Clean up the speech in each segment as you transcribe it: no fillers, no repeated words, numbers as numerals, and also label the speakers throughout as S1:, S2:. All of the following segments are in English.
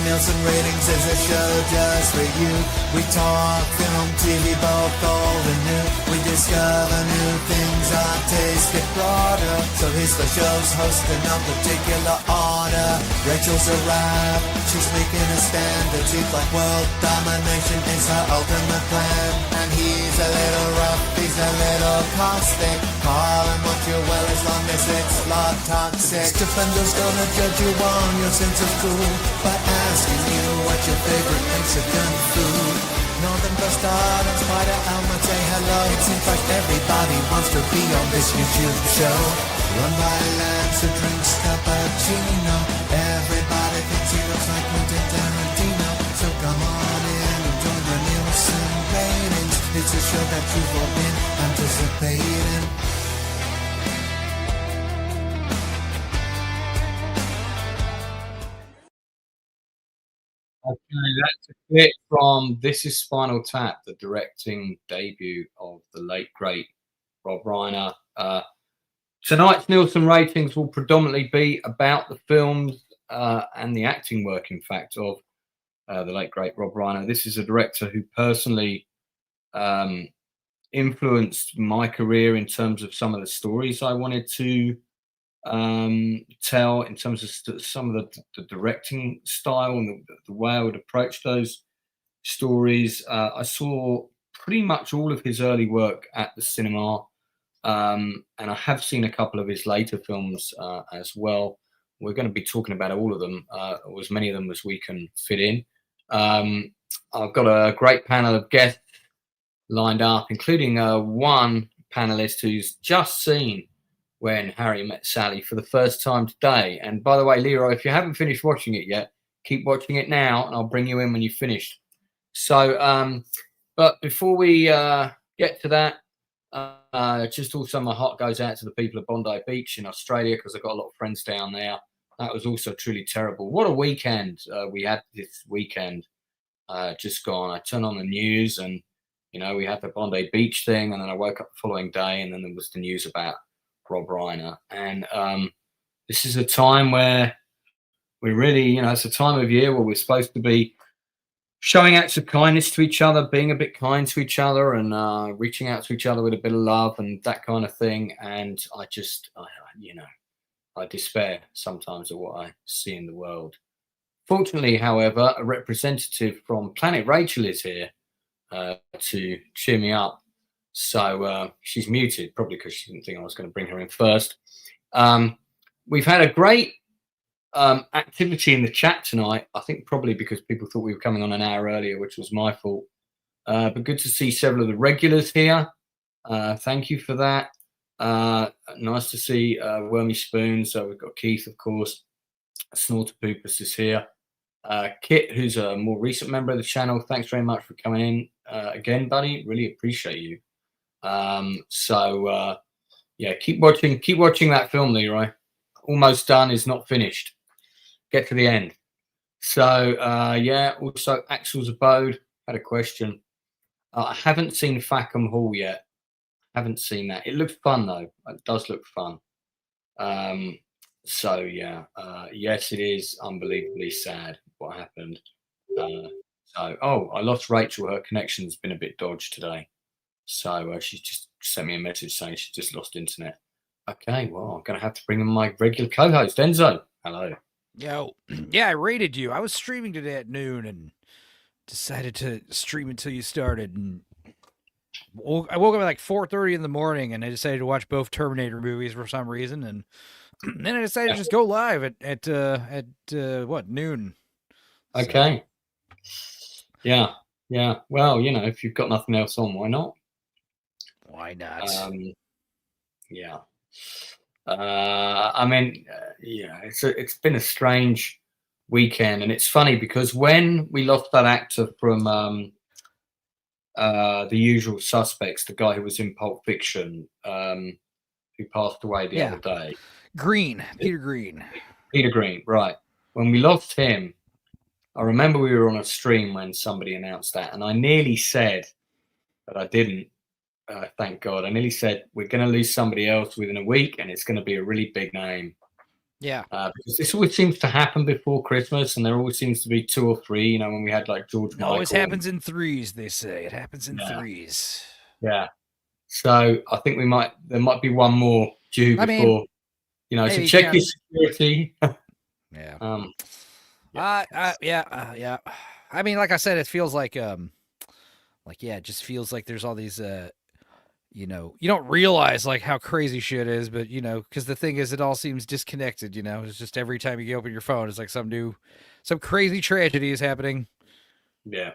S1: Nielsen Ratings is a show just for you. We talk film, TV, both old and new. We discover new things, our taste get broader. So here's the show's host in no particular order. Rachel's a rap, she's making a stand. It seems like world domination is her ultimate plan. And he's a little rough, he's a little caustic. Call him what you will as long as it's not toxic. Defender's gonna judge you on your sense of cool by asking you what your favorite Mexican food. Northern Bastard and Spider Elm would say hello. It seems like everybody wants to be on this YouTube show. Run by Lance who drinks cappuccino. Everybody thinks he looks like Quentin Tarantino. So come on in and join the Nielsen Ratings. It's a show that you've all been anticipating.
S2: Okay, that's a clip from This Is Spinal Tap, the directing debut of the late, great Rob Reiner. Tonight's Nielsen ratings will predominantly be about the films and the acting work, in fact, of the late, great Rob Reiner. This is a director who personally influenced my career in terms of some of the stories I wanted to tell, in terms of some of the directing style and the way I would approach those stories. I saw pretty much all of his early work at the cinema, and I have seen a couple of his later films as well. We're going to be talking about all of them, or as many of them as we can fit in. I've got a great panel of guests lined up, including one panelist who's just seen When Harry Met Sally for the first time today. And by the way, Leroy, if you haven't finished watching it yet, keep watching it now, and I'll bring you in when you've finished. So, but before we get to that, just also my heart goes out to the people of Bondi Beach in Australia, because I've got a lot of friends down there. That was also truly terrible. What a weekend we had this weekend just gone. I turned on the news and, you know, we had the Bondi Beach thing, and then I woke up the following day and then there was the news about Rob Reiner. And this is a time where we really, you know, it's a time of year where we're supposed to be showing acts of kindness to each other, being a bit kind to each other, and reaching out to each other with a bit of love and that kind of thing. And I just, you know, I despair sometimes of what I see in the world. Fortunately, however, a representative from Planet Rachel is here to cheer me up. So she's muted, probably because she didn't think I was going to bring her in first. We've had a great activity in the chat tonight. I think probably because people thought we were coming on an hour earlier, which was my fault. But good to see several of the regulars here. Thank you for that. Nice to see Wormy Spoons. So we've got Keith, of course. Snorter Poopus is here. Kit, who's a more recent member of the channel. Thanks very much for coming in again, buddy. Really appreciate you. Yeah, keep watching that film, Leroy. Almost Done is not finished. Get to the end. So yeah, also Axel's Abode had a question. I haven't seen Fackham Hall yet. Haven't seen that. It looks fun though. It does look fun. So yeah, yes, it is unbelievably sad what happened. Oh, I lost Rachel. Her connection's been a bit dodged today. So she's just sent me a message saying she just lost internet. Okay, well, I'm going to have to bring in my regular co-host, Enzo. Hello.
S3: Yo, yeah, I rated you. I was streaming today at noon and decided to stream until you started. And I woke up at like 4:30 in the morning, and I decided to watch both Terminator movies for some reason. And then I decided to just go live at what, noon?
S2: Okay. So. Yeah. Well, you know, if you've got nothing else on, why not?
S3: Why not?
S2: Yeah. I mean, yeah, it's been a strange weekend, and it's funny because when we lost that actor from The Usual Suspects, the guy who was in Pulp Fiction, who passed away the other day,
S3: Peter Green,
S2: right? When we lost him, I remember we were on a stream when somebody announced that, and I nearly said, but I didn't. Thank God. I nearly said we're going to lose somebody else within a week, and it's going to be a really big name.
S3: Yeah.
S2: Because this always seems to happen before Christmas, and there always seems to be 2 or 3. You know, when we had like George
S3: It
S2: Michael.
S3: always happens in threes, they say. It happens in threes.
S2: Yeah. So I think there might be one more due before, so check your security.
S3: Yeah. Yeah. I mean, like I said, it feels like, it just feels like there's all these, you don't realize like how crazy shit is, but because the thing is, it all seems disconnected. It's just every time you open your phone, it's like some crazy tragedy is happening.
S2: Yeah.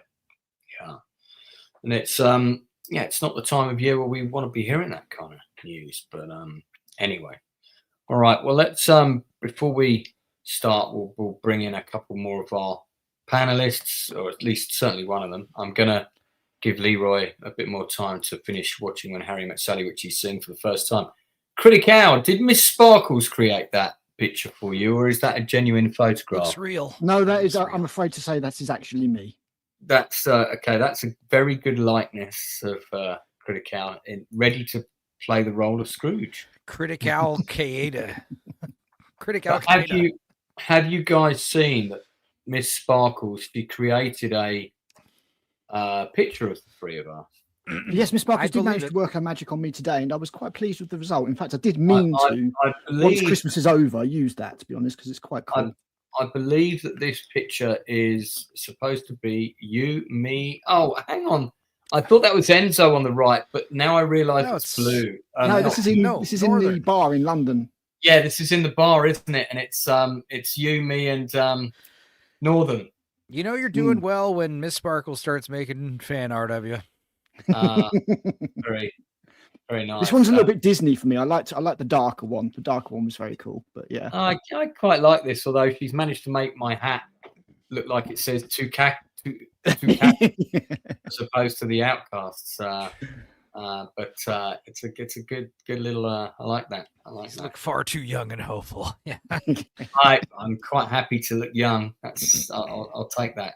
S2: And it's it's not the time of year where we want to be hearing that kind of news. But anyway, all right. Well, let's before we start, we'll bring in a couple more of our panelists, or at least certainly one of them. I'm gonna give Leroy a bit more time to finish watching When Harry Met Sally, which he's seeing for the first time. Critic Al, did Miss Sparkles create that picture for you, or is that a genuine photograph?
S3: It's real.
S4: No, that is. I'm afraid to say that is actually me.
S2: That's okay. That's a very good likeness of Critic Al, ready to play the role of Scrooge.
S3: Critic Al Qaeda. Critic Al Qaeda.
S2: Have you guys seen that Miss Sparkles? She created a picture of the three of us.
S4: Yes, Miss Sparkles did manage to work her magic on me today, and I was quite pleased with the result. In fact, I did mean to, once Christmas is over, use that, to be honest, because it's quite cool.
S2: I believe that this picture is supposed to be you, me. Oh, hang on. I thought that was Enzo on the right, but now I realise it's blue.
S4: No, this is in the bar in London.
S2: Yeah, this is in the bar, isn't it? And it's you, me, and Northern.
S3: You're doing well when Miss Sparkle starts making fan art of you.
S2: Very, very nice.
S4: This one's a little bit Disney for me. I like the darker one. The darker one was very cool, but yeah.
S2: I quite like this, although she's managed to make my hat look like it says two cat as opposed to the Outcasts. But it's a good little. I like that. You
S3: look far too young and hopeful. Yeah.
S2: I'm quite happy to look young. I'll take that.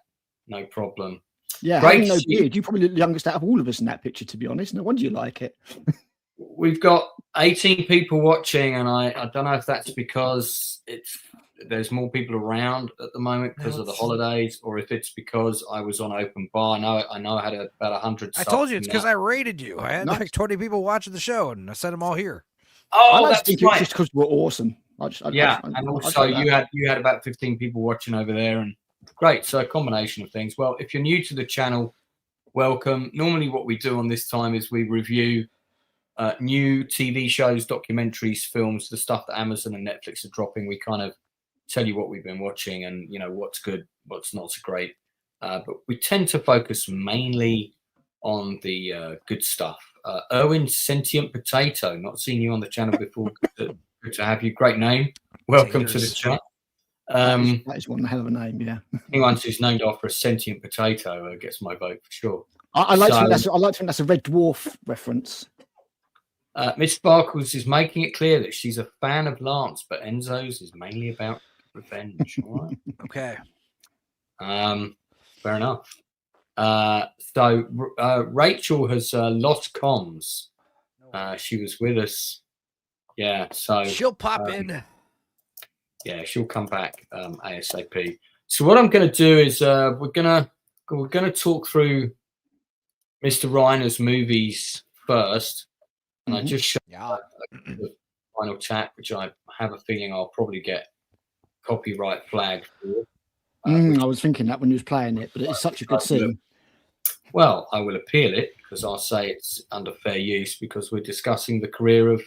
S2: No problem.
S4: Yeah, having no beard, you probably look the youngest out of all of us in that picture, to be honest. No wonder you like it.
S2: We've got 18 people watching, and I don't know if that's because there's more people around at the moment because of the holidays, or if it's because I was on open bar. I know I had about 100.
S3: I told you it's because I rated you. I had like 20 people watching the show, and I sent them all here.
S2: Oh,
S4: that's right. Just because we're awesome.
S2: And also you had about 15 people watching over there, and great. So a combination of things. Well, if you're new to the channel, welcome. Normally, what we do on this time is we review new TV shows, documentaries, films, the stuff that Amazon and Netflix are dropping. We kind of tell you what we've been watching and what's good, what's not so great. But we tend to focus mainly on the good stuff. Erwin Sentient Potato, not seen you on the channel before. Good to have you. Great name. Welcome to the chat.
S4: That is one hell of a name, yeah.
S2: Anyone who's named after a sentient potato gets my vote for sure.
S4: I like to think that's a Red Dwarf reference.
S2: Miss Sparkles is making it clear that she's a fan of Lance, but Enzo's is mainly about revenge. All right.
S3: Okay.
S2: Fair enough. So Rachel has lost comms. She was with us. Yeah, so
S3: she'll pop in.
S2: Yeah, she'll come back ASAP. So what I'm going to do is we're gonna talk through Mr. Reiner's movies first, and I just showed the final chat, which I have a feeling I'll probably get copyright flagged for.
S4: I was thinking that when you was playing it, but it's such a good scene.
S2: Well, I will appeal it because I'll say it's under fair use because we're discussing the career of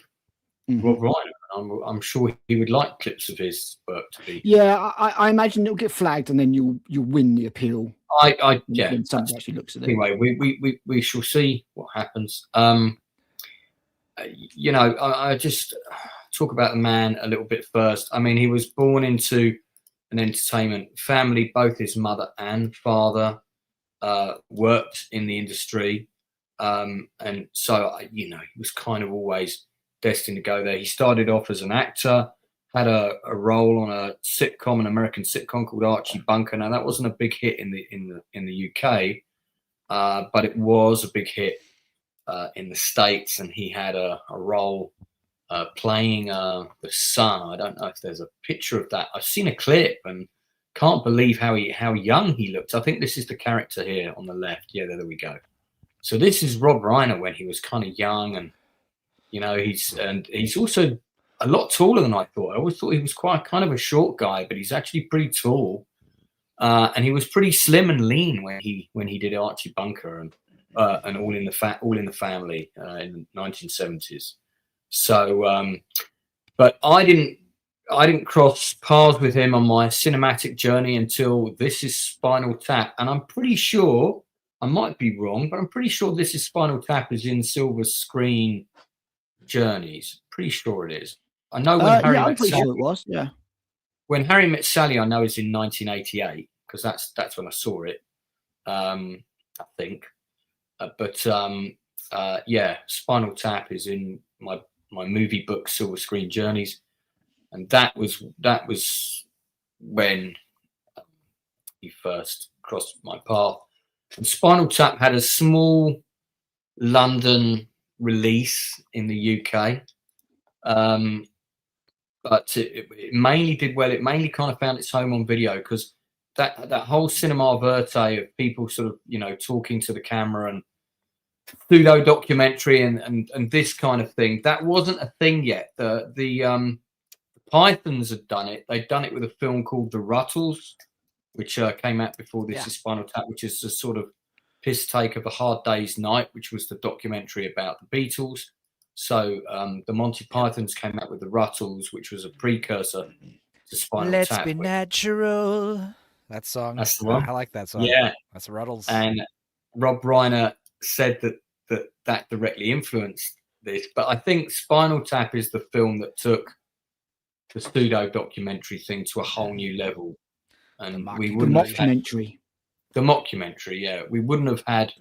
S2: Rob Reiner. I'm sure he would like clips of his work to be.
S4: Yeah, I imagine it'll get flagged, and then you'll win the appeal.
S2: Yeah.
S4: When someone actually looks at it.
S2: Anyway, we shall see what happens. I just talk about the man a little bit first. I mean, he was born into an entertainment family. Both his mother and father worked in the industry, and so he was kind of always destined to go there. He started off as an actor, had a role on a sitcom, an American sitcom called Archie Bunker. Now that wasn't a big hit in the UK, but it was a big hit in the States, and he had a role playing the son. I don't know if there's a picture of that. I've seen a clip and can't believe how young he looks. I think this is the character here on the left. Yeah, there we go. So this is Rob Reiner when he was kind of young, and he's also a lot taller than I thought. I always thought he was quite kind of a short guy, but he's actually pretty tall. And he was pretty slim and lean when he did Archie Bunker and All in the Family in the 1970s. So, but I didn't cross paths with him on my cinematic journey until This Is Spinal Tap, and I'm pretty sure, I might be wrong, but I'm pretty sure This Is Spinal Tap is in Silver Screen Journeys. Pretty sure it is. I know when Harry
S4: I'm
S2: Met
S4: pretty
S2: Sally,
S4: sure it was. Yeah.
S2: When Harry Met Sally, I know is in 1988 because that's when I saw it. I think, yeah, Spinal Tap is in my movie book Silver Screen Journeys, and that was when he first crossed my path. And Spinal Tap had a small London release in the UK, but it mainly did well. It mainly kind of found its home on video because that whole cinema verite of people sort of talking to the camera and pseudo documentary and this kind of thing, that wasn't a thing yet. The Pythons had done it. They'd done it with a film called The Ruttles, which came out before This Is Spinal Tap, which is a sort of piss take of A Hard Day's Night, which was the documentary about the Beatles. So the Monty Pythons came out with The Ruttles, which was a precursor to Spinal Tap.
S3: Let's be natural. That song.
S2: That's the one.
S3: I like that song.
S2: Yeah.
S3: That's Ruttles.
S2: And Rob Reiner said that directly influenced this. But I think Spinal Tap is the film that took the pseudo documentary thing to a whole new level. And we wouldn't have had the mockumentary, yeah. We wouldn't have had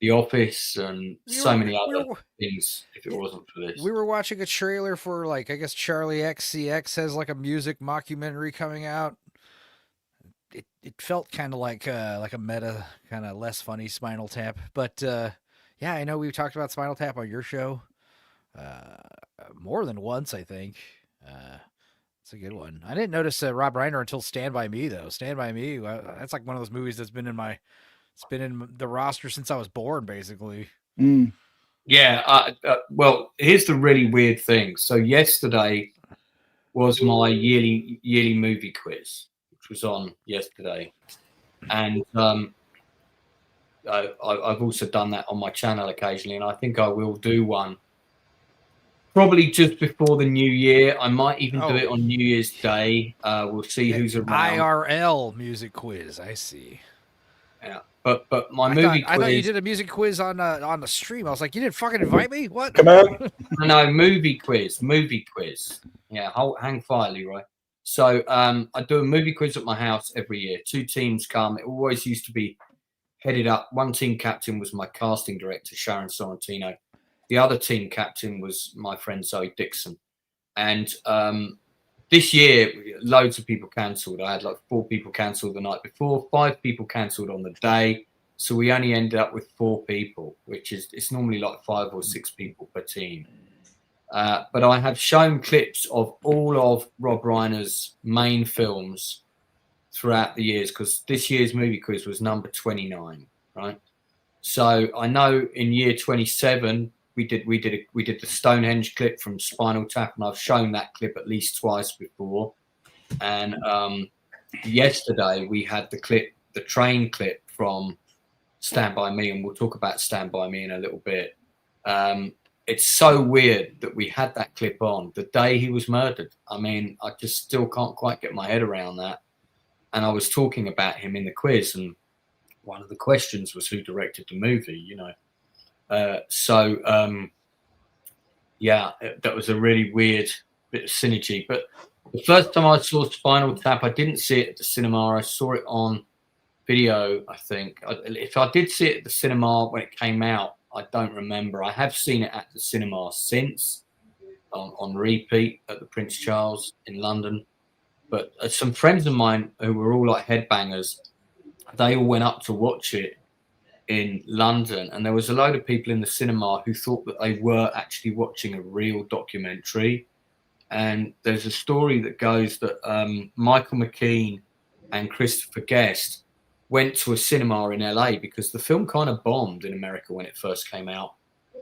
S2: The Office and so many other things if it wasn't for this.
S3: We were watching a trailer for, like, I guess Charlie XCX has like a music mockumentary coming out. It felt kind of like a meta, kind of less funny Spinal Tap. But yeah, I know we've talked about Spinal Tap on your show more than once, I think. It's a good one. I didn't notice Rob Reiner until Stand By Me, though. Stand By Me, that's like one of those movies that's been in the roster since I was born, basically.
S4: Mm.
S2: Yeah. Well, here's the really weird thing. So yesterday was my yearly movie quiz, which was on yesterday, and I've also done that on my channel occasionally, and I think I will do one probably just before the new year. I might even do it on New Year's Day. We'll see who's around.
S3: IRL music quiz. I see.
S2: Yeah. But my movie quiz.
S3: I thought you did a music quiz on the stream. I was like, you didn't fucking invite me? What?
S5: Come on.
S2: No, movie quiz. Yeah, hang fire, Leroy. So I do a movie quiz at my house every year. 2 teams come. It always used to be headed up. One team captain was my casting director, Sharon Sorrentino. The other team captain was my friend Zoe Dixon. And this year, loads of people cancelled. I had like 4 people cancelled the night before, 5 people cancelled on the day. So we only ended up with 4 people, which is, it's normally like 5 or 6 people per team. But I have shown clips of all of Rob Reiner's main films throughout the years, because this year's movie quiz was number 29, right? So I know in year 27, we did the Stonehenge clip from Spinal Tap, and I've shown that clip at least twice before. And yesterday we had the train clip from Stand By Me, and we'll talk about Stand By Me in a little bit. It's so weird that we had that clip on the day he was murdered. I mean, I just still can't quite get my head around that. And I was talking about him in the quiz, and one of the questions was who directed the movie, you know. Yeah, that was a really weird bit of synergy. But the first time I saw Spinal Tap, I didn't see it at the cinema. I saw it on video, I think. If I did see it at the cinema when it came out, I don't remember. I have seen it at the cinema since, on repeat at the Prince Charles in London. But some friends of mine who were all like headbangers, they all went up to watch it in London, and there was a load of people in the cinema who thought that they were actually watching a real documentary. And there's a story that goes that Michael McKean and Christopher Guest went to a cinema in LA because the film kind of bombed in America when it first came out,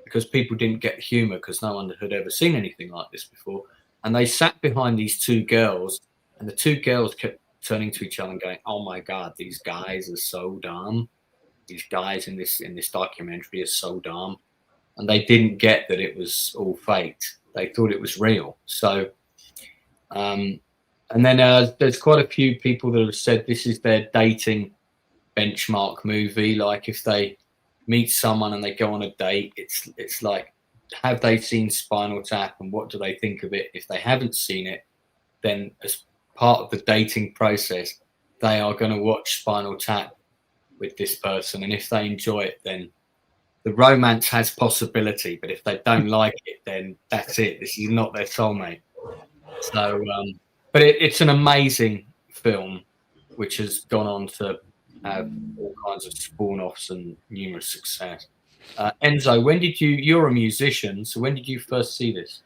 S2: because people didn't get the humor, because no one had ever seen anything like this before. And they sat behind these two girls, and the two girls kept turning to each other and going, "Oh my God, these guys are so dumb. These guys in this documentary are so dumb." And they didn't get that it was all faked. They thought it was real. So, and then there's quite a few people that have said this is their dating benchmark movie. Like, if they meet someone and they go on a date, it's like, have they seen Spinal Tap and what do they think of it? If they haven't seen it, then as part of the dating process, they are going to watch Spinal Tap with this person. And if they enjoy it, then the romance has possibility. But if they don't like it, then that's it. This is not their soulmate. So, but it's an amazing film, which has gone on to have all kinds of spawn-offs and numerous success. Enzo, when did you're a musician, so when did you first see this?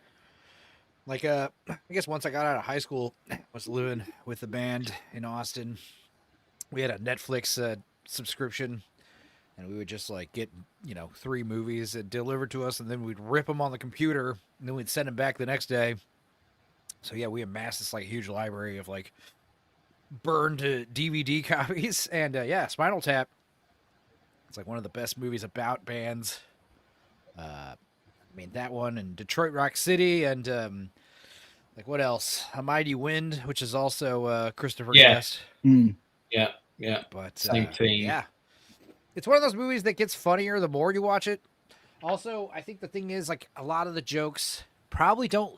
S3: Like, I guess once I got out of high school, I was living with the band in Austin. We had a Netflix subscription, and we would just like get, 3 movies delivered to us, and then we'd rip them on the computer, and then we'd send them back the next day. So yeah, we amassed this like huge library of like burned DVD copies, and yeah, Spinal Tap. It's like one of the best movies about bands. I mean, that one, and Detroit Rock City, and like what else? A Mighty Wind, which is also Christopher Guest.
S2: Yeah.
S3: But
S2: same thing.
S3: Yeah, it's one of those movies that gets funnier the more you watch it. Also, I think the thing is, like, a lot of the jokes probably don't,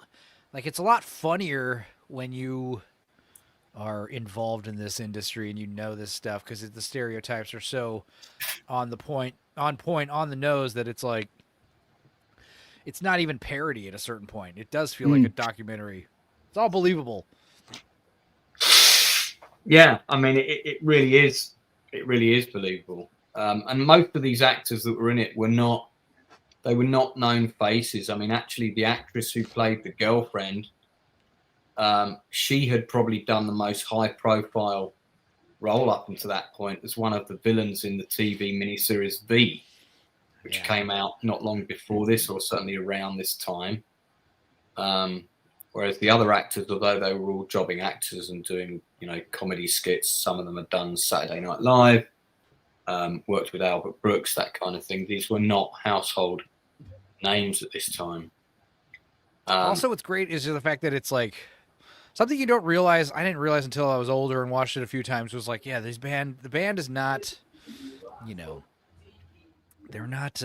S3: like, it's a lot funnier when you are involved in this industry and you know this stuff, because the stereotypes are so on point, on the nose, that it's like, it's not even parody at a certain point. It does feel like a documentary. It's all believable.
S2: Yeah, I mean, it really is. It really is believable. And most of these actors that were in it were not known faces. I mean, actually, the actress who played the girlfriend, she had probably done the most high-profile role up until that point as one of the villains in the TV miniseries V, which came out not long before this, or certainly around this time. Whereas the other actors, although they were all jobbing actors and doing, comedy skits, some of them had done Saturday Night Live, worked with Albert Brooks, that kind of thing. These were not household names at this time.
S3: Also, what's great is the fact that it's like something you don't realize. I didn't realize until I was older and watched it a few times. Was like, yeah, the band is not, they're not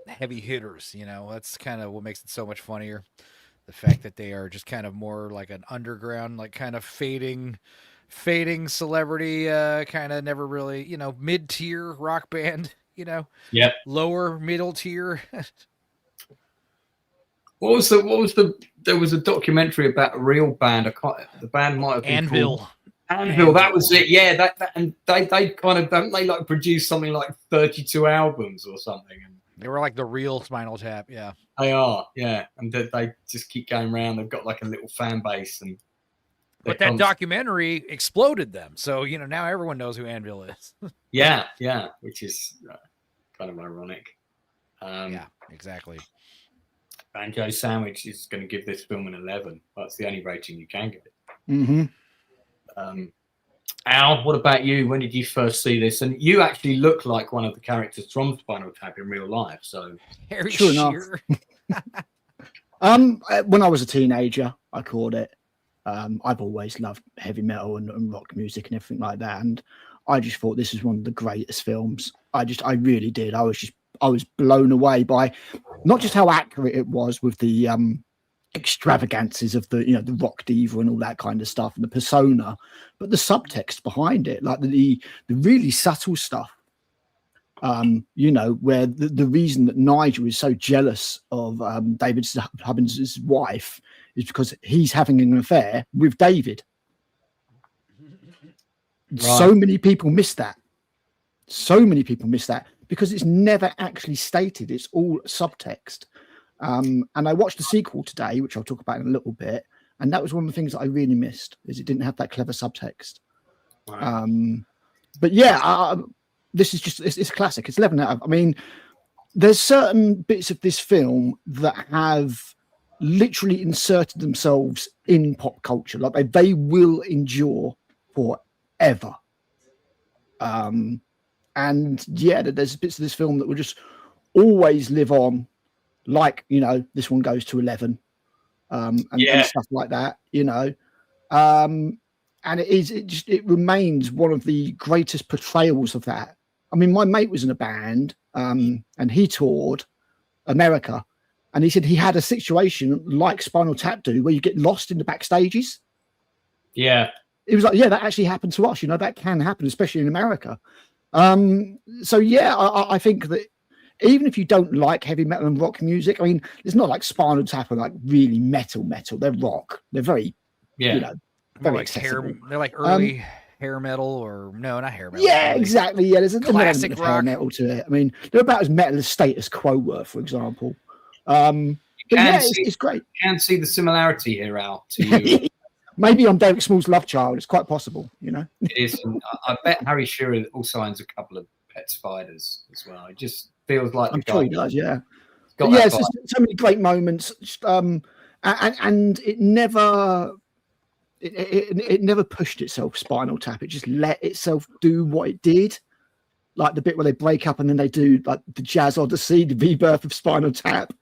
S3: heavy hitters. That's kind of what makes it so much funnier. The fact that they are just kind of more like an underground, like kind of fading celebrity, kind of never really, mid-tier rock band,
S2: Yep.
S3: Lower middle tier.
S2: What was there was a documentary about a real band. The band might have been
S3: Anvil.
S2: Anvil, that was it. Yeah, that and they kind of, don't they, like, produce something like 32 albums or something? And
S3: they were like the real Spinal Tap. Yeah,
S2: they are. Yeah, and they just keep going around. They've got like a little fan base, and
S3: but that documentary exploded them. So now everyone knows who Anvil is.
S2: yeah, which is kind of ironic.
S3: Yeah, exactly.
S2: Banjo Sandwich is going to give this film an 11. That's the only rating you can give it.
S4: Mm-hmm.
S2: Al, what about you? When did you first see this? And you actually look like one of the characters from Spinal Tap in real life. So
S4: sure enough. When I was a teenager, I caught it. I've always loved heavy metal and rock music and everything like that, and I just thought this was one of the greatest films. I really did. I was blown away by not just how accurate it was with the extravagances of the rock diva and all that kind of stuff and the persona, but the subtext behind it, like the really subtle stuff. Where the reason that Nigel is so jealous of David Hubbins' wife is because he's having an affair with David. Right. So many people miss that. because it's never actually stated. It's all subtext. And I watched the sequel today, which I'll talk about in a little bit. And that was one of the things that I really missed, is it didn't have that clever subtext.
S2: Wow.
S4: But yeah, this is just, it's a classic. It's 11 out of, I mean, there's certain bits of this film that have literally inserted themselves in pop culture. Like they will endure forever. And yeah, there's bits of this film that will just always live on, like, you know, this one goes to 11, and stuff like that, you know. And it remains one of the greatest portrayals of that. I mean, my mate was in a band, and he toured America, and he said he had a situation like Spinal Tap do, where you get lost in the backstages.
S2: Yeah.
S4: It was like, yeah, that actually happened to us. You know, that can happen, especially in America. So yeah, I think that even if you don't like heavy metal and rock music, I mean, it's not like Spinal Tap are like really metal. They're rock. They're very, you know, very
S3: like
S4: accessible.
S3: they're like early hair metal, or no, not hair metal.
S4: Yeah, exactly. Yeah, there's a
S3: classic
S4: element of hair metal to it. I mean, they're about as metal as Status Quo were, for example. But yeah, it's great.
S2: You can see the similarity here, Al, to you.
S4: Maybe on Derek Small's Love Child. It's quite possible, you know.
S2: It is. And I bet Harry Shearer also owns a couple of pet spiders as well. It just feels like
S4: I'm sure he does. Yeah.
S2: Yeah,
S4: it's just so many great moments. And it never. It never pushed itself, Spinal Tap. It just let itself do what it did. Like the bit where they break up and then they do like the Jazz Odyssey, the rebirth of Spinal Tap,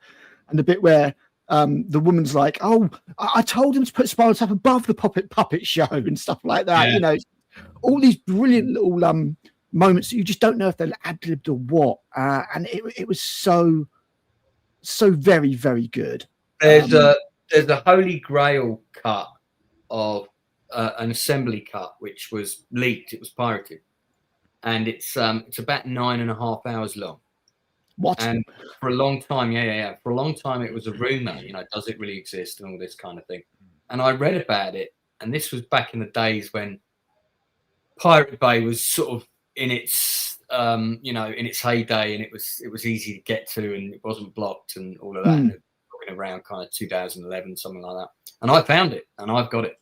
S4: and the bit where the woman's like, "Oh, I told him to put Spinal Tap above the puppet show," and stuff like that. Yeah. You know, all these brilliant little moments that you just don't know if they're ad-libbed or what. And it was so very, very good.
S2: There's a Holy Grail cut of an assembly cut which was leaked. It was pirated, and it's about 9.5 hours long.
S4: What?
S2: And for a long time, for a long time it was a rumor, you know, does it really exist and all this kind of thing. And I read about it, and this was back in the days when Pirate Bay was sort of in its in its heyday, and it was easy to get to, and it wasn't blocked and all of that. And talking around kind of 2011, something like that. And I found it, and I've got it.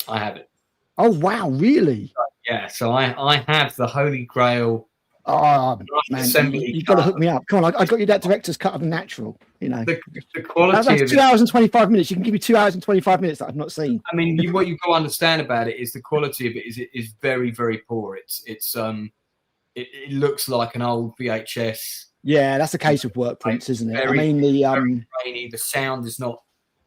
S2: I have it.
S4: Oh wow, really?
S2: Yeah. So I have the Holy Grail.
S4: Oh man, you've got to hook me up. Come on, I got you that director's cut of The Natural. You know,
S2: the quality.
S4: That's 2 hours and 25 minutes. You can give me 2 hours and 25 minutes that I've not seen.
S2: I mean, what you've got to understand about it is the quality of it is very, very poor. It looks like an old VHS.
S4: Yeah, that's the case with work prints, isn't it?
S2: Very,
S4: I mean,
S2: very grainy. The sound is not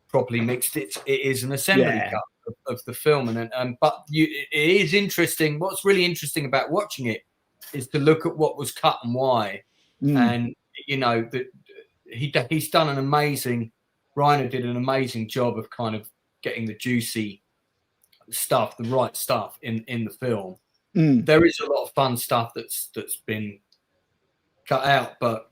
S2: properly mixed. It is an assembly cut of the film, but it is interesting. What's really interesting about watching it is to look at what was cut and why, and you know that he's done an amazing. Reiner did an amazing job of kind of getting the juicy stuff, the right stuff in the film. There is a lot of fun stuff that's been cut out, but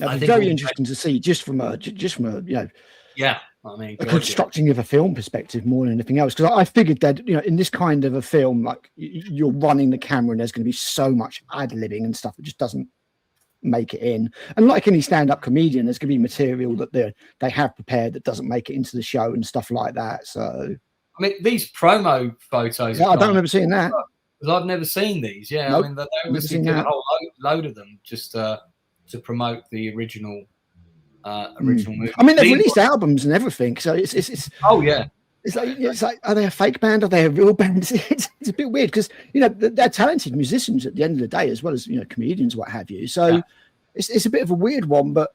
S4: it's very interesting to see just from a you know.
S2: Yeah, I mean,
S4: a constructing of a film perspective more than anything else. Because I figured that, you know, in this kind of a film, like you're running the camera and there's going to be so much ad-libbing and stuff that just doesn't make it in. And like any stand-up comedian, there's going to be material that they have prepared that doesn't make it into the show and stuff like that. So,
S2: I mean, these promo photos.
S4: Yeah, I don't remember seeing that.
S2: Because I've never seen these. Yeah,
S4: nope,
S2: I mean, they obviously did a whole load of them just to promote the original movie.
S4: I mean, they've released albums and everything, so it's
S2: oh yeah,
S4: it's like are they a fake band? Are they a real band? It's a bit weird because, you know, they're talented musicians at the end of the day, as well as, you know, comedians, what have you. So it's a bit of a weird one, but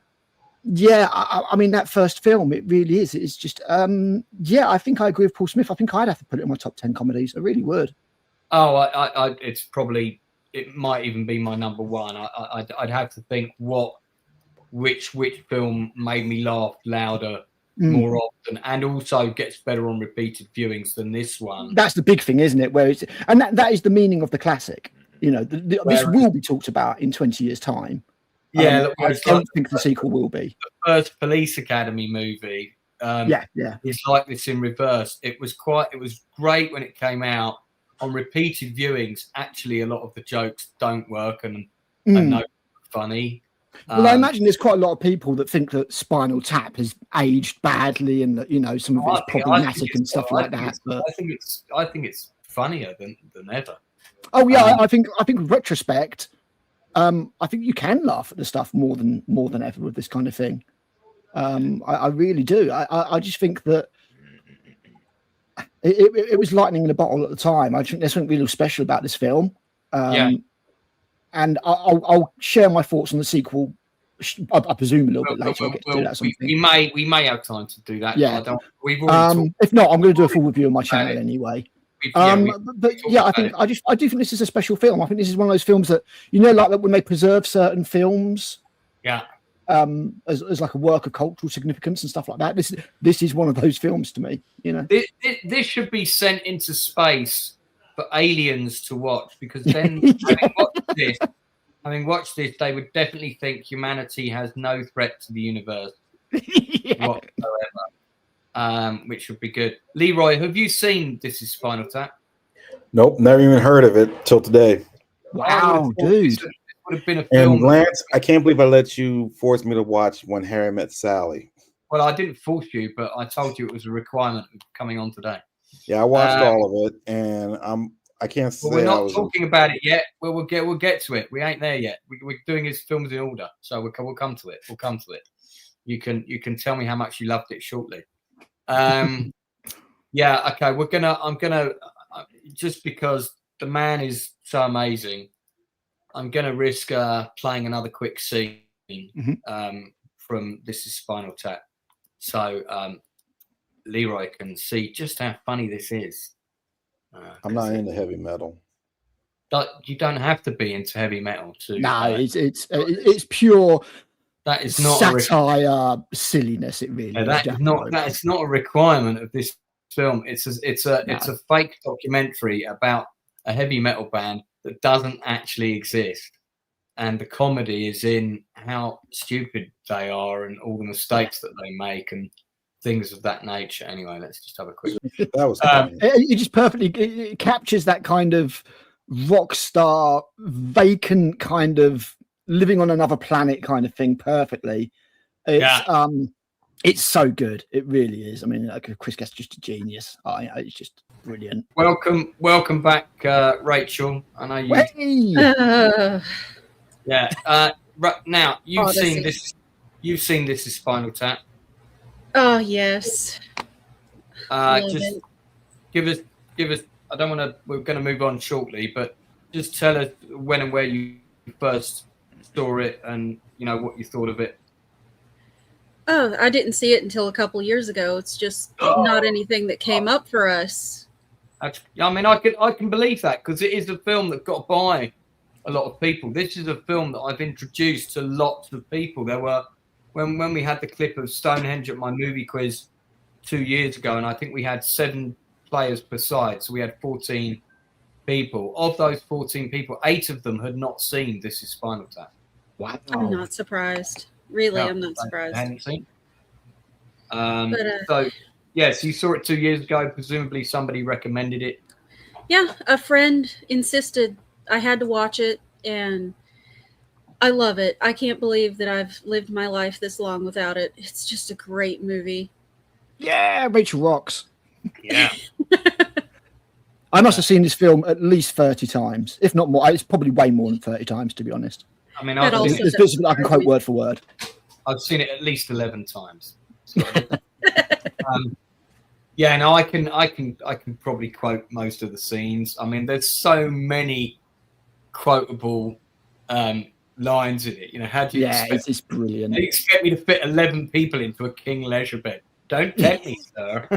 S4: yeah, I mean, that first film, it really is. It's just I think I agree with Paul Smith. I think I'd have to put it in my top 10 comedies. I really would.
S2: Oh, it might even be my number one. I'd have to think which film made me laugh louder more often, and also gets better on repeated viewings than this one.
S4: That's the big thing, isn't it? Where it's, and that is the meaning of the classic. You know, this will be talked about in 20 years' time.
S2: Yeah,
S4: I don't think the sequel will be.
S2: The first Police Academy movie. It's like this in reverse. It was great when it came out. On repeated viewings, actually, a lot of the jokes don't work, and no funny.
S4: Well, I imagine there's quite a lot of people that think that Spinal Tap has aged badly, and that, you know, some of it's problematic and stuff like that. But
S2: I think it's funnier than ever.
S4: Oh yeah, I think in retrospect, I think you can laugh at the stuff more than ever with this kind of thing. I really do. I just think that it was lightning in a bottle at the time. I think there's something really special about this film. And I'll share my thoughts on the sequel. I presume a little bit later. We'll get to do that
S2: we may have time to do that.
S4: Yeah.
S2: We've already
S4: if not, I'm going to do a full review on my channel anyway. But yeah, I do think this is a special film. I think this is one of those films that, you know, like that when they preserve certain films.
S2: Yeah.
S4: As like a work of cultural significance and stuff like that. This is one of those films to me. You know,
S2: this should be sent into space for aliens to watch, because then having watched this, they would definitely think humanity has no threat to the universe whatsoever, which would be good. Leroy, have you seen This Is Spinal Tap?
S5: Nope, never even heard of it till today.
S4: Wow, dude.
S2: This would have been a film.
S5: And Lance, I can't believe I let you force me to watch When Harry Met Sally.
S2: Well, I didn't force you, but I told you it was a requirement of coming on today.
S5: Yeah, I watched all of it, and I can't say
S2: we're not talking about it yet. Well, we'll get to it. We ain't there yet. We're doing his films in order, so we'll come to it. We'll come to it. You can tell me how much you loved it shortly. Yeah, okay. I'm gonna just because the man is so amazing, I'm gonna risk playing another quick scene from This Is Spinal Tap, so Leroy can see just how funny this is.
S5: I'm not into heavy metal.
S2: You don't have to be into heavy metal to.
S4: No, it's pure.
S2: That is not
S4: satire, silliness. It really.
S2: That's not a requirement of this film. It's a fake documentary about a heavy metal band that doesn't actually exist, and the comedy is in how stupid they are and all the mistakes that they make and things of that nature. Anyway, let's just have a quick.
S5: That was
S4: it just perfectly it captures that kind of rock star, vacant kind of living on another planet kind of thing perfectly. It's so good. It really is. I mean, Chris Guest's just a genius. It's just brilliant.
S2: Welcome back, Rachel. I know you.
S4: Hey!
S2: Yeah. Now you've seen this. You've seen This Is Spinal Tap.
S6: Oh yes.
S2: Just give us. I don't want to. We're going to move on shortly, but just tell us when and where you first saw it, and you know what you thought of it.
S6: Oh, I didn't see it until a couple years ago. It's just not anything that came up for us.
S2: I mean, I can believe that, because it is a film that got by a lot of people. This is a film that I've introduced to lots of people. There were when we had the clip of Stonehenge at my movie quiz 2 years ago, and I think we had 7 players per side, so we had 14 people. Of those 14 people, 8 of them had not seen This Is Spinal Tap.
S4: Wow.
S6: I'm not surprised. Really, I'm not surprised.
S2: I hadn't seen. So, yes, you saw it 2 years ago. Presumably somebody recommended it.
S6: Yeah, a friend insisted I had to watch it, and I love it. I can't believe that I've lived my life this long without it. It's just a great movie.
S4: Yeah, Rachel rocks.
S2: Yeah.
S4: I must have seen this film at least 30 times, if not more. It's probably way more than 30 times, to be honest.
S2: I mean,
S4: there's bits of it I can quote word for word.
S2: I've seen it at least 11 times. So, yeah, no, I can probably quote most of the scenes. I mean, there's so many quotable lines in it. You know, how do you expect?
S4: It's brilliant.
S2: You expect me to fit 11 people into a king leisure bed? Don't tempt me, sir.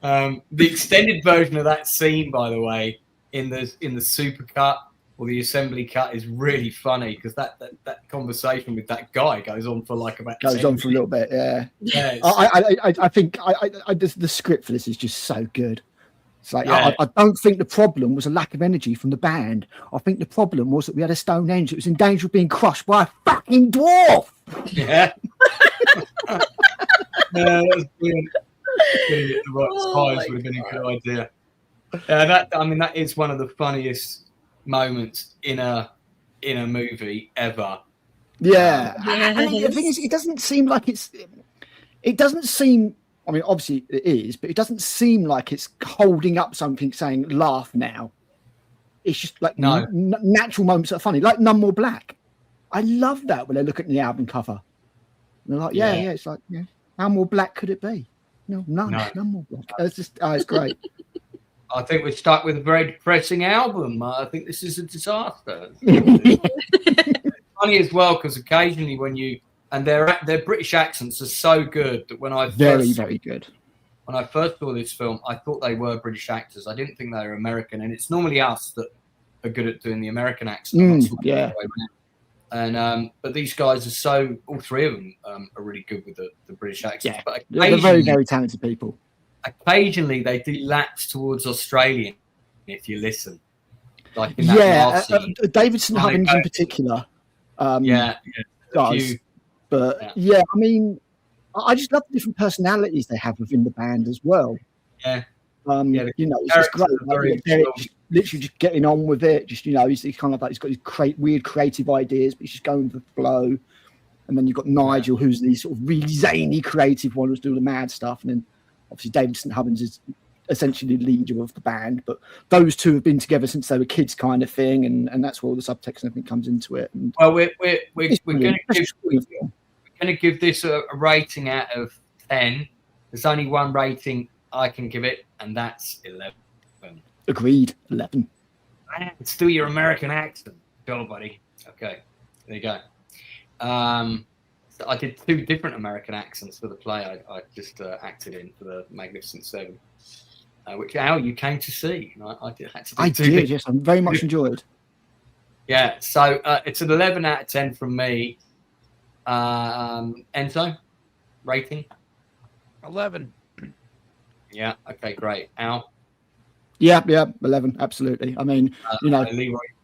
S2: The extended version of that scene, by the way, in the super cut or the assembly cut, is really funny, because that conversation with that guy goes on for like about.
S4: Goes on for a little bit, yeah.
S2: Yeah.
S4: I think the script for this is just so good. It's like I don't think the problem was a lack of energy from the band. I think the problem was that we had a Stonehenge that was in danger of being crushed by a fucking dwarf.
S2: Yeah. That was brilliant. Getting it the right size would have been a good idea. That is one of the funniest moments in a in a movie ever.
S4: Yeah.
S6: Yes.
S4: And the thing is, it doesn't seem like it's. It doesn't seem. I mean, obviously it is, but it doesn't seem like it's holding up something saying "laugh now." It's just like
S2: No.
S4: natural moments that are funny, like None More Black. I love that when they look at the album cover. And they're like, yeah, it's like, yeah, how more black could it be? No, none more black. It's just, it's great.
S2: I think we're stuck with a very depressing album. I think this is a disaster. Funny as well, because occasionally when you and their British accents are so good that when I
S4: very good.
S2: When I first saw this film, I thought they were British actors. I didn't think they were American, and it's normally us that are good at doing the American accent.
S4: Yeah.
S2: And but these guys are so. All three of them are really good with the British accents.
S4: Yeah,
S2: But
S4: they're very, very talented people.
S2: Occasionally, they do lapse towards Australian. If you listen, like in that last scene.
S4: David St. Hubbins in particular. Does. But I mean, I just love the different personalities they have within the band as well.
S2: Yeah.
S4: You know, it's just great. Like, Derek's literally just getting on with it. Just, you know, he's kind of like, he's got these weird creative ideas, but he's just going with the flow. And then you've got Nigel, who's the sort of really zany creative one who's doing the mad stuff. And then obviously David St. Hubbins is essentially the leader of the band. But those two have been together since they were kids, kind of thing. And that's where all the subtext and everything comes into it. And
S2: well, we're going to give this a rating out of 10. There's only one rating I can give it, and that's 11.
S4: Agreed. 11.
S2: It's still your American accent. Go, buddy. Okay, there you go. So I did 2 different American accents for the play I just acted in for the Magnificent Seven, which Al, you came to see. I did,
S4: yes. I very much enjoyed.
S2: Yeah, so it's an 11 out of 10 from me. Enzo, rating?
S3: 11.
S2: Yeah, okay, great. Al?
S4: Yeah, 11, absolutely. I mean, you know,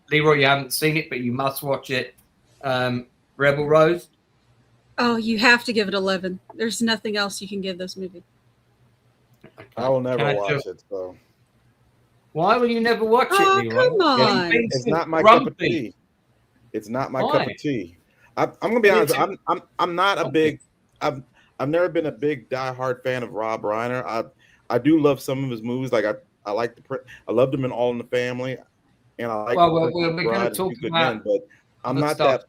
S2: Leroy, you haven't seen it, but you must watch it. Rebel Rose?
S6: Oh, you have to give it 11. There's nothing else you can give this movie.
S2: Okay.
S5: I will never watch it. So
S2: why will you never watch it, Leroy?
S6: Come on.
S5: It's not my cup of tea. It's not my cup of tea. I'm gonna be honest. I'm not a big. I've never been a big diehard fan of Rob Reiner. I do love some of his movies. Like I like I loved him in All in the Family, and I like.
S2: Well, we're going to talk about.
S5: Men, but I'm not that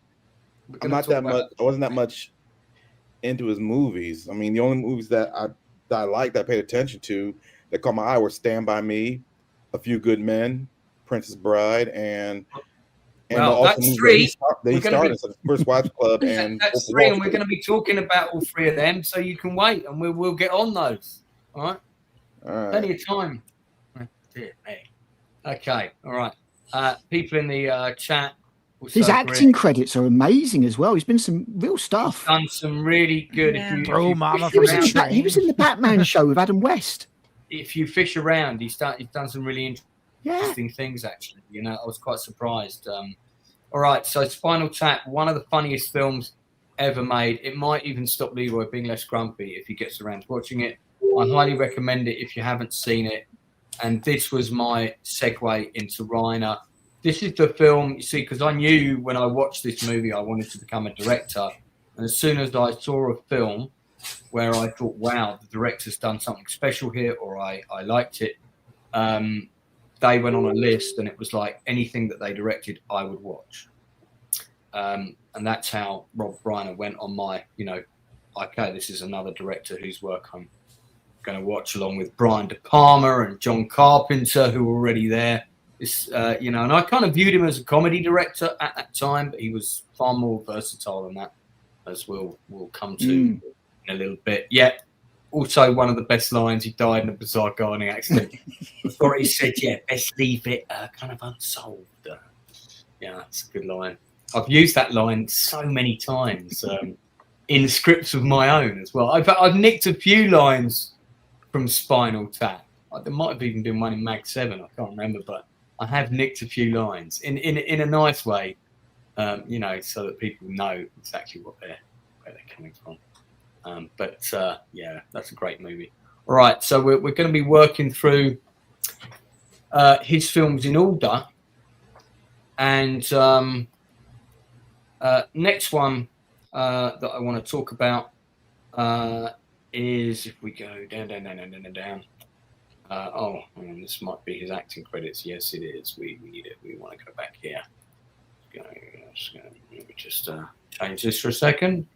S5: much. I wasn't that much into his movies. I mean, the only movies that I liked, that I paid attention to, that caught my eye were Stand By Me, A Few Good Men, Princess Bride, and
S2: that's 3.
S5: They started First Wives Club, and
S2: that's 3, and we're going to be talking about all 3 of them, so you can wait, and we'll get on those. All right. Plenty of time. Okay. All right. People in the chat.
S4: His acting credits are amazing as well. He's been some real stuff.
S2: He's done some really good.
S6: Yeah.
S4: He was in the Batman show with Adam West.
S2: If you fish around, he's done some really interesting things. Actually, you know, I was quite surprised. All right, so Spinal Tap, one of the funniest films ever made. It might even stop Leroy being less grumpy if he gets around to watching it. I highly recommend it if you haven't seen it. And this was my segue into Reiner. This is the film, you see, because I knew when I watched this movie I wanted to become a director. And as soon as I saw a film where I thought, wow, the director's done something special here, or I liked it, they went on a list, and it was like anything that they directed, I would watch. And that's how Rob Reiner went on my, you know, okay, this is another director whose work I'm going to watch, along with Brian De Palma and John Carpenter, who were already there. You know, and I kind of viewed him as a comedy director at that time, but he was far more versatile than that, as we'll come to in a little bit. Yeah, also one of the best lines. He died in a bizarre gardening accident. Before he said, "Yeah, best leave it kind of unsolved." Yeah, that's a good line. I've used that line so many times in scripts of my own as well. I've nicked a few lines from Spinal Tap. There might have even been one in Mag 7. I can't remember, but I have nicked a few lines in a nice way, you know, so that people know exactly where they're coming from. But yeah, that's a great movie. All right, so we're going to be working through his films in order, and Next one that I want to talk about is, if we go down. This might be his acting credits. Yes, it is. We need it. We want to go back here. Let me just change this for a second.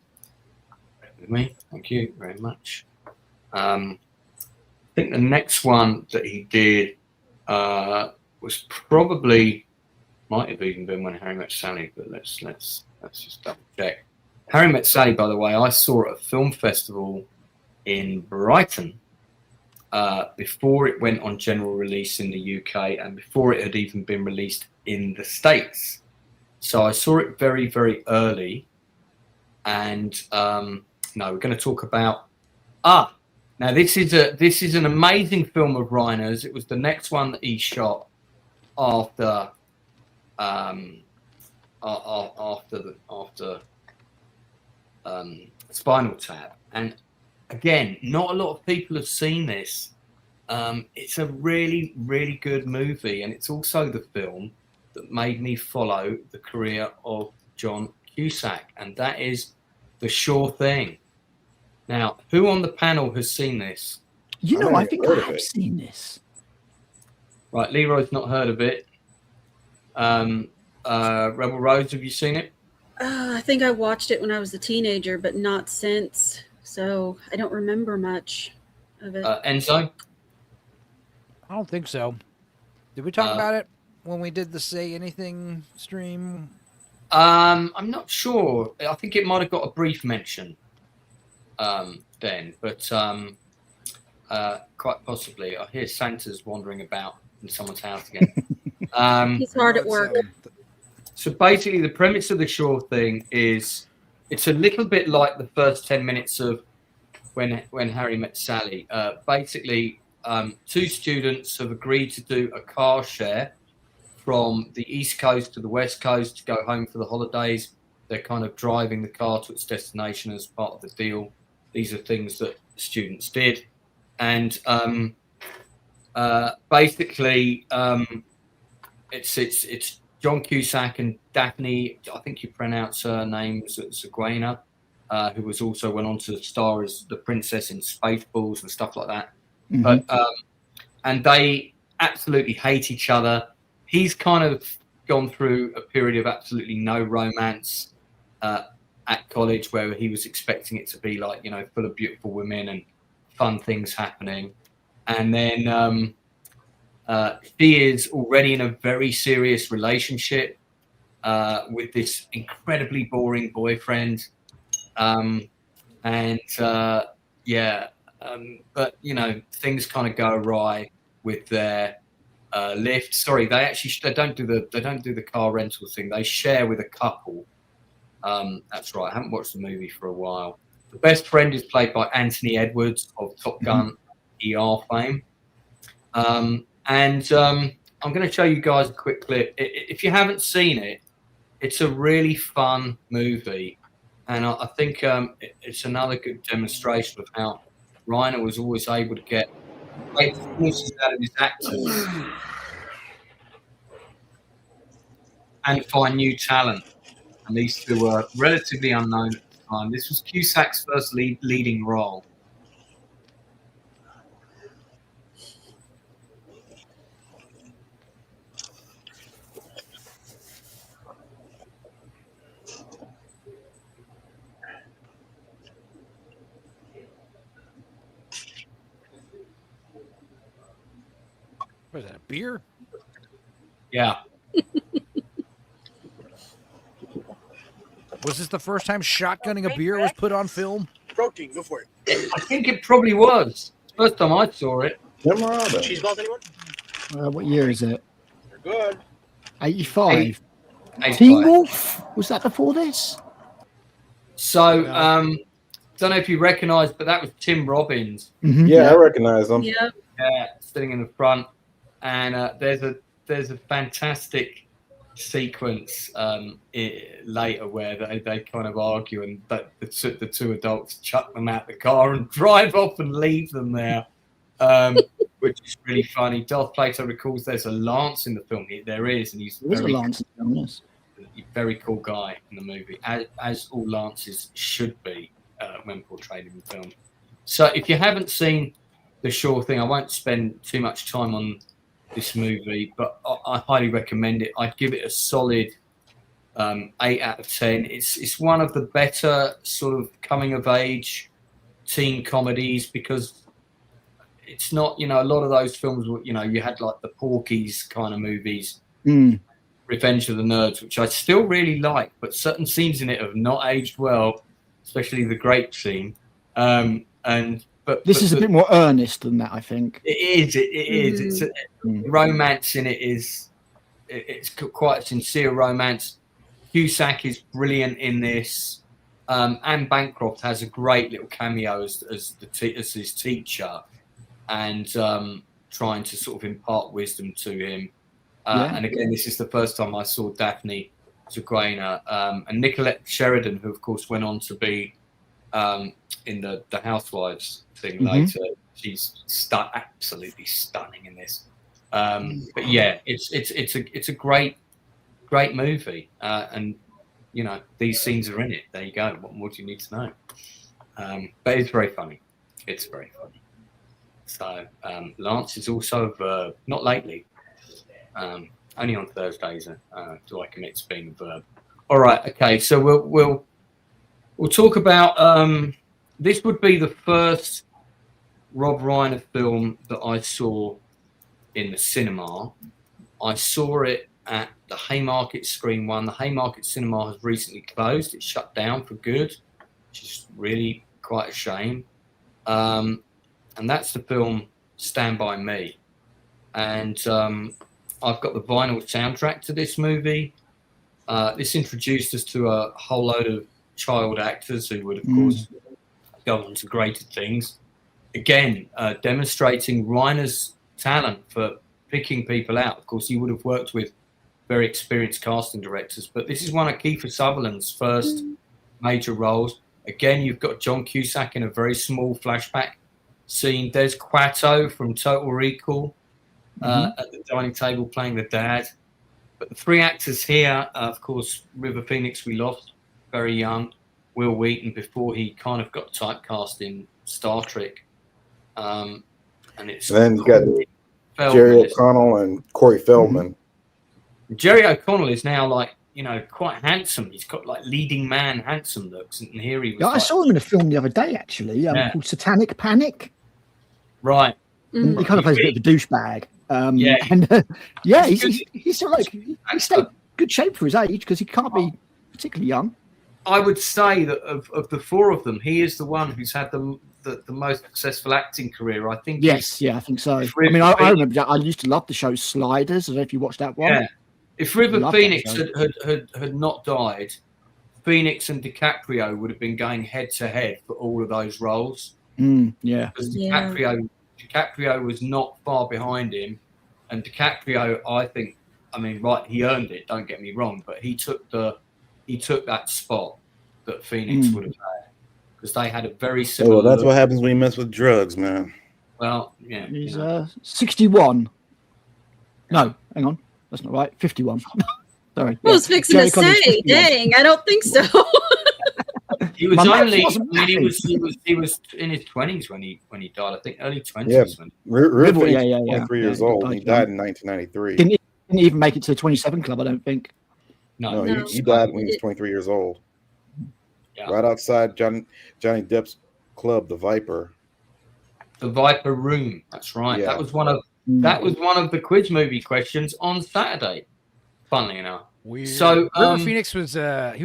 S2: With me. Thank you very much. I think the next one that he did was probably, might have even been When Harry Met Sally, but let's just double check. Harry Met Sally, by the way, I saw at a film festival in Brighton before it went on general release in the UK and before it had even been released in the States. So I saw it very, very early. And we're going to talk about now this is an amazing film of Reiner's. It was the next one that he shot after Spinal Tap. And again, not a lot of people have seen this. It's a really, really good movie, and it's also the film that made me follow the career of John Cusack, and that is The Sure Thing. Now, who on the panel has seen this?
S4: I think I have seen this.
S2: Right, Leroy's not heard of it. Rebel Rose, have you seen it?
S6: I think I watched it when I was a teenager, but not since. So I don't remember much of it.
S2: Enzo?
S3: I don't think so. Did we talk about it when we did the Say Anything stream?
S2: I'm not sure. I think it might have got a brief mention then, but quite possibly. I hear Santa's wandering about in someone's house again.
S6: He's hard at work.
S2: So basically, the premise of The Sure Thing is it's a little bit like the first 10 minutes of When Harry Met Sally. Basically, two students have agreed to do a car share from the East Coast to the West Coast to go home for the holidays. They're kind of driving the car to its destination as part of the deal. These are things that the students did. And basically, it's John Cusack and Daphne, I think you pronounce her name, Seguena, who was also went on to star as the princess in Spaceballs and stuff like that. Mm-hmm. But and they absolutely hate each other. He's kind of gone through a period of absolutely no romance at college, where he was expecting it to be like, full of beautiful women and fun things happening. And then she is already in a very serious relationship with this incredibly boring boyfriend. But things kind of go awry with their lift. Sorry, they don't do the car rental thing. They share with a couple. That's right. I haven't watched the movie for a while. The best friend is played by Anthony Edwards of Top Gun ER fame. And I'm going to show you guys a quick clip. If you haven't seen it, it's a really fun movie. And I think it's another good demonstration of how Reiner was always able to get great performances out of his actors and find new talent. And these two were relatively unknown at the time. This was Cusack's first leading role.
S3: What is that, a beer?
S2: Yeah.
S3: Was this the first time shotgunning a beer was put on film?
S7: Protein, go for it.
S2: I think it probably was. First time I saw it.
S7: Cheese balls, anyone?
S4: What year is it?
S7: You're good.
S4: 85.
S2: 85.
S4: Teen Wolf? Was that before this?
S2: So, don't know if you recognise, but that was Tim Robbins.
S4: Mm-hmm.
S5: Yeah, I recognize him.
S6: Yeah.
S2: Sitting in the front. And there's a fantastic sequence later where they kind of argue, and the two adults chuck them out the car and drive off and leave them there, which is really funny. Darth Plato recalls there's a lance in the film. There is, and he's
S4: there was a lance in the film, yes.
S2: a very cool guy in the movie, as all Lances should be when portrayed in film. So if you haven't seen The Sure Thing, I won't spend too much time on this movie, but I highly recommend it. I'd give it a solid 8 out of 10. It's one of the better sort of coming of age teen comedies, because it's not, a lot of those films, you had like the Porky's kind of movies, Revenge of the Nerds, which I still really like, but certain scenes in it have not aged well, especially the grape scene. But
S4: this is a bit more earnest than that, I think.
S2: It is. It's romance in it it's quite a sincere romance. Cusack is brilliant in this. Anne Bancroft has a great little cameo as his teacher, and trying to sort of impart wisdom to him. And again, this is the first time I saw Daphne Zagraina, and Nicolette Sheridan, who of course went on to be in the Housewives thing later. She's absolutely stunning in this. But yeah, it's a great movie, and these scenes are in it. There you go. What more do you need to know? But it's very funny. It's very funny. So Lance is also a verb. Not lately. Only on Thursdays do I commit to being a verb. All right. Okay. So we'll talk about. This would be the first Rob Reiner film that I saw in the cinema. I saw it at the Haymarket Screen 1. The Haymarket Cinema has recently closed. It shut down for good, which is really quite a shame. And that's the film Stand By Me. And I've got the vinyl soundtrack to this movie. This introduced us to a whole load of child actors who would, of course, go on to greater things. Again, demonstrating Reiner's talent for picking people out. Of course, he would have worked with very experienced casting directors, but this is one of Kiefer Sutherland's first major roles. Again, you've got John Cusack in a very small flashback scene. Des Quato from Total Recall at the dining table playing the dad. But the three actors here, of course, River Phoenix we lost very young. Wil Wheaton before he kind of got typecast in Star Trek. And
S5: then you got Jerry O'Connell and Corey Feldman.
S2: Jerry O'Connell is now quite handsome. He's got like leading man handsome looks. And here he was.
S4: I saw him in a film the other day, actually, called Satanic Panic.
S2: Right.
S4: He kind of plays a bit of a douchebag. He's still he's stayed good shape for his age, because he can't be particularly young.
S2: I would say that of the four of them, he is the one who's had the most successful acting career. I think.
S4: Yes, I think so. I mean, I remember that. I used to love the show Sliders. I don't know if you watched that one. Yeah.
S2: If River Phoenix had not died, Phoenix and DiCaprio would have been going head to head for all of those roles. Because DiCaprio was not far behind him, and DiCaprio, I think, he earned it. Don't get me wrong, but he took that spot that Phoenix would have had, because they had a very similar.
S5: Oh, that's what happens when you mess with drugs, man.
S2: Well, yeah.
S4: He's 61. No, hang on. That's not right. 51. Sorry.
S6: I was fixing to say, dang, I don't think so.
S2: He was he was in his 20s when he died. I think early 20s.
S5: Yeah, River, 23 years old. He died in 1993.
S4: Didn't even make it to the 27 Club, I don't think.
S2: No,
S5: he died when he was 23 years old. Yeah. Right outside Johnny Depp's club, the Viper.
S2: The Viper Room. That's right. Yeah. That was one of the quiz movie questions on Saturday. Funnily enough.
S3: Weird. So River Phoenix was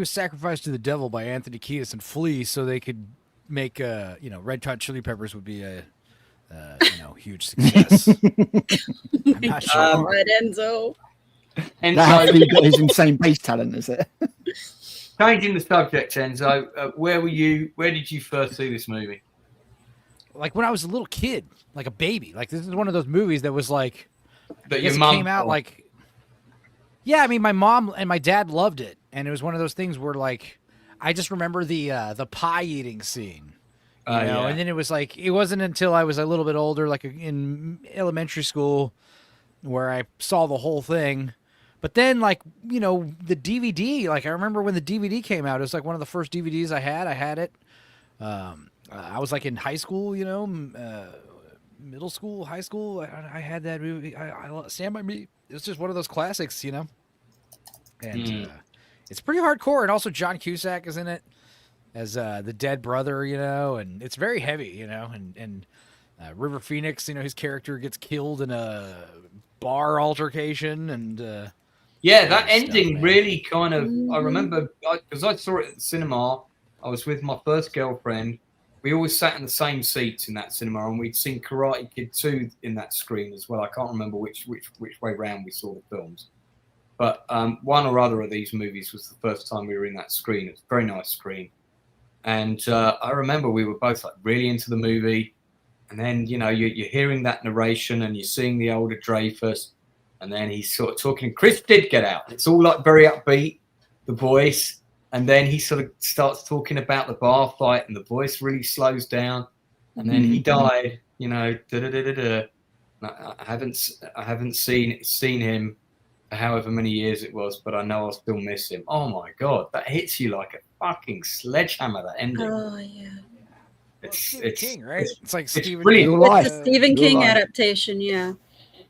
S3: sacrificed to the devil by Anthony Kiedis and Flea, so they could make Red Hot Chili Peppers would be a huge success. I'm not sure.
S6: All right, Enzo.
S4: And that he got his insane bass talent, is it?
S2: Changing the subject, Enzo. Where did you first see this movie?
S3: Like when I was a little kid, like a baby. Like this is one of those movies that was like
S2: that your mom
S3: came out like. Yeah, I mean, my mom and my dad loved it, and it was one of those things where, like, I just remember the pie eating scene, and then it was like it wasn't until I was a little bit older, like in elementary school, where I saw the whole thing. But then, like, you know, the DVD, like, I remember when the DVD came out, it was like one of the first DVDs I had. I had it. I was like in high school, you know, middle school, high school. I had that movie. I Stand By Me. It was just one of those classics, you know. And it's pretty hardcore. And also John Cusack is in it as the dead brother, you know, and it's very heavy, you know. And River Phoenix, you know, his character gets killed in a bar altercation, and
S2: yeah, that ending really kind of. I remember because I saw it at the cinema. I was with my first girlfriend. We always sat in the same seats in that cinema, and we'd seen Karate Kid 2 in that screen as well. I can't remember which way round we saw the films, but one or other of these movies was the first time we were in that screen. It's a very nice screen, and I remember we were both like really into the movie. And then, you know, you're hearing that narration and you're seeing the older Dreyfus, and then he's sort of talking. Chris did get out. It's all like very upbeat, the voice. And then he sort of starts talking about the bar fight, and the voice really slows down. And then he died, you know, I haven't seen him for however many years it was, but I know I'll still miss him. Oh my God, that hits you like a fucking sledgehammer, that ending.
S6: Oh yeah.
S3: It's King, right? It's like Stephen
S2: brilliant.
S3: King.
S6: It's a Stephen King adaptation, yeah.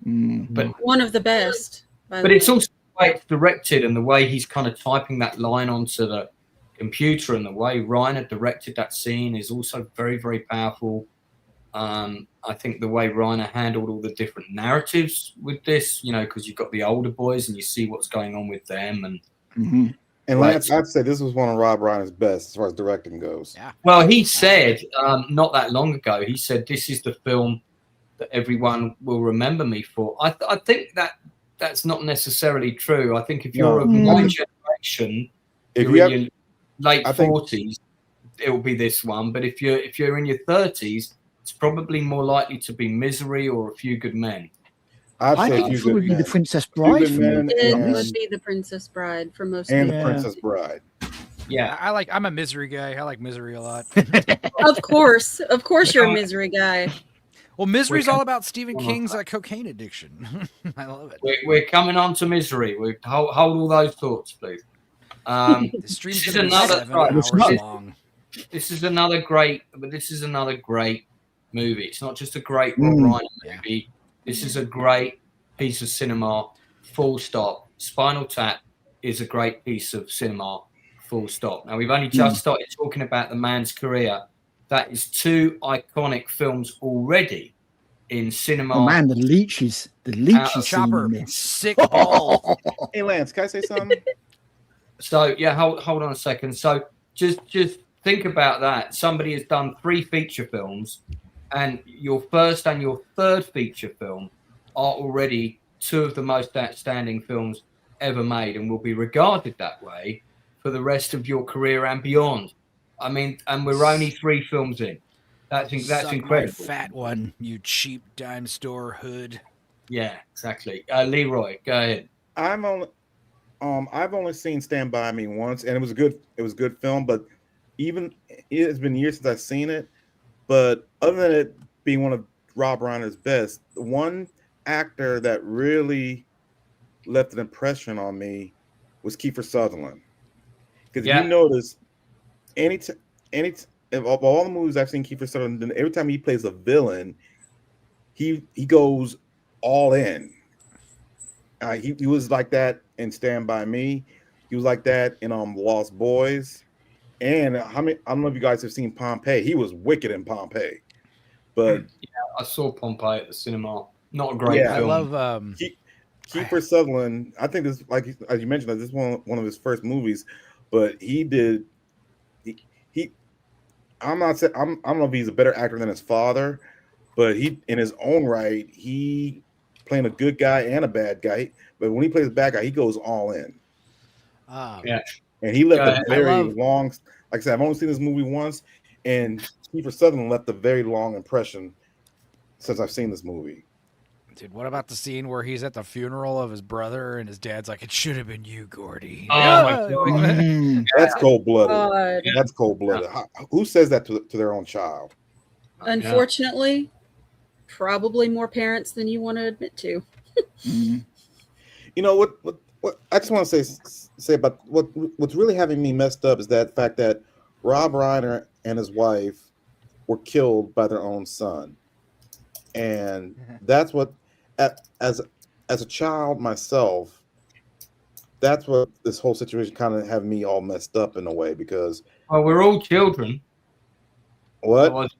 S2: But
S6: One of the best.
S2: But it's also the way it's directed and the way he's kind of typing that line onto the computer, and the way Reiner directed that scene is also very, very powerful. I think the way Reiner handled all the different narratives with this, you know, because you've got the older boys and you see what's going on with them, and
S5: And Lance, I'd say this was one of Rob Reiner's best as far as directing goes.
S3: Yeah.
S2: Well, he said not that long ago, he said, this is the film that everyone will remember me for. I think that's not necessarily true. I think if you're of my generation, if you're in your late 40s, it will be this one. But if you're in your 30s, it's probably more likely to be Misery or A Few Good Men.
S4: I think it would be The Princess Bride.
S6: It would be The Princess Bride for most people.
S5: And The Princess Bride.
S2: Yeah,
S3: I'm a Misery guy. I like Misery a lot.
S6: Of course you're a Misery guy.
S3: Well, Misery's all about Stephen King's cocaine addiction. I love it.
S2: We're coming on to Misery. We hold all those thoughts, please.
S3: The stream's going to be 7 hours long.
S2: This is another great movie. It's not just a great Rob Reiner movie. This is a great piece of cinema, full stop. Spinal Tap is a great piece of cinema, full stop. Now, we've only just started talking about the man's career. That is 2 iconic films already in cinema.
S4: Oh, man, the leeches
S3: Chopper, sick balls.
S5: Hey, Lance, can I say something?
S2: So, yeah, hold on a second. So, just think about that. Somebody has done 3 feature films, and your first and your third feature film are already 2 of the most outstanding films ever made, and will be regarded that way for the rest of your career and beyond. I mean, and we're only 3 films in. That's incredible.
S3: My fat one, you cheap dime store hood.
S2: Yeah, exactly. Leroy, go ahead.
S5: I've only seen Stand By Me once, and it was a good film. But even it's been years since I've seen it. But other than it being one of Rob Reiner's best, the one actor that really left an impression on me was Kiefer Sutherland. Because if you notice, of all the movies I've seen Kiefer Sutherland, every time he plays a villain, he goes all in. He was like that in Stand By Me. He was like that in Lost Boys. And I don't know if you guys have seen Pompeii. He was wicked in Pompeii. But
S2: yeah, I saw Pompeii at the cinema. Not a great film.
S3: I love
S5: Kiefer Sutherland. I think this, like as you mentioned, this is one of his first movies. But he did. I don't know if he's a better actor than his father, but he, in his own right, he playing a good guy and a bad guy. But when he plays a bad guy, he goes all in.
S2: Yeah.
S5: And he left a very long, like I said, I've only seen this movie once, and Kiefer Sutherland left a very long impression since I've seen this movie.
S3: Dude, what about the scene where he's at the funeral of his brother and his dad's like, "It should have been you, Gordy."
S2: Oh my God.
S5: That's cold-blooded. That's cold-blooded. Who says that to their own child?
S6: Unfortunately, probably more parents than you want to admit to.
S5: You know what Well, I just want to say about what's really having me messed up is that fact that Rob Reiner and his wife were killed by their own son, and that's what, as a child myself, that's what this whole situation kind of have me all messed up in a way because.
S2: Well, we're all children.
S5: What?
S2: Otherwise,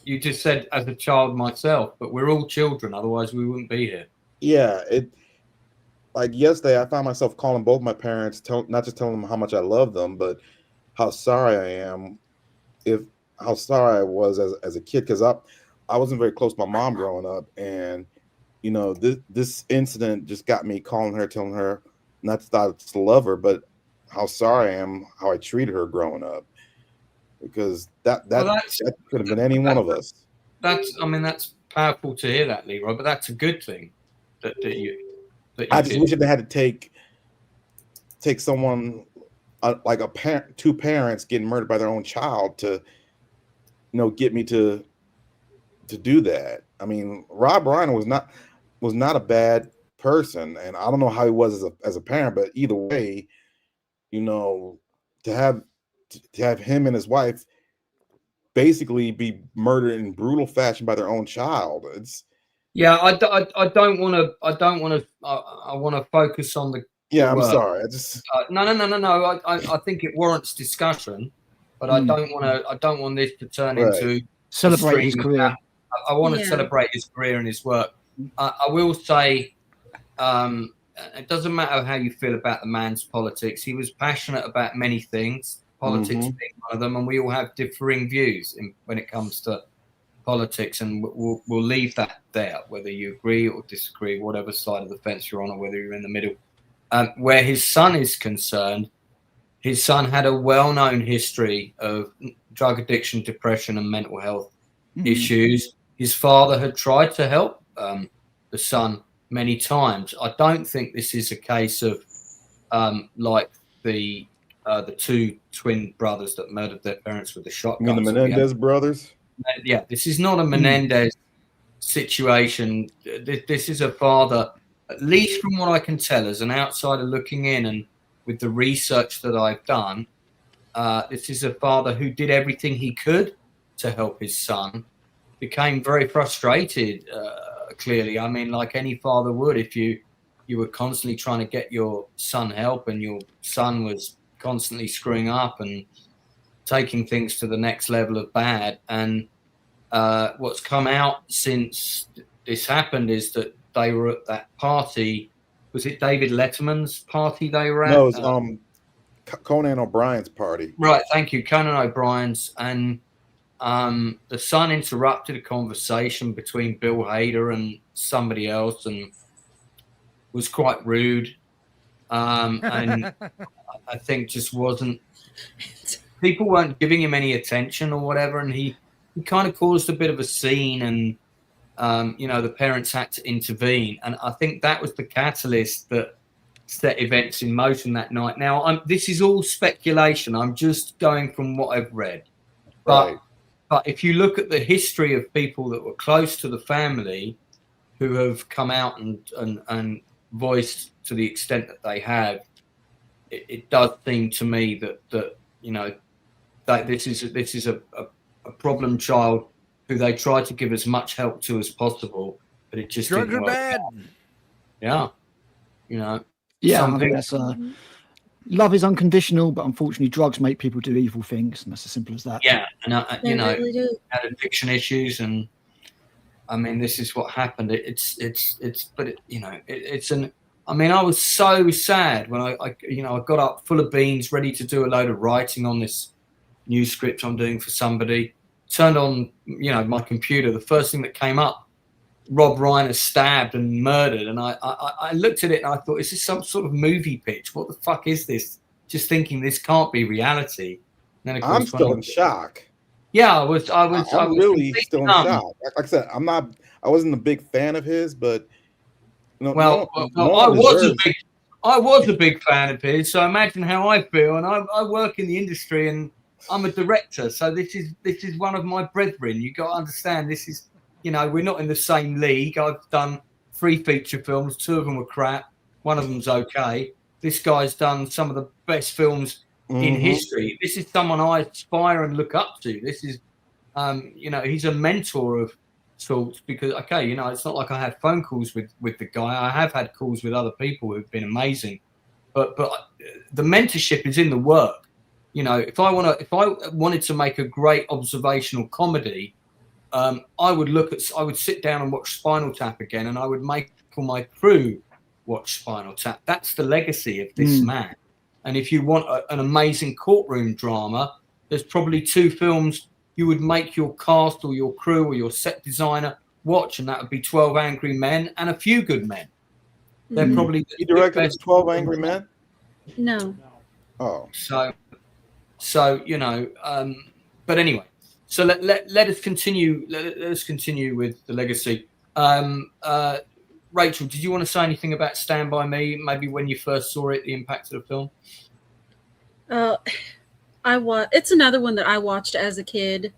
S2: you just said as a child myself, but we're all children. Otherwise, we wouldn't be here.
S5: Yeah, like yesterday, I found myself calling both my parents, not just telling them how much I love them, but how sorry I am, how sorry I was as a kid, because I wasn't very close to my mom growing up, and you know this incident just got me calling her, telling her not that I just love her, but how sorry I am how I treated her growing up, because that could have been any one of us.
S2: That's powerful to hear that, Leroy, but that's a good thing that you
S5: I just wish they had to take someone like a parent, two parents getting murdered by their own child to, get me to do that. I mean, Rob Reiner was not a bad person, and I don't know how he was as a parent, but either way, to have him and his wife basically be murdered in brutal fashion by their own child.
S2: Yeah, I don't want to. I want to focus on the.
S5: Yeah, I'm sorry. I just
S2: no. I think it warrants discussion, but I don't want to. I don't want this to turn into
S4: celebrate his career.
S2: I want to celebrate his career and his work. I will say, it doesn't matter how you feel about the man's politics. He was passionate about many things, politics being one of them, and we all have differing views when it comes to politics, and we'll leave that there, whether you agree or disagree, whatever side of the fence you're on, or whether you're in the middle. Where his son is concerned, his son had a well-known history of drug addiction, depression, and mental health issues. His father had tried to help the son many times. I don't think this is a case of like the two twin brothers that murdered their parents with the shotgun.
S5: You mean the Menendez brothers?
S2: Yeah, this is not a Menendez situation. This is a father, at least from what I can tell as an outsider looking in and with the research that I've done, this is a father who did everything he could to help his son, became very frustrated, clearly. I mean, like any father would, if you were constantly trying to get your son help and your son was constantly screwing up and taking things to the next level of bad. And what's come out since this happened is that they were at that party. Was it David Letterman's party they were at?
S5: No, it was Conan O'Brien's party.
S2: Right, thank you, Conan O'Brien's. And the son interrupted a conversation between Bill Hader and somebody else and was quite rude. And I think just wasn't... People weren't giving him any attention or whatever, and he kind of caused a bit of a scene, and the parents had to intervene, and I think that was the catalyst that set events in motion that night. Now, this is all speculation. I'm just going from what I've read, but if you look at the history of people that were close to the family who have come out and voiced to the extent that they have, it does seem to me that this is a problem child who they try to give as much help to as possible, but it just
S3: drugs are bad.
S2: Yeah,
S4: I think that's love is unconditional, but unfortunately, drugs make people do evil things, and that's as simple as that.
S2: Yeah, and
S6: really
S2: had addiction issues, and I mean, this is what happened. I was so sad when I got up full of beans, ready to do a load of writing on this new script I'm doing for somebody. Turned on, my computer. The first thing that came up, Rob Reiner stabbed and murdered. And I looked at it and I thought, is this some sort of movie pitch? What the fuck is this? Just thinking this can't be reality. And then, of course,
S5: I'm still in shock.
S2: Yeah, I was
S5: really still in shock. Like I said, I wasn't a big fan of his, but
S2: I was a big fan of his. So imagine how I feel. And I work in the industry and I'm a director, so this is one of my brethren. You got to understand, this is, we're not in the same league. I've done 3 feature films, 2 of them were crap. one of them's okay. This guy's done some of the best films in history. This is someone I aspire and look up to. This is, he's a mentor of sorts because, it's not like I had phone calls with the guy. I have had calls with other people who've been amazing, but the mentorship is in the work. If I wanted to make a great observational comedy, I would sit down and watch Spinal Tap again, and I would make all my crew watch Spinal Tap. That's the legacy of this man. And if you want an amazing courtroom drama, there's probably 2 films you would make your cast or your crew or your set designer watch, and that would be 12 Angry Men and A Few Good Men. They're probably
S5: you directed 12 Angry Men?
S6: No.
S5: Oh.
S2: So but anyway, so let us continue. Let us continue with the legacy. Rachel, did you want to say anything about Stand By Me? Maybe when you first saw it, the impact of the film.
S6: It's another one that I watched as a kid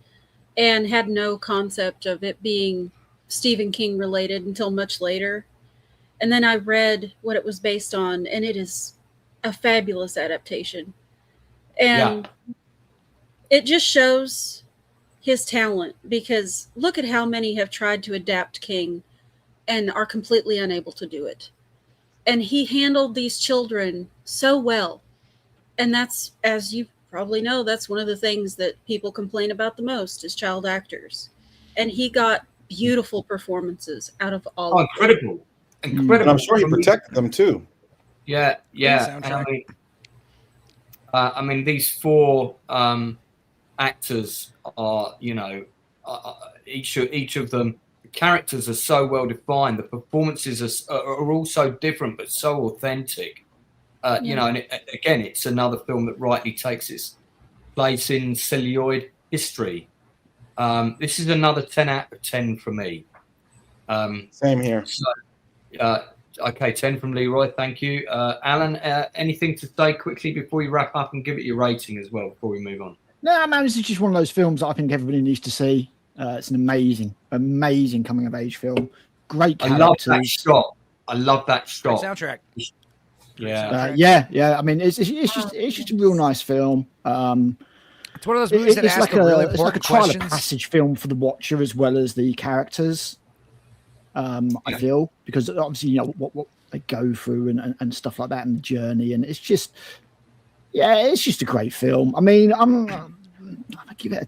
S6: and had no concept of it being Stephen King related until much later. And then I read what it was based on, and it is a fabulous adaptation. And it just shows his talent, because look at how many have tried to adapt King and are completely unable to do it. And he handled these children so well. And that's, as you probably know, that's one of the things that people complain about the most is child actors. And he got beautiful performances out of all of them.
S2: Incredible.
S5: And I'm sure he protected them too.
S2: Yeah. And I mean, these 4 actors are, each of them, the characters are so well defined. The performances are all so different, but so authentic. And again, it's another film that rightly takes its place in celluloid history. This is another 10 out of 10 for me.
S5: Same here.
S2: So, okay, 10 from Leroy. Thank you. Alan, anything to say quickly before you wrap up and give it your rating as well before we move on?
S4: No, man, this is just one of those films that I think everybody needs to see. It's an amazing coming of age film. Great characters.
S2: I love that shot.
S3: Great soundtrack.
S4: Yeah. I mean, it's just a real nice film.
S3: It's one of those movies that asks
S4: like
S3: really
S4: it's like a
S3: important
S4: trial
S3: questions.
S4: of passage film for the watcher as well as the characters. I feel, because obviously what they go through and stuff like that, and the journey, and it's just a great film. I mean, I give it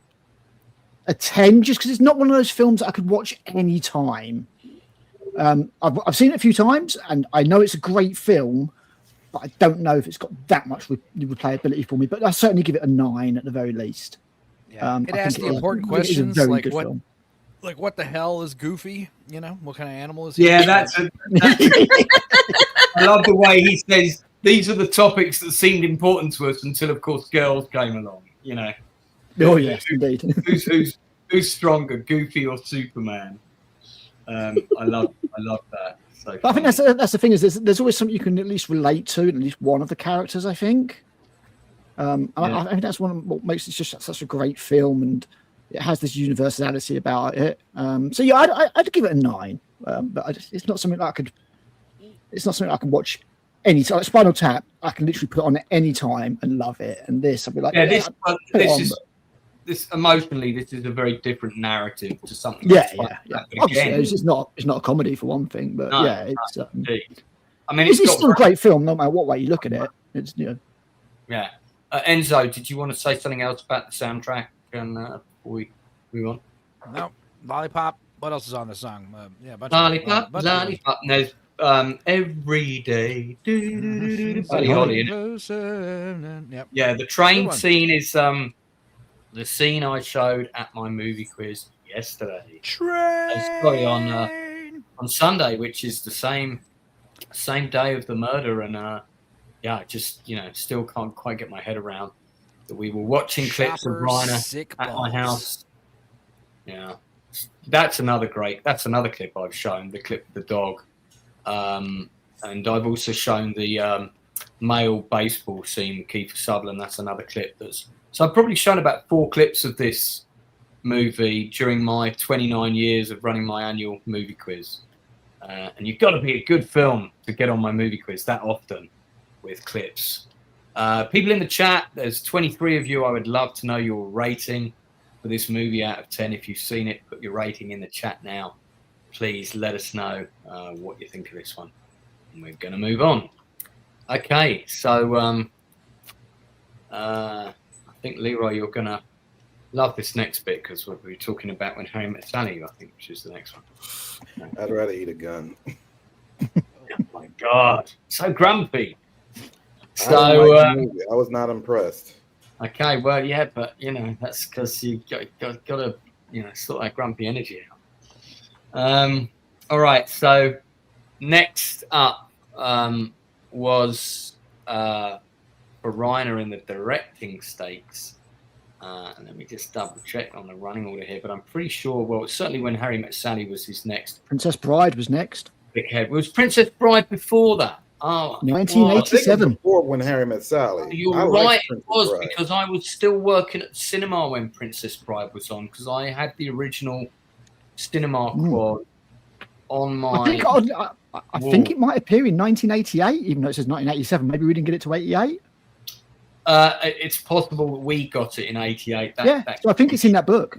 S4: a 10 just because it's not one of those films that I could watch any time. I've seen it a few times, and I know it's a great film, but I don't know if it's got that much replayability for me. But I certainly give it a 9 at the very least.
S3: Yeah. It asks the important questions, like what the hell is Goofy? What kind of animal is he?
S2: Yeah, that's I love the way he says these are the topics that seemed important to us until, of course, girls came along.
S4: Oh yes, indeed.
S2: who's stronger, Goofy or Superman? I love that. So
S4: I think that's the thing, is there's always something you can at least relate to, at least one of the characters, I think. I think that's one of what makes it just such a great film, and it has this universality about it. So yeah, I'd give it a 9, but it's not something that I could. It's not something I can watch any time. Like Spinal Tap, I can literally put it on at any time and love it. And this, I'll be like,
S2: this emotionally, this is a very different narrative to something.
S4: Yeah. Obviously, it's not a comedy for one thing, but it's.
S2: I mean,
S4: it's still a great film, no matter what way you look at it. It's
S2: Yeah. Enzo, did you want to say something else about the soundtrack? And before we move on.
S3: No, Lollipop. What else is on the song?
S2: Lollipop. There's every day. Buddy Holly.
S3: Yep.
S2: Yeah, the train scene is the scene I showed at my movie quiz yesterday. Sorry, on Sunday, which is the same day of the murder, and I just still can't quite get my head around that we were watching clips of Reiner at my house. Yeah, that's another clip I've shown, the clip of the dog, and I've also shown the male baseball scene with Kiefer Sutherland. That's another clip. So I've probably shown about 4 clips of this movie during my 29 years of running my annual movie quiz. And you've got to be a good film to get on my movie quiz that often with clips. People in the chat, there's 23 of you. I would love to know your rating for this movie out of 10. If you've seen it, put your rating in the chat now. Please let us know what you think of this one. And we're going to move on. Okay, so I think, Leroy, you're going to love this next bit because we'll be talking about When Harry Met Sally, I think, which is the next one.
S5: I'd rather eat a gun.
S2: Oh, my God. So grumpy. So
S5: I was not impressed.
S2: Okay, well, yeah, but, that's because you got to, sort that grumpy energy out. All right, so next up was for Reiner in the directing stakes. And let me just double check on the running order here, but I'm pretty sure, well, certainly When Harry Met Sally was his next.
S4: Princess Bride was next.
S2: Big head. Was Princess Bride before that? Oh,
S4: 1987.
S5: Before When Harry Met Sally.
S2: You're right, it was because I was still working at the cinema when Princess Bride was on because I had the original cinema quad on my.
S4: I think it might appear in 1988, even though it says 1987. Maybe we didn't get it to 88.
S2: It's possible that we got it in 88.
S4: So I think it's in that book.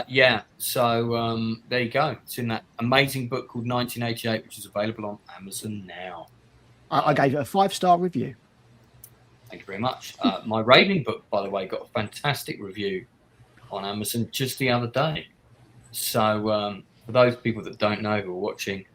S2: Yeah. So there you go. It's in that amazing book called 1988, which is available on Amazon now.
S4: I gave it a 5-star review.
S2: Thank you very much. My Raving book, by the way, got a fantastic review on Amazon just the other day. So for those people that don't know who are watching,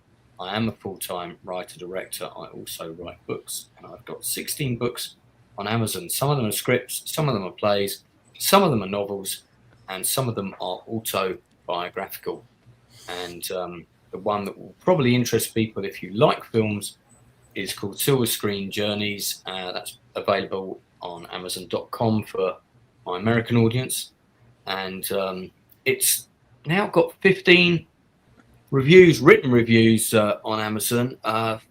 S2: I am a full-time writer-director. I also write books, and I've got 16 books on Amazon. Some of them are scripts, some of them are plays, some of them are novels, and some of them are autobiographical. And the one that will probably interest people if you like films is called Silver Screen Journeys. That's available on Amazon.com for my American audience. And it's now got 15 reviews, written reviews on Amazon.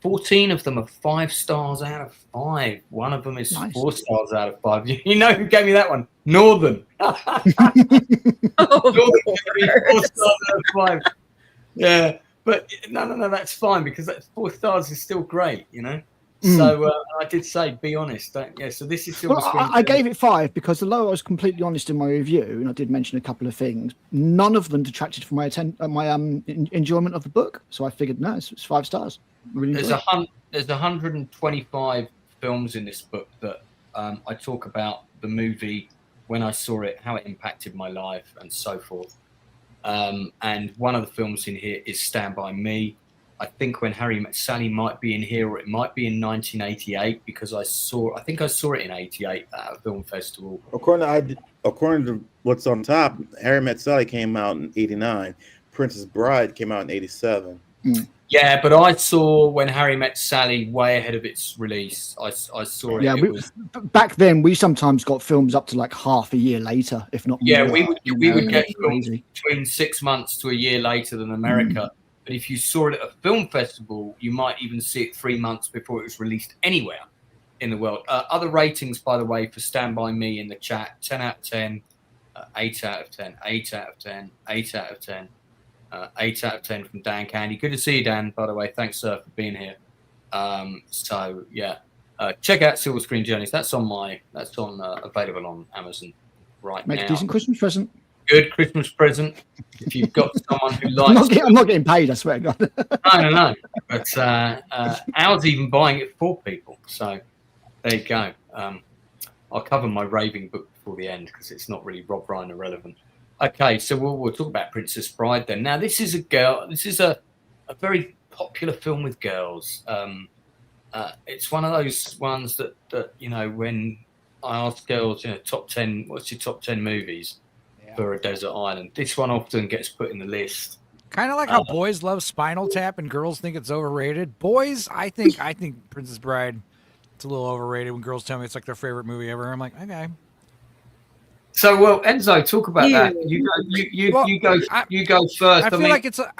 S2: 14 of them are 5 stars out of 5. One of them is nice. 4 stars out of 5. You know who gave me that one? Northern. Northern gave me 4 stars out of 5. Yeah, but no, that's fine because that 4 stars is still great, So I did say, be honest. So this is Silver Screen.
S4: I gave it 5 because although I was completely honest in my review, and I did mention a couple of things, none of them detracted from my enjoyment of the book. So I figured, no, it's 5 stars. Really
S2: there's 125 films in this book that I talk about the movie, when I saw it, how it impacted my life, and so forth. And one of the films in here is Stand By Me. I think When Harry Met Sally might be in here, or it might be in 1988 because I think I saw it in 88 at a film festival.
S5: According to what's on top, Harry Met Sally came out in 89. Princess Bride came out in 87.
S2: Yeah, but I saw When Harry Met Sally way ahead of its release. I saw it.
S4: Yeah, back then we sometimes got films up to like half a year later, if not more.
S2: Yeah, we would get films between 6 months to a year later than America. But if you saw it at a film festival, you might even see it 3 months before it was released anywhere in the world. Other ratings, by the way, for Stand By Me in the chat: 10 out of 10, 8 out of 10, 8 out of 10, 8 out of 10, 8 out of 10 from Dan Candy. Good to see you, Dan, by the way. Thanks, sir, for being here. Check out Silver Screen Journeys. That's available on Amazon right now.
S4: Make a decent Christmas present.
S2: Good Christmas present if you've got someone who likes.
S4: I'm not getting paid, I swear to God.
S2: No. But Al's even buying it for people. So there you go. I'll cover my raving book before the end because it's not really Rob Reiner relevant. Okay, so we'll talk about Princess Bride then. Now, this is a very popular film with girls. It's one of those ones that when I ask girls, top 10, what's your top 10 movies for a desert island? This one often gets put in the list.
S3: Kind of like how boys love Spinal Tap and girls think it's overrated. Boys, I think Princess Bride, it's a little overrated when girls tell me it's like their favorite movie ever. I'm like, okay.
S2: So, well, Enzo, talk about that. You go first.
S3: I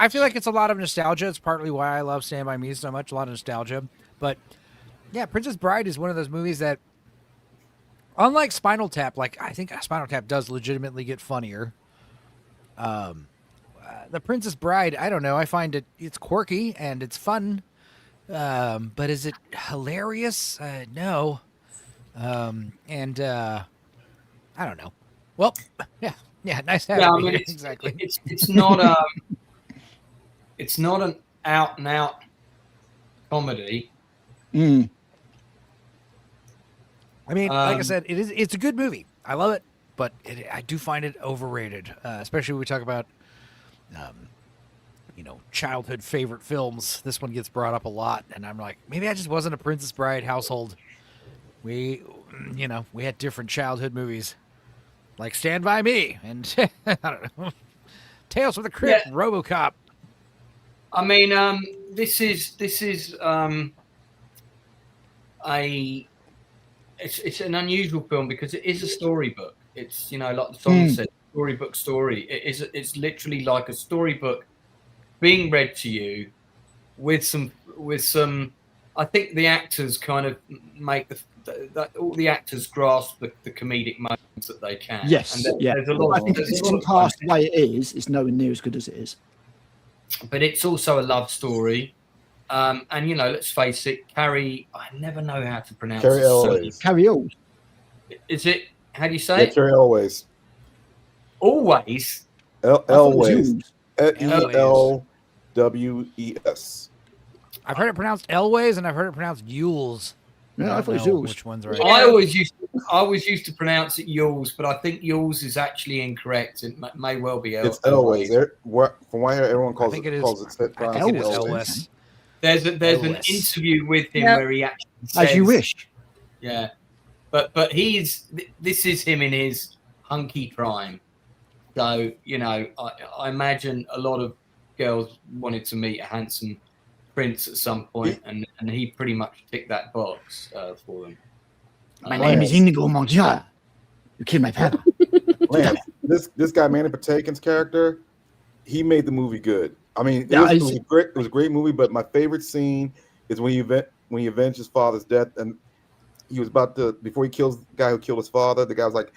S3: feel like it's a lot of nostalgia. It's partly why I love Stand By Me so much. A lot of nostalgia, but yeah, Princess Bride is one of those movies that, unlike Spinal Tap, like I think Spinal Tap does legitimately get funnier. The Princess Bride, I don't know. I find it's quirky and it's fun. But is it hilarious? No. And I don't know. Well, yeah, nice having
S2: Yeah, I
S3: me
S2: mean,
S3: here. Exactly.
S2: It's not it's not an out and out comedy.
S4: Mm.
S3: I mean, like I said, it's a good movie. I love it, but I do find it overrated, especially when we talk about, childhood favorite films. This one gets brought up a lot, and I'm like, maybe I just wasn't a Princess Bride household. We had different childhood movies, like Stand By Me, and I don't know, Tales from the Crypt,
S2: Yeah.
S3: RoboCop.
S2: I mean, this is it's an unusual film because it is a storybook. It's like the song said, storybook story. It's literally like a storybook being read to you with some. I think the actors kind of make all the actors grasp the comedic moments that they can.
S4: Yes,
S2: and
S4: yeah.
S2: There's a lot.
S4: I think if it's in past the way it is, it's nowhere near as good as it is.
S2: But it's also a love story. And let's face it, Carrie. I never know how to pronounce
S5: Carrie
S2: it.
S5: Elways.
S4: Carry on.
S2: Is it? How do you say it?
S5: Carrie Elways.
S2: Always.
S5: Elways.
S3: Elways.
S5: ELWES.
S3: I've heard it pronounced Elways, and I've heard it pronounced Yules.
S4: Yeah, I thought it was
S3: know
S4: Yules.
S3: which one's right.
S2: I always used to pronounce it Yules, but I think Yules is actually incorrect. It may well be
S5: It's Elways. From what I hear, everyone calls it
S3: Elways.
S5: Elways.
S2: There's an
S3: Elways.
S2: interview with him where he actually says,
S4: As you wish.
S2: Yeah, but this is him in his hunky prime. So I imagine a lot of girls wanted to meet a handsome prince at some point, and he pretty much ticked that box for them.
S4: My name is Inigo Montoya. You killed my father.
S5: Man, this guy Manny Patinkin's character, he made the movie good. I mean, it was great. It was a great movie, but my favorite scene is when he avenged his father's death, and he was about to, before he kills the guy who killed his father, the guy was like,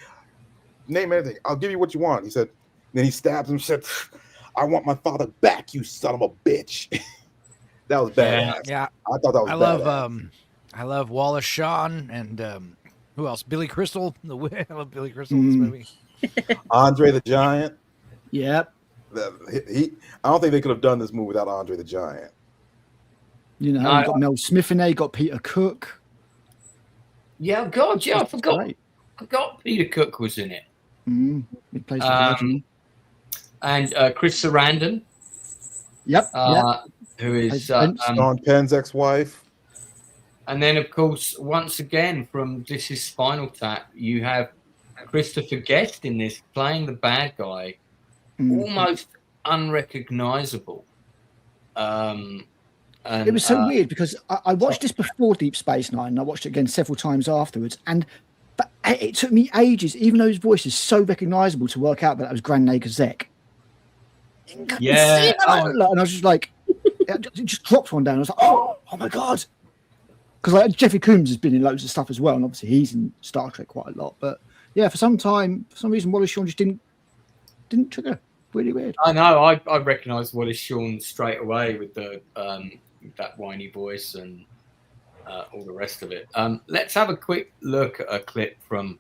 S5: "Name anything, I'll give you what you want." He said, then he stabs him. Said, "I want my father back, you son of a bitch." That was badass.
S3: Yeah,
S5: I thought that was.
S3: I love Wallace Shawn and who else? Billy Crystal. I love Billy Crystal in this movie.
S5: Andre the Giant.
S4: Yep.
S5: I don't think they could have done this movie without Andre the Giant.
S4: You got Mel Smith in there. You got Peter Cook.
S2: Yeah, God, yeah, I forgot.
S4: Great.
S2: I forgot Peter Cook was in it.
S4: He plays the Virgin.
S2: And Chris Sarandon.
S4: Yep.
S2: Who is
S5: Sean Penn's ex-wife.
S2: And then, of course, once again from This Is Spinal Tap, you have Christopher Guest in this playing the bad guy, almost unrecognizable. And
S4: it was so weird because I watched this before Deep Space Nine, and I watched it again several times afterwards. But it took me ages, even though his voice is so recognizable, to work out that was Grand Nager Zek.
S2: Yeah.
S4: And I was just like, it just dropped one down. I was like, oh my God. Because Jeffrey Combs has been in loads of stuff as well, and obviously he's in Star Trek quite a lot. But yeah, for some reason, Wallace Shawn just didn't trigger. Really weird.
S2: I know. I recognised Wallace Shawn straight away with the that whiny voice and all the rest of it. Let's have a quick look at a clip from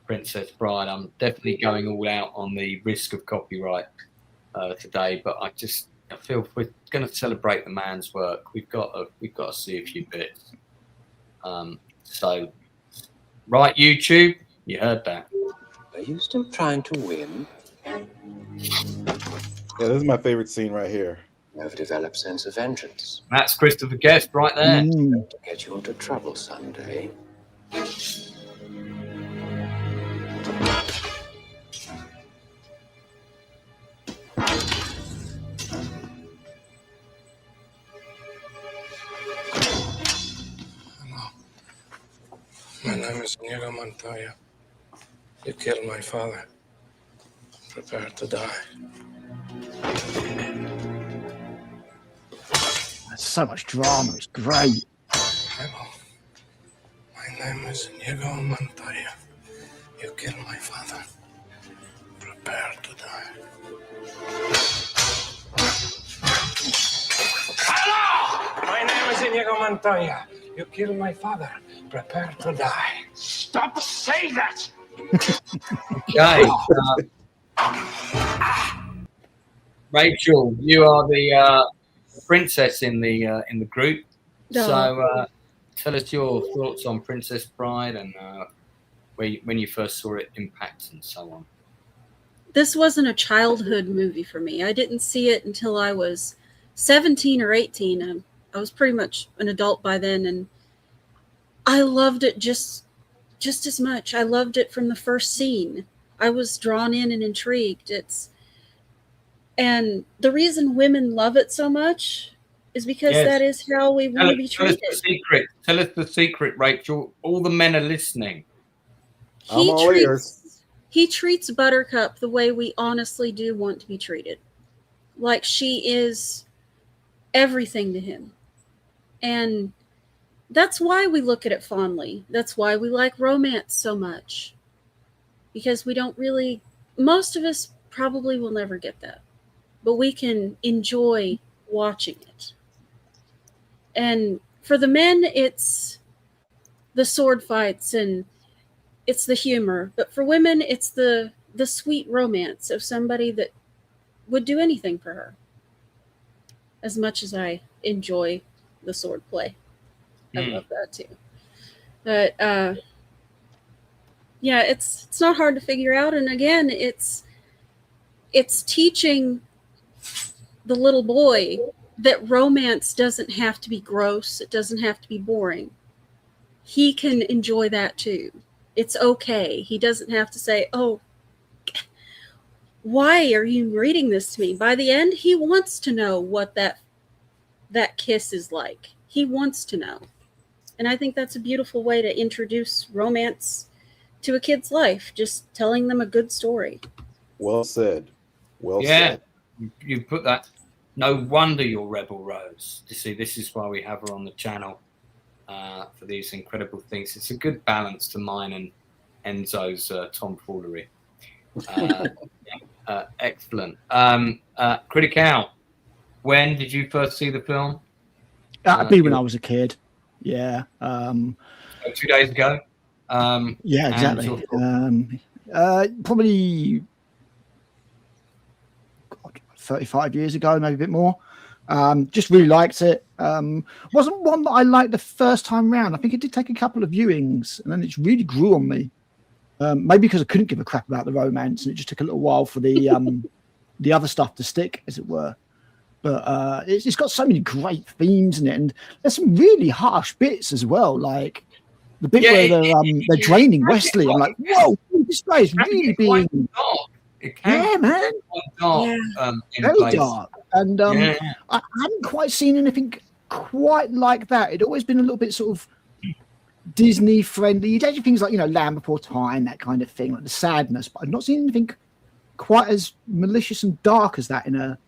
S2: Princess Bride. I'm definitely going all out on the risk of copyright today, but I feel if we're going to celebrate the man's work, we've got to see a few bits. So, right, YouTube, you heard that.
S8: Are you still trying to win?
S5: Yeah, this is my favorite scene right here.
S8: Overdeveloped sense of vengeance.
S2: That's Christopher Guest right there.
S8: To get you into trouble someday.
S9: My name is Inigo Montoya. You killed my father. Prepare to die.
S4: That's so much drama. It's great.
S9: Hello. My name is Inigo Montoya. You killed my father. Prepare to die. Montoya, you killed my father. Prepare to die. Stop saying that!
S2: Okay. Rachel, you are the princess in the group. So tell us your thoughts on Princess Bride and when you first saw it impact and so on.
S6: This wasn't a childhood movie for me. I didn't see it until I was 17 or 18. I was pretty much an adult by then, and I loved it just as much. I loved it from the first scene. I was drawn in and intrigued. And the reason women love it so much is because that is how we want to be treated.
S2: Tell us the secret, Rachel. All the men are listening.
S6: He treats Buttercup the way we honestly do want to be treated. Like she is everything to him. And that's why we look at it fondly. That's why we like romance so much. Because we don't really, most of us probably will never get that. But we can enjoy watching it. And for the men, it's the sword fights and it's the humor. But for women, it's the sweet romance of somebody that would do anything for her. As much as I enjoy the sword play. I love that too. But yeah, it's not hard to figure out. And again, it's teaching the little boy that romance doesn't have to be gross. It doesn't have to be boring. He can enjoy that too. It's okay. He doesn't have to say, oh, why are you reading this to me? By the end, he wants to know what that kiss is like. He wants to know. And I think that's a beautiful way to introduce romance to a kid's life, just telling them a good story.
S5: Well said. Well said.
S2: You put that. No wonder you're Rebel Rose. You see, this is why we have her on the channel for these incredible things. It's a good balance to mine and Enzo's tomfoolery. Excellent. Critical, when did you first see the film?
S4: That'd be when I was a kid. Yeah.
S2: 2 days ago.
S4: Yeah, exactly. Probably 35 years ago, maybe a bit more. Just really liked it. Wasn't one that I liked the first time round. I think it did take a couple of viewings, and then it really grew on me. Maybe because I couldn't give a crap about the romance, and it just took a little while for the the other stuff to stick, as it were. But it's got so many great themes in it, and there's some really harsh bits as well, like the bit where they're draining Wesley. I'm like, whoa, this guy is really being man,
S2: dark,
S4: very dark. And I haven't quite seen anything quite like that. It'd always been a little bit sort of Disney friendly. You'd do things like, Land Before Time, that kind of thing, like the sadness. But I've not seen anything quite as malicious and dark as that in a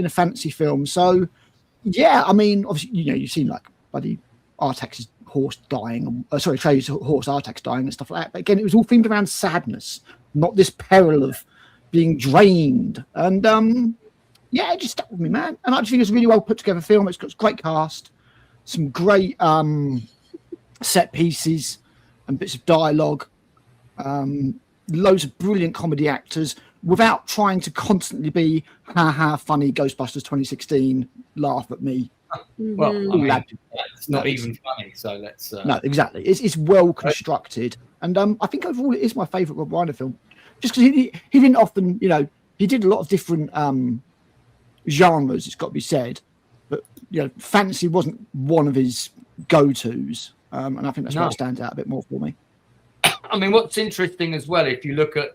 S4: fantasy film. So yeah, I mean, obviously, you've seen like Buddy Artax's horse dying, Trey's horse Artax dying and stuff like that. But again, it was all themed around sadness, not this peril of being drained. And it just stuck with me, man. And I just think it's a really well put together film. It's got a great cast, some great set pieces and bits of dialogue, loads of brilliant comedy actors without trying to constantly be funny Ghostbusters 2016, laugh at me.
S2: Well, I mean, it's not even funny, so let's
S4: no, exactly. It's well constructed, and I think overall it is my favorite Rob Reiner film, just because he didn't often, he did a lot of different genres, it's got to be said, but fantasy wasn't one of his go-tos, and I think that's why it stands out a bit more for me.
S2: I mean, what's interesting as well, if you look at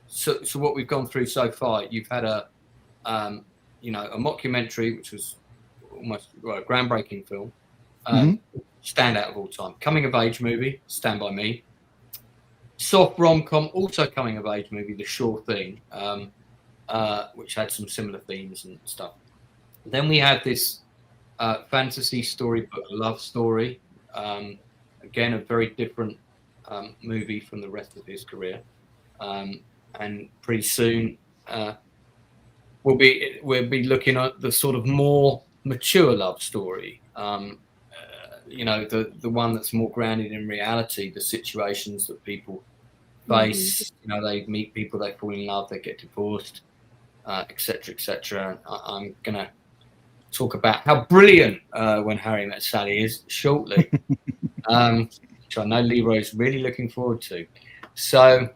S2: so what we've gone through so far, you've had a mockumentary, which was almost a groundbreaking film, standout of all time, coming of age movie, Stand By Me, soft rom-com, also coming of age movie, The Sure Thing, which had some similar themes and stuff. Then we had this fantasy storybook love story, again a very different movie from the rest of his career, and pretty soon we'll be looking at the sort of more mature love story You know, the one that's more grounded in reality, the situations that people face. You know, they meet people, they fall in love, they get divorced, etc., etc. I'm gonna talk about how brilliant When Harry Met Sally is shortly, which I know Leroy's really looking forward to. So,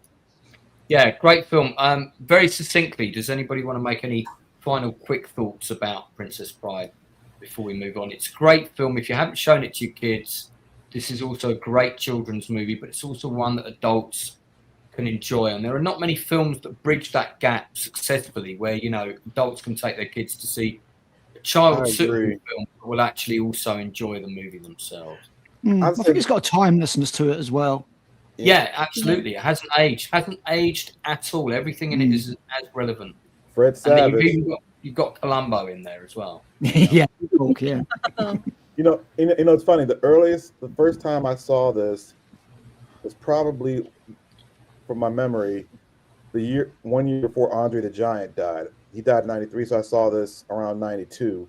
S2: yeah, great film. Very succinctly, does anybody want to make any final quick thoughts about Princess Bride before we move on? It's a great film. If you haven't shown it to your kids, this is also a great children's movie, but it's also one that adults can enjoy. And there are not many films that bridge that gap successfully, where, you know, adults can take their kids to see a child suitable film that will actually also enjoy the movie themselves.
S4: I think it's got a timelessness to it as well.
S2: Yeah, absolutely. It hasn't aged at all. Everything in it is as relevant.
S5: Fred Savage.
S2: You've got Columbo in there as well.
S4: Yeah.
S5: You know, it's funny. The first time I saw this was probably, from my memory, 1 year before Andre the Giant died. He died in '93, so I saw this around '92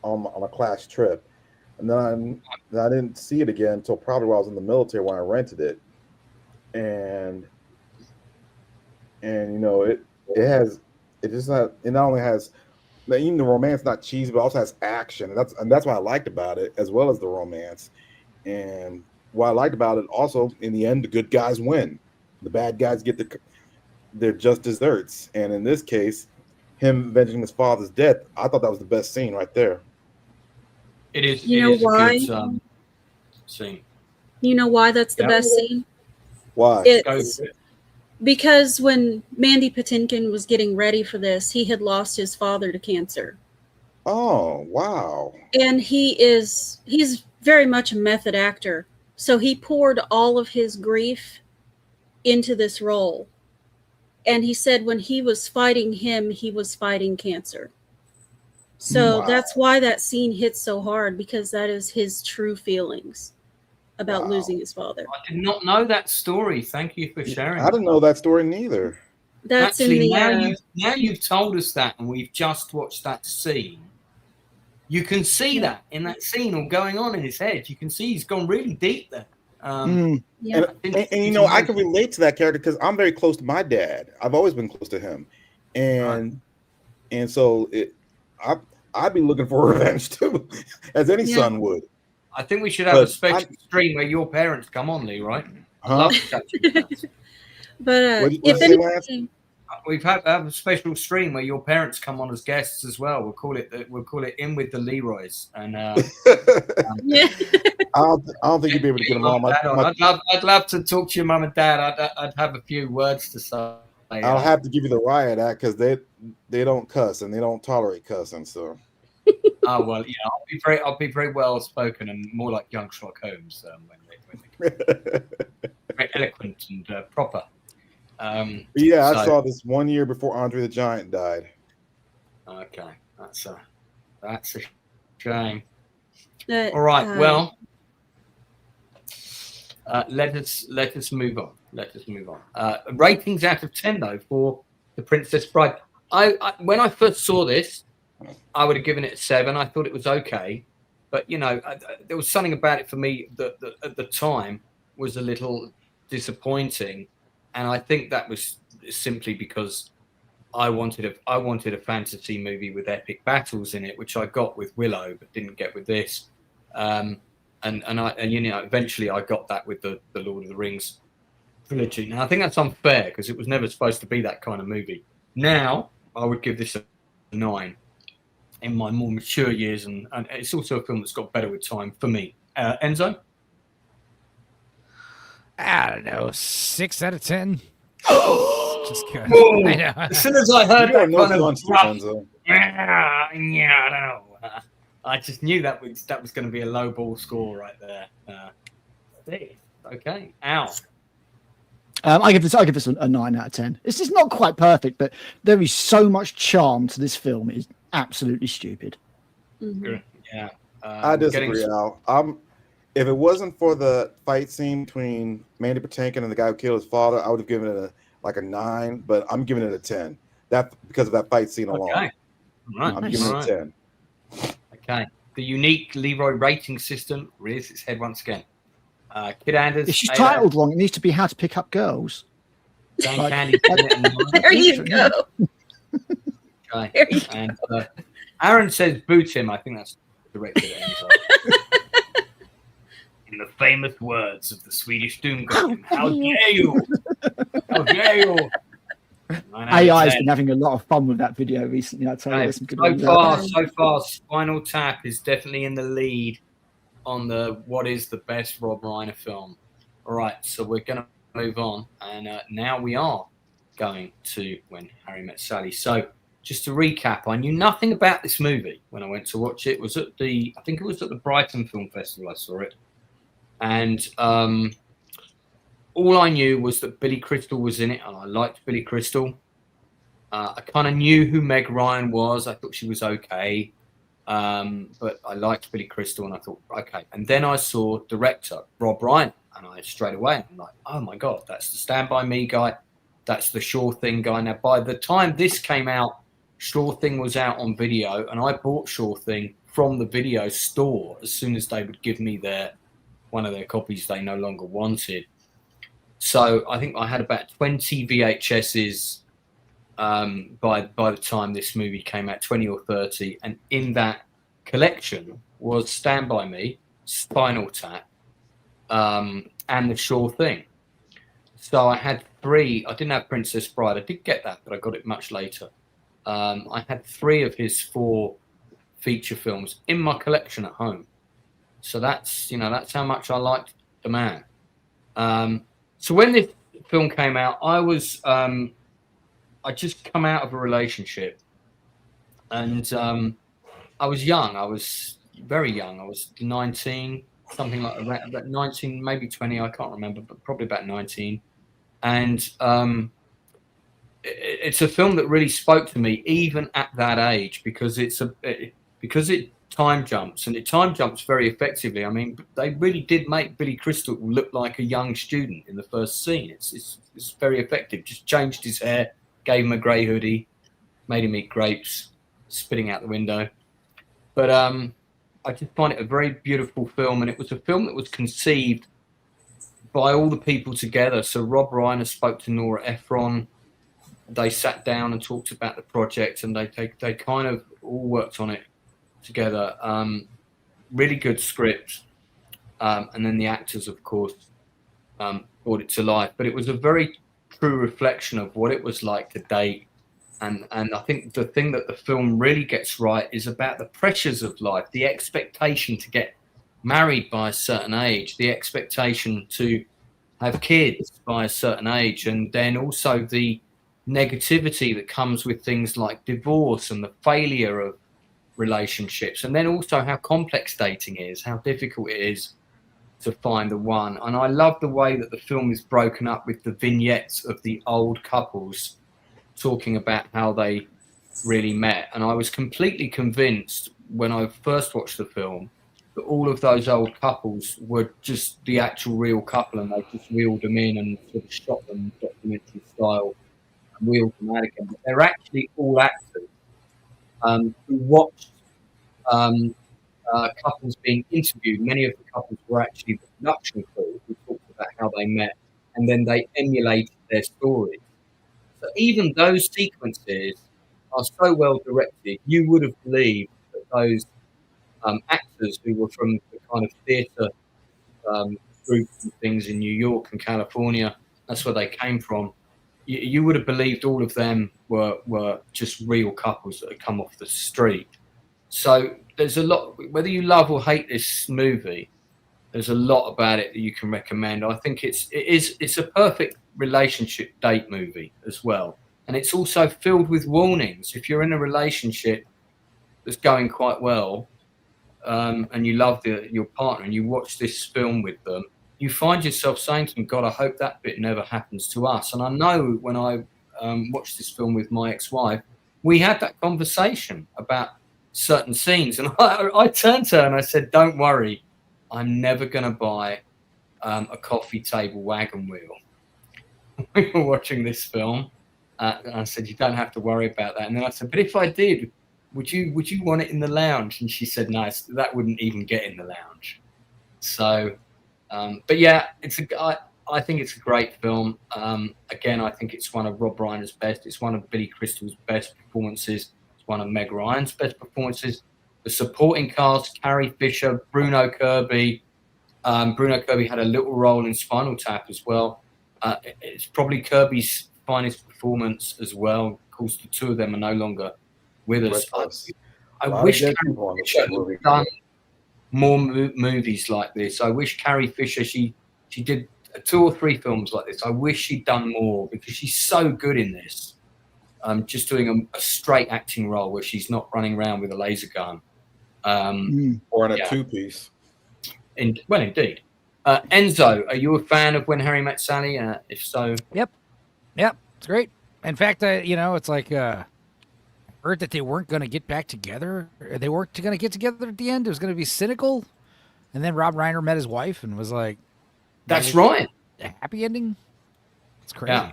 S5: on a class trip, and then I didn't see it again until probably while I was in the military when I rented it, and you know, it not only has, even the romance, not cheesy, but also has action, and that's what I liked about it, as well as the romance. And what I liked about it also, in the end, the good guys win, the bad guys get their just desserts. And in this case, him avenging his father's death, I thought that was the best scene right there.
S2: It is.
S6: You know why?
S2: Scene.
S6: You know why that's the best scene?
S5: Why?
S6: It's because when Mandy Patinkin was getting ready for this, he had lost his father to cancer.
S5: Oh, wow.
S6: And he's very much a method actor. So he poured all of his grief into this role. And he said when he was fighting him, he was fighting cancer. So that's why that scene hits so hard, because that is his true feelings about losing his father.
S2: I did not know that story. Thank you for sharing.
S5: I didn't know that story neither.
S6: That's
S2: actually,
S6: in the
S2: now you've told us that, and we've just watched that scene. You can see that in that scene all going on in his head. You can see he's gone really deep there.
S5: And you know, I can relate to that character because I'm very close to my dad. I've always been close to him, and so I'd be looking for revenge too, as any son would.
S2: I think we should have a special stream where your parents come on, Lee, right? I'd love to catch you.
S6: But if anything,
S2: we've had a special stream where your parents come on as guests as well. We'll call it In with the Leroys, and
S5: I don't think you'd be able to get them on.
S2: I'd love to talk to your mum and dad. I'd have a few words to say.
S5: I'll have to give you the riot act because they don't cuss and they don't tolerate cussing. So.
S2: Oh well, yeah, I'll be very well spoken and more like young Sherlock Holmes when very eloquent and proper.
S5: I saw this 1 year before Andre the Giant died.
S2: Okay, that's a shame. All right, well, let us move on. Ratings out of 10 though for The Princess Bride. I when I first saw this, I would have given it a 7. I thought it was okay, but you know, there was something about it for me that at the time was a little disappointing, and I think that was simply because I wanted a fantasy movie with epic battles in it, which I got with Willow, but didn't get with this. And you know, eventually I got that with the Lord of the Rings trilogy. Now I think that's unfair because it was never supposed to be that kind of movie. Now I would give this a 9 in my more mature years, and it's also a film that's got better with time for me. Enzo?
S3: I don't know, 6 out of 10. Just good.
S2: I
S3: know.
S2: As soon as I heard that kind of
S5: Enzo.
S2: I don't know. I just knew that was going to be a low ball score right there. Okay, Al.
S4: I give this a 9 out of 10. It's just not quite perfect, but there is so much charm to this film. It is absolutely stupid.
S6: Mm-hmm.
S2: Yeah,
S5: I disagree, Al. If it wasn't for the fight scene between Mandy Patinkin and the guy who killed his father, I would have given it a 9, but I'm giving it a 10. That because of that fight scene alone.
S2: Okay. Right.
S5: I'm giving it a 10.
S2: Okay. the unique Leroy rating system rears its head once again. Kid Anders.
S4: It's just titled wrong. It needs to be How to Pick Up Girls.
S2: Dan Candy.
S6: There you go.
S2: Okay.
S6: There you
S2: And Aaron says boot him. I think that's directed at Enzo. In the famous words of the Swedish Doom God, how dare you? How dare you?
S4: AI has been having a lot of fun with that video recently. I tell you, there's some good ones out.
S2: So far, Spinal Tap is definitely in the lead on the what is the best Rob Reiner film. All right, so we're going to move on, and now we are going to When Harry Met Sally. So just to recap, I knew nothing about this movie when I went to watch it. It was at I think it was at the Brighton Film Festival I saw it. And all I knew was that Billy Crystal was in it, and I liked Billy Crystal. I kind of knew who Meg Ryan was. I thought she was okay. But I liked Billy Crystal, and I thought, okay. And then I saw director Rob Reiner, and I straight away, I'm like, oh my God, that's the Stand By Me guy. That's the Sure Thing guy. Now, by the time this came out, Sure Thing was out on video, and I bought Sure Thing from the video store as soon as they would give me one of their copies they no longer wanted. So I think I had about 20 VHSs by the time this movie came out, 20 or 30. And in that collection was Stand By Me, Spinal Tap, and The Sure Thing. So I had 3. I didn't have Princess Bride. I did get that, but I got it much later. I had 3 of his 4 feature films in my collection at home. So that's how much I liked the man. So when this film came out, I just come out of a relationship, and I was young. I was very young. I was 19, something like about 19, maybe 20. I can't remember, but probably about 19. And it's a film that really spoke to me, even at that age, because it time jumps, and it time jumps very effectively. I mean, they really did make Billy Crystal look like a young student in the first scene. It's very effective. Just changed his hair, gave him a grey hoodie, made him eat grapes, spitting out the window. But I just find it a very beautiful film, and it was a film that was conceived by all the people together. So Rob Reiner spoke to Nora Ephron. They sat down and talked about the project, and they kind of all worked on it together. Really good script, and then the actors, of course, brought it to life. But it was a very true reflection of what it was like to date, and I think the thing that the film really gets right is about the pressures of life, the expectation to get married by a certain age, the expectation to have kids by a certain age, and then also the negativity that comes with things like divorce and the failure of relationships, and then also how complex dating is, how difficult it is to find the one. And I love the way that the film is broken up with the vignettes of the old couples talking about how they really met. And I was completely convinced when I first watched the film that all of those old couples were just the actual real couple, and they just wheeled them in and sort of shot them documentary style and wheeled them out again. But they're actually all actors who watched couples being interviewed. Many of the couples were actually the production crew who talked about how they met, and then they emulated their stories. So even those sequences are so well directed, you would have believed that those actors who were from the kind of theatre groups and things in New York and California, that's where they came from, you would have believed all of them were just real couples that had come off the street. So there's a lot, whether you love or hate this movie, there's a lot about it that you can recommend. I think it's a perfect relationship date movie as well. And it's also filled with warnings. If you're in a relationship that's going quite well, and you love your partner and you watch this film with them, you find yourself saying to them, God, I hope that bit never happens to us. And I know when I watched this film with my ex-wife, we had that conversation about certain scenes. And I turned to her and I said, don't worry, I'm never going to buy a coffee table wagon wheel. We were watching this film. And I said, you don't have to worry about that. And then I said, but if I did, would you want it in the lounge? And she said, no, that wouldn't even get in the lounge. So, but yeah, I think it's a great film. Again, I think it's one of Rob Reiner's best. It's one of Billy Crystal's best performances. It's one of Meg Ryan's best performances. The supporting cast, Carrie Fisher, Bruno Kirby. Bruno Kirby had a little role in Spinal Tap as well. It's probably Kirby's finest performance as well. Of course, the two of them are no longer with us. I wish Carrie Fisher had done more movies like this. I wish Carrie Fisher, she did 2 or 3 films like this. I wish she'd done more because she's so good in this. Just doing a straight acting role where she's not running around with a laser gun.
S5: Or in a 2-piece.
S2: Well, indeed. Enzo, are you a fan of When Harry Met Sally? If so,
S3: Yep, it's great. In fact, it's like heard that they weren't going to get back together. They weren't going to get together at the end. It was going to be cynical, and then Rob Reiner met his wife and was like,
S2: "That's right,
S3: a happy ending." It's crazy.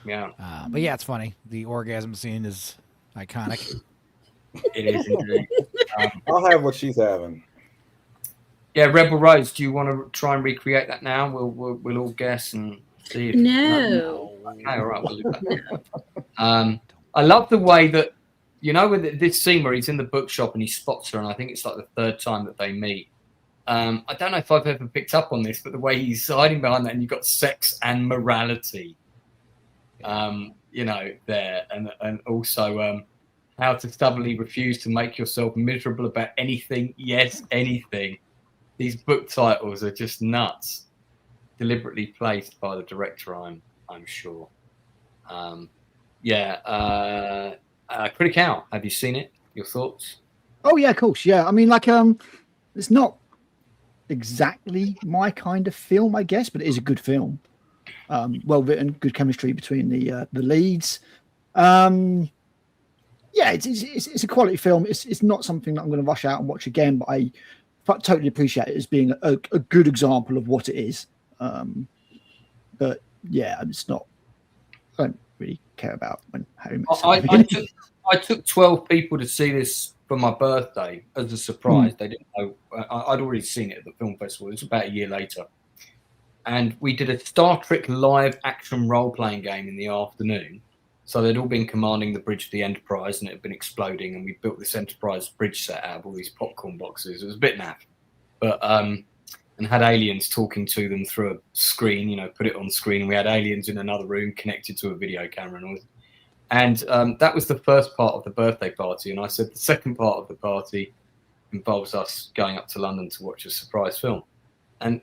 S2: Yeah.
S3: But yeah, it's funny. The orgasm scene is iconic.
S2: It is indeed.
S5: I'll have what she's having.
S2: Yeah, Rebel Rose. Do you want to try and recreate that now? We'll all guess and see.
S6: No.
S2: Okay, all right. We'll do that. I love the way that with this scene where he's in the bookshop and he spots her, and I think it's like the 3rd time that they meet. I don't know if I've ever picked up on this, but the way he's hiding behind that, and you've got sex and morality, there, and also how to stubbornly refuse to make yourself miserable about anything. Yes, anything. These book titles are just nuts, deliberately placed by the director. I'm sure. Critic Owl, have you seen it? Your thoughts?
S4: Oh yeah, of course. Yeah, I mean, it's not exactly my kind of film, I guess, but it is a good film. Well written, good chemistry between the leads. It's a quality film. It's not something that I'm going to rush out and watch again, but I totally appreciate it as being a good example of what it is. But yeah, it's not. I don't really care about When Harry Met Sally.
S2: I took 12 people to see this for my birthday as a surprise. They didn't know. I'd already seen it at the film festival. It was about a year later. And we did a Star Trek live action role-playing game in the afternoon. So they'd all been commanding the bridge of the Enterprise, and it had been exploding, and we built this Enterprise bridge set out of all these popcorn boxes. It was a bit naff. But and had aliens talking to them through a screen, put it on screen. And we had aliens in another room connected to a video camera and all. And that was the first part of the birthday party. And I said the second part of the party involves us going up to London to watch a surprise film. And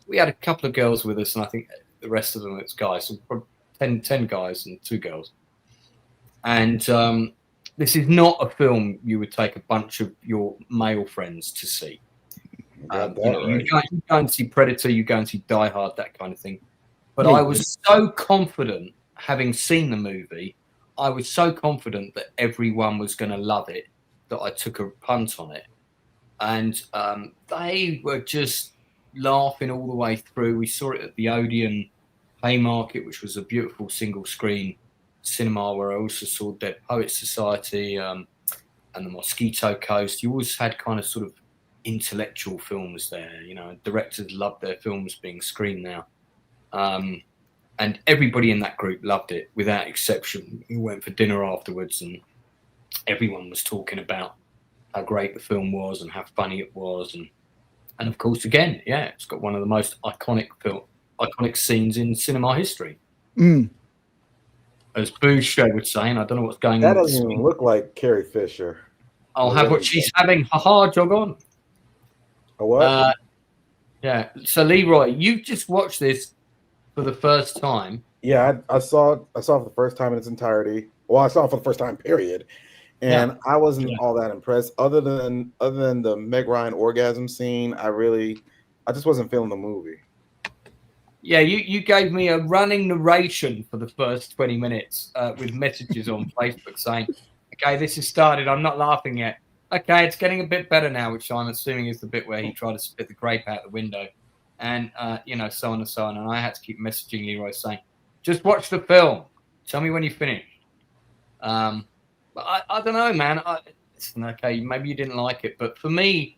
S2: we had a couple of girls with us, and I think the rest of them it's guys. So 10 guys and 2 girls. And this is not a film you would take a bunch of your male friends to see. You go and see Predator, you go and see Die Hard, that kind of thing. But I was so confident, having seen the movie, I was so confident that everyone was going to love it that I took a punt on it. And they were just laughing all the way through. We saw it at the Odeon Haymarket, which was a beautiful single-screen cinema where I also saw Dead Poets Society and the Mosquito Coast. You always had kind of sort of intellectual films there. Directors loved their films being screened now. And everybody in that group loved it, without exception. We went for dinner afterwards, and everyone was talking about how great the film was and how funny it was. And of course, again, it's got one of the most iconic scenes in cinema history. As Brewster would say, and I don't know what's going on.
S5: That doesn't even look like Carrie Fisher.
S2: I'll have what she's having. Ha-ha, jog on.
S5: A what?
S2: So Leroy, you just watched this for the first time.
S5: Yeah, I saw it for the first time in its entirety. Well, I saw it for the first time, period. And I wasn't all that impressed. Other than the Meg Ryan orgasm scene, I just wasn't feeling the movie.
S2: Yeah, you gave me a running narration for the first 20 minutes with messages on Facebook saying, okay, this has started. I'm not laughing yet. Okay, it's getting a bit better now, which I'm assuming is the bit where he tried to spit the grape out the window. And, so on and so on. And I had to keep messaging Leroy saying, just watch the film. Tell me when you finish. But I don't know, man. Okay, maybe you didn't like it, but for me,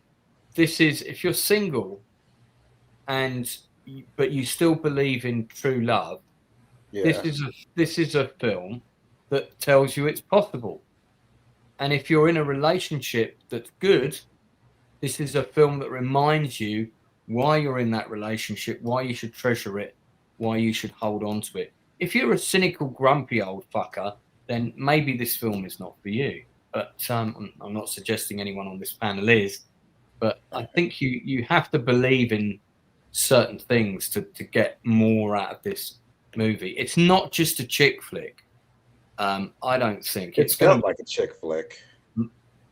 S2: this is, if you're single but you still believe in true love, this is a film that tells you it's possible. And if you're in a relationship that's good, this is a film that reminds you why you're in that relationship, why you should treasure it, why you should hold on to it. If you're a cynical, grumpy old fucker, then maybe this film is not for you. But I'm not suggesting anyone on this panel is. But I think you have to believe in certain things to get more out of this movie. It's not just a chick flick. I don't think
S5: it's felt like a chick flick.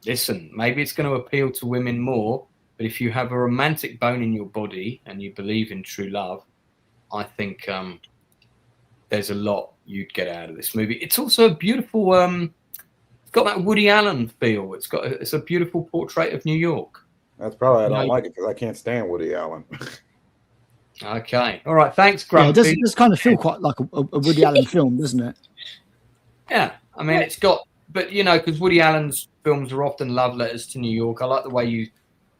S2: Listen, maybe it's going to appeal to women more, but if you have a romantic bone in your body and you believe in true love, I think there's a lot you'd get out of this movie. It's also a beautiful. It's got that Woody Allen feel. It's a beautiful portrait of New York.
S5: That's probably I don't like it because I can't stand Woody Allen.
S2: Okay, all right. Thanks, Grumpy.
S4: Yeah, it does kind of feel quite like a Woody Allen film, doesn't it?
S2: Yeah, I mean, it's got, but because Woody Allen's films are often love letters to New York. I like the way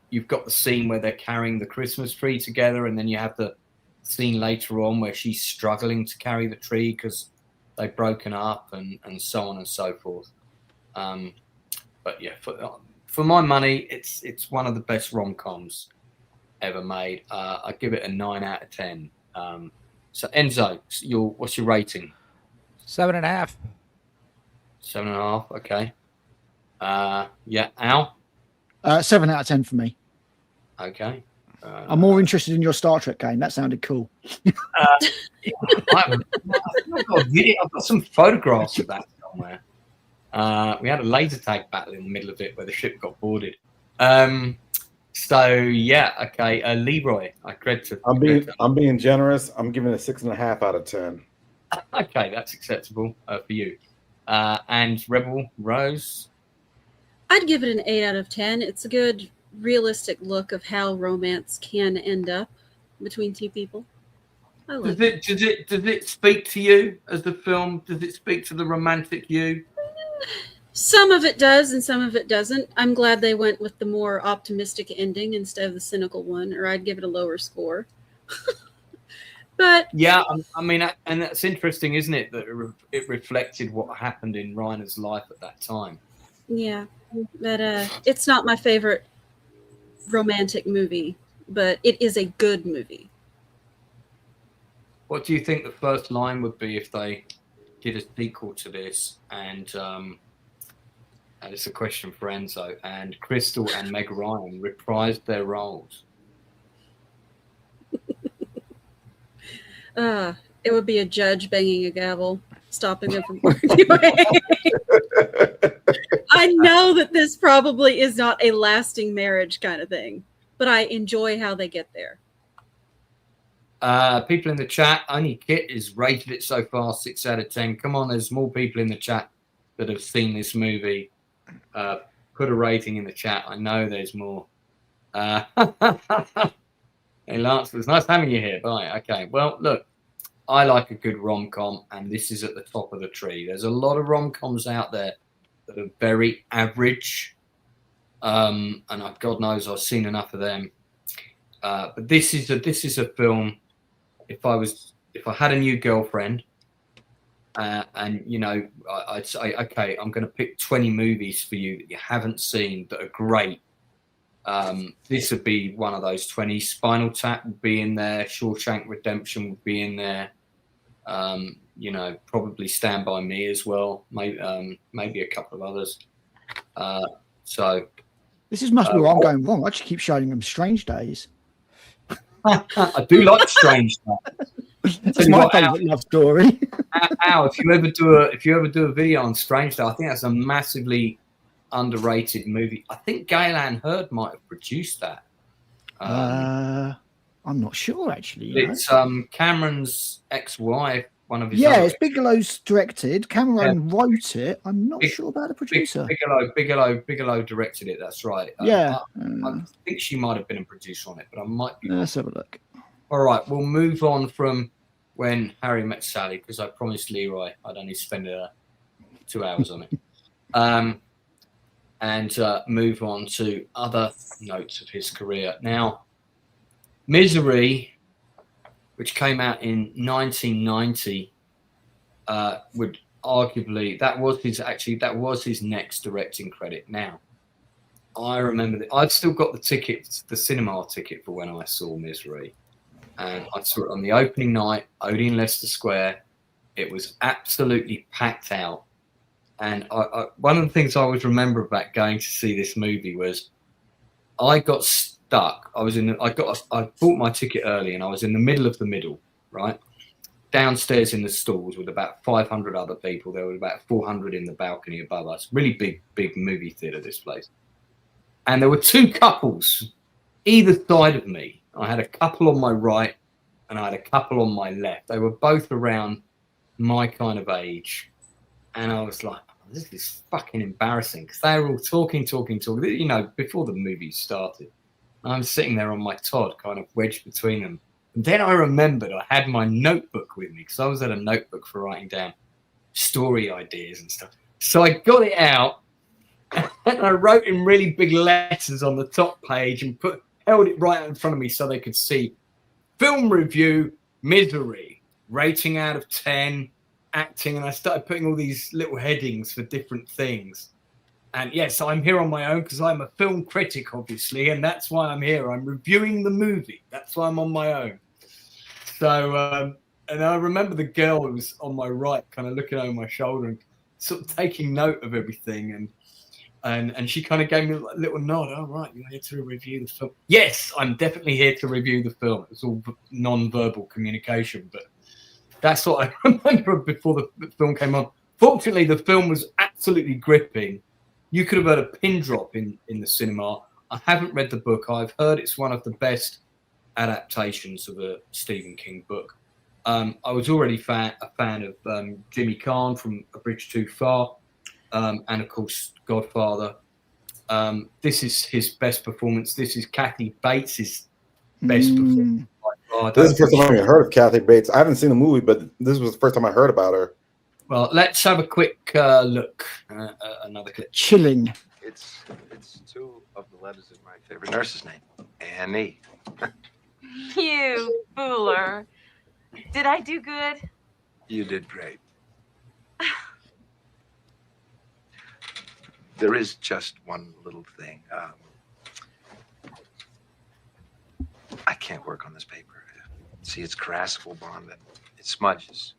S2: you've got the scene where they're carrying the Christmas tree together, and then you have the scene later on where she's struggling to carry the tree because they've broken up, and so on and so forth. But yeah, for my money, it's one of the best rom-coms ever made. I give it a 9 out of 10. So Enzo, what's your rating?
S3: 7.5.
S2: 7.5. Okay. Yeah, Al.
S4: 7 out of 10 for me.
S2: Okay.
S4: I'm more interested in your Star Trek game. That sounded cool.
S2: I've got some photographs of that somewhere. We had a laser tag battle in the middle of it where the ship got boarded. So yeah, okay. Leroy,
S5: I'm being generous. I'm giving it a 6.5 out of 10.
S2: Okay, that's acceptable for you. And Rebel Rose,
S6: I'd give it an 8 out of 10. It's a good, realistic look of how romance can end up between two people. I like it.
S2: Does it speak to you as the film? Does it speak to the romantic you?
S6: Some of it does and some of it doesn't. I'm glad they went with the more optimistic ending instead of the cynical one, or I'd give it a lower score. But
S2: yeah, I mean, and that's interesting, isn't it? That it reflected what happened in Reiner's life at that time.
S6: Yeah, but it's not my favorite romantic movie, but it is a good movie.
S2: What do you think the first line would be if they did a sequel to this? And it's a question for Enzo. And Crystal and Meg Ryan reprised their roles.
S6: It would be a judge banging a gavel, stopping them from arguing. I know that this probably is not a lasting marriage kind of thing, but I enjoy how they get there.
S2: People in the chat, only Kit is rated it so far 6 out of 10. Come on, there's more people in the chat that have seen this movie. Put a rating in the chat. I know there's more. Hey, Lance, it was nice having you here. Bye. Okay. Well, look, I like a good rom-com, and this is at the top of the tree. There's a lot of rom-coms out there that are very average, and God knows I've seen enough of them. But this is a film. If I had a new girlfriend, and I'd say, okay, I'm going to pick 20 movies for you that you haven't seen that are great. This would be one of those 20. Spinal Tap would be in there. Shawshank Redemption would be in there. Probably Stand By Me as well. Maybe a couple of others. So
S4: this must be where I'm going wrong. I just keep showing them Strange Days.
S2: I do like Strange Days.
S4: That's my favourite love story.
S2: Al, if you ever do a video on Strange Days, I think that's a massively underrated movie. I think Galen Hurd might have produced that.
S4: I'm not sure actually.
S2: It's Cameron's ex-wife, one of his.
S4: Yeah, it's Bigelow's directed. Cameron wrote it. I'm not sure about the producer.
S2: Bigelow directed it. That's right.
S4: Yeah,
S2: I think she might have been a producer on it, but I might be.
S4: Let's have a look.
S2: All right, we'll move on from When Harry Met Sally, because I promised Leroy I'd only spend 2 hours on it. and move on to other notes of his career. Now, Misery, which came out in 1990, would arguably that was his next directing credit. Now, I remember that I'd still got the cinema ticket for when I saw Misery, and I saw it on the opening night, Odeon Leicester Square. It was absolutely packed out, and one of the things I always remember about going to see this movie was I got stuck. I bought my ticket early, and I was in the middle, right? Downstairs in the stalls with about 500 other people. There were about 400 in the balcony above us. Really big movie theater, this place. And there were two couples either side of me. I had a couple on my right and I had a couple on my left. They were both around my kind of age. And I was like, oh, this is fucking embarrassing, because they were all talking, you know, before the movie started. I'm sitting there on my Todd, kind of wedged between them. And then I remembered I had my notebook with me, because I was at a notebook for writing down story ideas and stuff. So I got it out and I wrote in really big letters on the top page and held it right in front of me so they could see film review, Misery, rating out of 10, acting. And I started putting all these little headings for different things. And yes, I'm here on my own because I'm a film critic, obviously, and that's why I'm here. I'm reviewing the movie. That's why I'm on my own. So, and I remember the girl who was on my right, kind of looking over my shoulder and sort of taking note of everything. And she kind of gave me a little nod. Oh, right, you're here to review the film. Yes, I'm definitely here to review the film. It's all non-verbal communication, but that's what I remember before the film came on. Fortunately, the film was absolutely gripping. You could have heard a pin drop in the cinema. I haven't read the book. I've heard it's one of the best adaptations of a Stephen King book. I was already a fan of Jimmy Caan from A Bridge Too Far, and of course Godfather. This is his best performance. This is Kathy Bates' best performance.
S5: This is the first time I heard of Kathy Bates. I haven't seen the movie, but this was the first time I heard about her.
S2: Well, let's have a quick look. Another clip.
S4: Chilling.
S10: It's two of the letters of my favorite nurse's name, Annie.
S11: You fooler. Did I do good?
S10: You did great. There is just one little thing. I can't work on this paper. See, it's crassable bond and it smudges.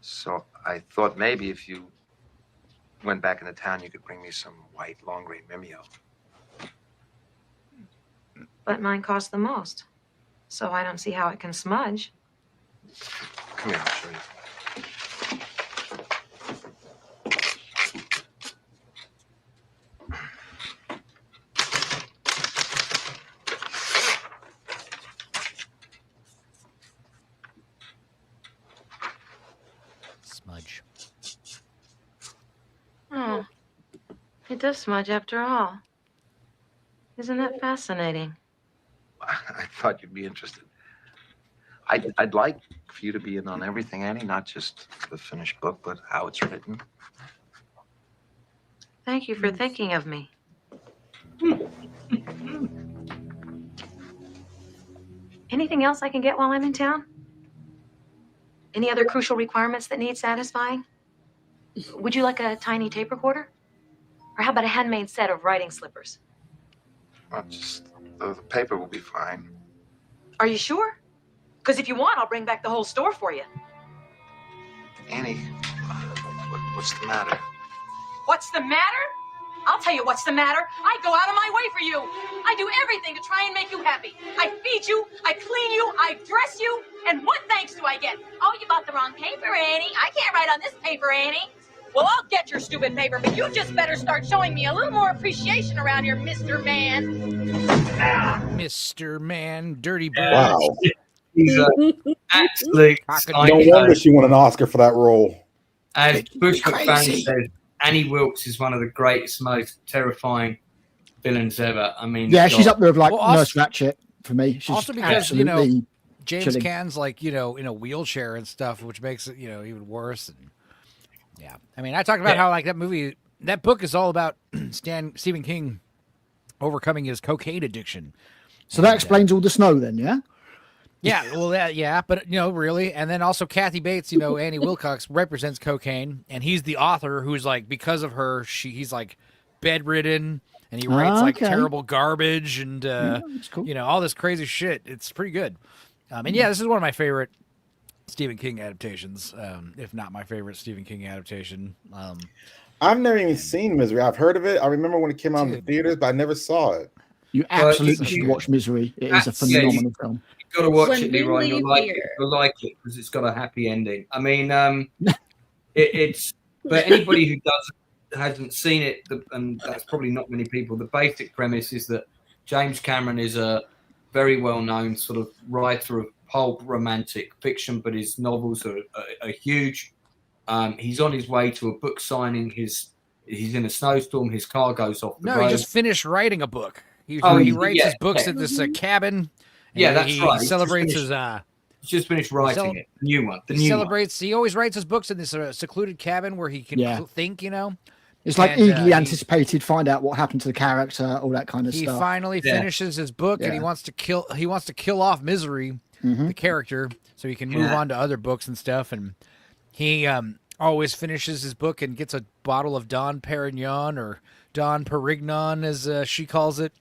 S10: So I thought maybe if you went back into town, you could bring me some white long-grain Mimeo.
S11: But mine costs the most. So I don't see how it can smudge.
S10: Come here, I'll show you.
S3: Smudge.
S11: Oh, it does smudge after all. Isn't that fascinating?
S10: I thought you'd be interested. I'd like for you to be in on everything, Annie, not just the finished book, but how it's written.
S11: Thank you for thinking of me. Anything else I can get while I'm in town? Any other crucial requirements that need satisfying? Would you like a tiny tape recorder? Or how about a handmade set of writing slippers?
S10: Well, just the paper will be fine.
S11: Are you sure? Because if you want, I'll bring back the whole store for you.
S10: Annie, what's the matter?
S11: What's the matter? I'll tell you what's the matter. I go out of my way for you. I do everything to try and make you happy. I feed you, I clean you, I dress you, and what thanks do I get? Oh, you bought the wrong paper, Annie. I can't write on this paper, Annie. Well, I'll get your stupid paper, but you just better start showing me a little more appreciation around here, Mr. Man.
S3: Mr. Man, Dirty Bird.
S5: Wow.
S2: He's absolute.
S5: No wonder she won an Oscar for that role.
S2: As Bush McFarlane says, Annie Wilkes is one of the greatest, most terrifying villains ever. I mean,
S4: yeah, she's up there with like
S3: also,
S4: Nurse Ratched for me. She's
S3: also because you know James
S4: chilling.
S3: Caan's like in a wheelchair and stuff, which makes it even worse. And yeah, I mean, I talked about how like that movie that book is all about Stephen King overcoming his cocaine addiction.
S4: So that explains all the snow then, yeah?
S3: Yeah, well, yeah, but really, and then also Kathy Bates, Annie Wilcox represents cocaine, and he's the author who's like, because of her, he's like bedridden, and he writes like terrible garbage and
S4: cool.
S3: All this crazy shit. It's pretty good. And yeah, this is one of my favorite Stephen King adaptations, if not my favorite Stephen King adaptation.
S5: I've never even seen Misery. I've heard of it. I remember when it came out in the theaters, but I never saw it.
S4: You absolutely should watch Misery. It is a phenomenal film.
S2: You've got to watch it, Leroy. You'll like it because it's got a happy ending. I mean, it's for anybody who hasn't seen it, and that's probably not many people. The basic premise is that James Cameron is a very well-known sort of writer of pulp romantic fiction, but his novels are huge. He's on his way to a book signing. He's in a snowstorm. His car goes off the road.
S3: He just finished writing a book. He writes his books at this cabin.
S2: Yeah, that's right.
S3: He celebrates his.
S2: He's just finished writing it. The new one.
S3: He always writes his books in this secluded cabin where he can think.
S4: It's like eagerly anticipated. Find out what happened to the character, all that kind of stuff.
S3: He finally finishes his book, and he wants to kill off Misery, the character, so he can move on to other books and stuff. And he always finishes his book and gets a bottle of Dom Perignon or Dom Perignon, as she calls it.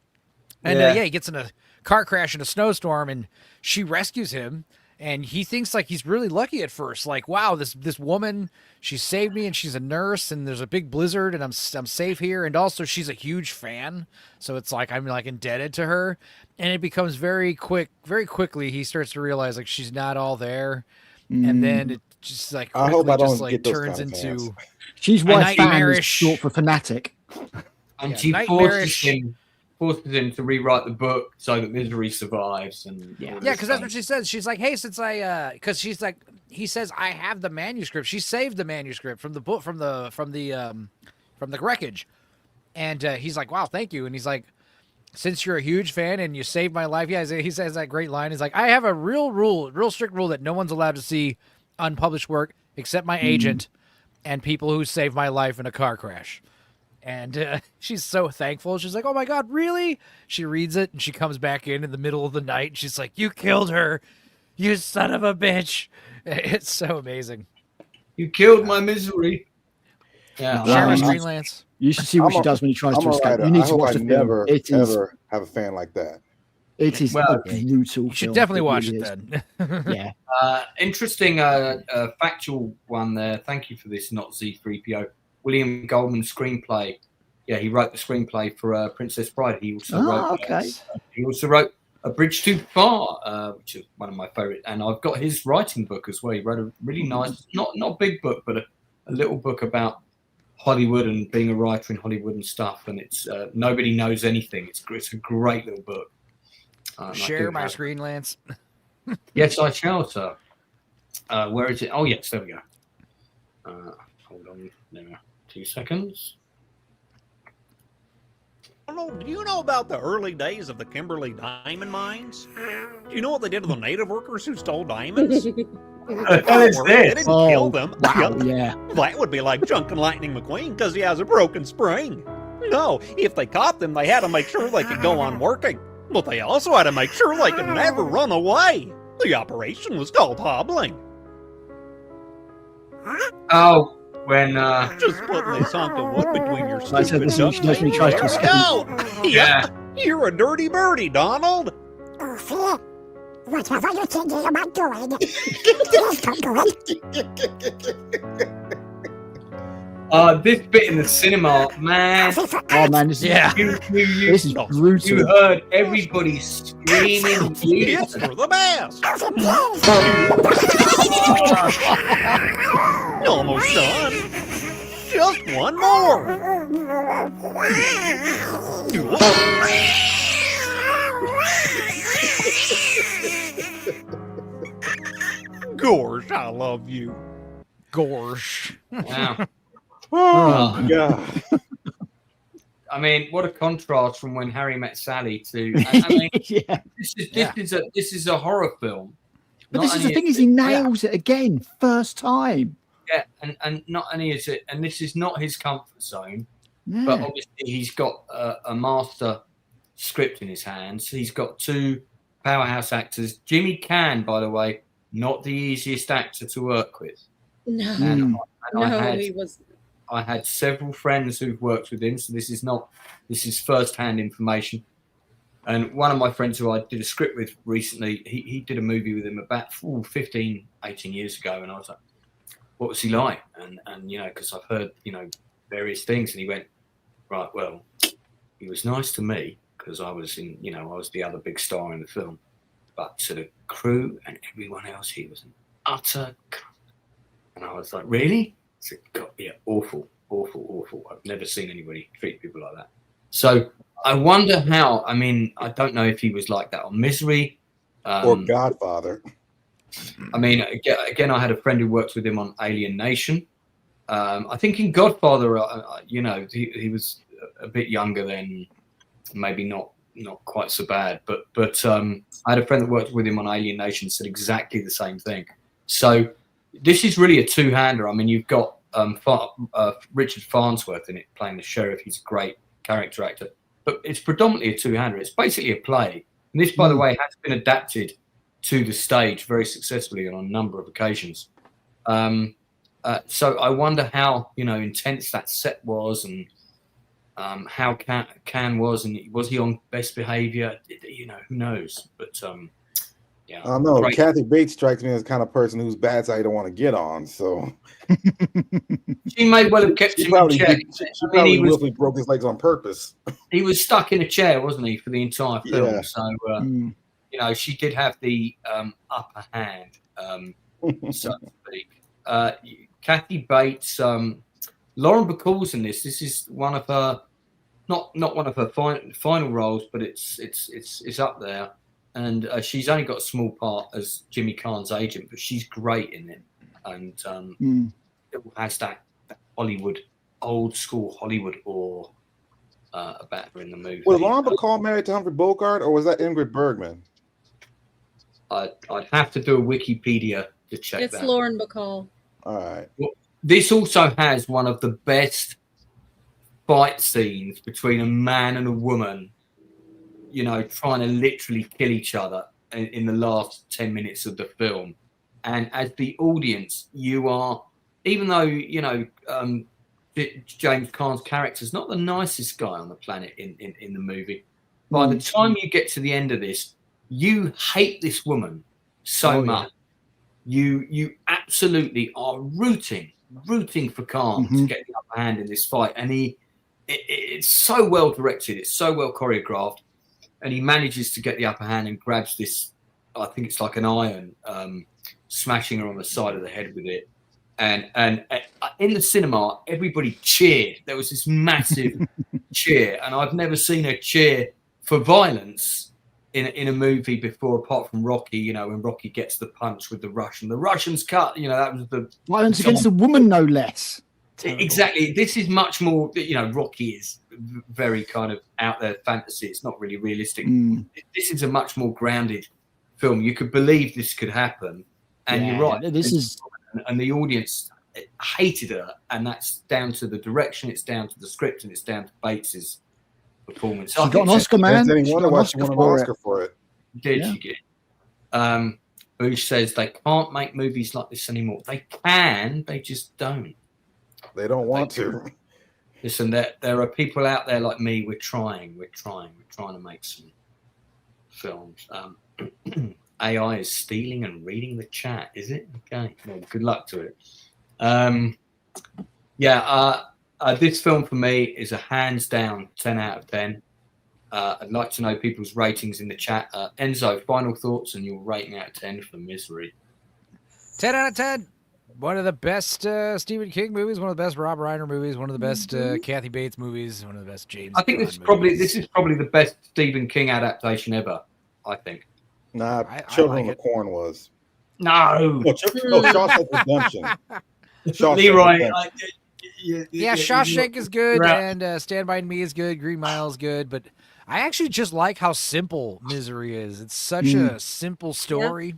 S3: And he gets in a car crash in a snowstorm, and she rescues him. And he thinks like he's really lucky at first. Like, wow, this woman, she saved me, and she's a nurse, and there's a big blizzard, and I'm safe here. And also, she's a huge fan, so it's like I'm like indebted to her. And it becomes very quickly he starts to realize like she's not all there, and then it just like quickly turns into
S4: she's why fan is short for fanatic,
S2: and she forces him to rewrite the book so that Misery survives. And
S3: because that's what she says. She's like, hey, since because she's like, he says, I have the manuscript. She saved the manuscript from the book, from the wreckage. And he's like, wow, thank you. And he's like, since you're a huge fan and you saved my life. Yeah, he says that great line. He's like, I have a real strict rule that no one's allowed to see unpublished work except my agent and people who saved my life in a car crash. And she's so thankful. She's like, oh, my God, really? She reads it, and she comes back in the middle of the night. And she's like, you killed her, you son of a bitch. It's so amazing.
S2: You killed my Misery.
S3: Yeah. Sharon Greenlance.
S4: You should see what she does when he tries to escape. You need to watch the film.
S5: Ever have a fan like that.
S4: It is a brutal
S3: You should definitely watch it then.
S4: Yeah.
S2: Interesting factual one there. Thank you for this, not Z3PO. William Goldman screenplay. Yeah, he wrote the screenplay for Princess Bride. He also wrote A Bridge Too Far, which is one of my favorite. And I've got his writing book as well. He wrote a really nice, not a big book, but a little book about Hollywood and being a writer in Hollywood and stuff. And it's Nobody Knows Anything. It's a great little book.
S3: Share my screen, Lance.
S2: Yes, I shall, sir. Where is it? Oh, yes, there we go. Hold on there. 2 seconds.
S12: Do you know about the early days of the Kimberley diamond mines? Do you know what they did to the native workers who stole diamonds? They didn't kill them.
S4: Wow, yeah.
S12: That would be like Junk and Lightning McQueen because he has a broken spring. No, if they caught them, they had to make sure they could go on working. But they also had to make sure they could never run away. The operation was called hobbling.
S2: Oh. When
S12: just putting this hunk of wood between your
S4: stupid ducks. He tries to escape.
S12: Yeah, you're a dirty birdie, Donald.
S13: Oh, whatever you think you're about doing, please don't do it.
S2: This bit in the cinema, man.
S4: Oh man, this is brutal.
S2: You heard everybody screaming.
S12: It's for the best. Almost done. Just one more. Gorsh, I love you.
S3: Gorsh.
S2: Wow.
S5: Oh, God.
S2: I mean, what a contrast from When Harry Met Sally to. I mean, this is a horror film.
S4: But this is the thing: is he nails it again, first time.
S2: Yeah, and not only is it, and this is not his comfort zone, but obviously he's got a master script in his hands. He's got two powerhouse actors. Jimmy Caan, by the way, not the easiest actor to work with.
S6: No, he was.
S2: I had several friends who've worked with him, so this is first-hand information. And one of my friends who I did a script with recently, he did a movie with him about 15, 18 years ago, and I was like, what was he like? And you know, because I've heard, you know, various things, and he went, right, well, he was nice to me because I was in, you know, I was the other big star in the film, but to the crew and everyone else, he was an utter cunt. And I was like, really? I said, God, yeah, awful. I've never seen anybody treat people like that. So I wonder how, I mean, I don't know if he was like that on Misery.
S5: Or Godfather.
S2: I mean, again, I had a friend who worked with him on Alien Nation. I think in Godfather, you know, he was a bit younger then, maybe not quite so bad. But I had a friend that worked with him on Alien Nation, said exactly the same thing. So this is really a two-hander. I mean, you've got Richard Farnsworth in it playing the sheriff. He's a great character actor. But it's predominantly a two-hander. It's basically a play. And this, by the way, has been adapted to the stage very successfully on a number of occasions. So I wonder how, you know, intense that set was, and how Caan was, and was he on best behavior? You know, who knows? But yeah,
S5: I don't know.
S2: great.
S5: Kathy Bates strikes me as the kind of person whose bad side you don't want to get on. So
S2: she may well have kept him in check.
S5: She probably willfully broke his legs on purpose.
S2: He was stuck in a chair, wasn't he, for the entire film?
S5: Yeah.
S2: So you know, she did have the upper hand, so to speak. Kathy Bates, Lauren Bacall's in this. This is one of her, not one of her final roles, but it's up there. And she's only got a small part as Jimmy Caan's agent, but she's great in it. And it has that Hollywood, old school Hollywood awe about her in the movie.
S5: Was Lauren Bacall married to Humphrey Bogart, or was that Ingrid Bergman?
S2: I'd have to do a Wikipedia to check
S6: It's
S2: that.
S6: Lauren Bacall.
S5: All right.
S2: Well, this also has one of the best fight scenes between a man and a woman, you know, trying to literally kill each other in the last 10 minutes of the film. And as the audience, you are, even though, you know, James Caan's character is not the nicest guy on the planet in the movie, by the time you get to the end of this, you hate this woman so much. You absolutely are rooting for Caan to get the upper hand in this fight. And it's so well directed, it's so well choreographed, and he manages to get the upper hand and grabs this, I think it's like an iron, smashing her on the side of the head with it. And in the cinema, everybody cheered. There was this massive cheer, and I've never seen a cheer for violence in a movie before, apart from Rocky. You know, when Rocky gets the punch with the Russians cut. You know, that was the
S4: violence against a woman, no less. Terrible.
S2: Exactly. This is much more. You know, Rocky is very kind of out there fantasy. It's not really realistic. This is a much more grounded film. You could believe this could happen, and you're right.
S4: This is.
S2: And the audience hated her, and that's down to the direction, it's down to the script, and it's down to Bates's performance.
S4: She got an Oscar, man.
S5: She won an Oscar for it.
S2: Did she get? Bush says they can't make movies like this anymore. They can, they just don't.
S5: They don't want to.
S2: Listen, there are people out there like me. We're trying to make some films. AI is stealing and reading the chat, is it? Okay, well, good luck to it. This film for me is a hands down 10 out of 10. I'd like to know people's ratings in the chat. Enzo, final thoughts and your rating out of 10 for Misery.
S3: 10 out of 10. One of the best Stephen King movies, one of the best Rob Reiner movies, one of the best Kathy Bates movies, one of the best James.
S2: I think this is probably the best Stephen King adaptation ever, I think.
S5: Nah, Children of the Corn was.
S2: No.
S5: Shawshank Redemption.
S2: Leroy.
S3: Shawshank is good, and Stand By Me is good. Green Mile is good, but I actually just like how simple Misery is. It's such a simple story.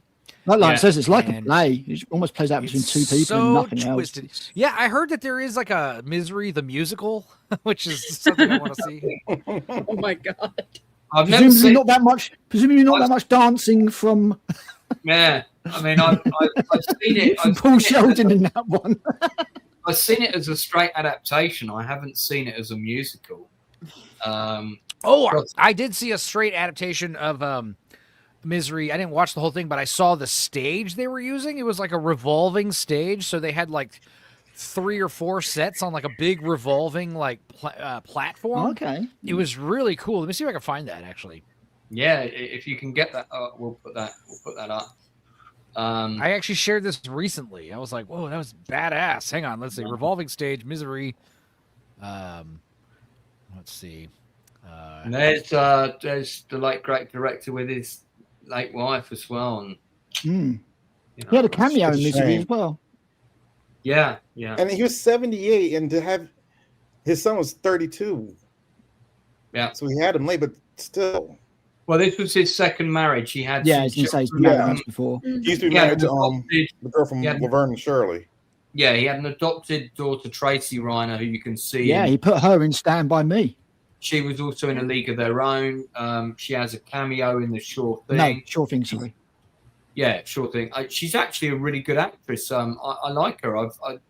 S4: Like it says, it's like a
S3: And
S4: play. It almost plays out between two people
S3: so
S4: and nothing
S3: twisted.
S4: else.
S3: Yeah, I heard that there is like a Misery the musical, which is something I want to see.
S6: Oh my god!
S2: I've never
S4: Presumably
S2: seen.
S4: not that much. Presumably not that much dancing from
S2: Yeah, I mean, I've seen it.
S4: from Paul Sheldon in that one.
S2: I've seen it as a straight adaptation. I haven't seen it as a musical.
S3: I did see a straight adaptation of Misery. I didn't watch the whole thing, but I saw the stage they were using. It was like a revolving stage, so they had like 3 or 4 sets on like a big revolving like platform.
S4: Okay,
S3: it was really cool. Let me see if I can find that actually.
S2: Yeah, if you can get that, we'll put that up.
S3: I actually shared this recently. I was like, "Whoa, that was badass." Hang on, let's see. Revolving stage, Misery. Let's see.
S2: And there's the late great director with his late wife as well, and
S4: he had a cameo in Misery as well.
S2: Yeah.
S5: And he was 78, and to have his son was 32.
S2: Yeah.
S5: So he had him late, but still.
S2: Well, this was his second marriage. He had.
S4: Yeah, he's married once before.
S5: He used to be married to the girl from Laverne and Shirley.
S2: Yeah, he had an adopted daughter, Tracy Reiner, who you can see.
S4: Yeah, he put her in Stand By Me.
S2: She was also in A League of Their Own. She has a cameo in The Sure Thing.
S4: No, Sure Thing, sorry.
S2: Yeah, Sure Thing. She's actually a really good actress. I like her.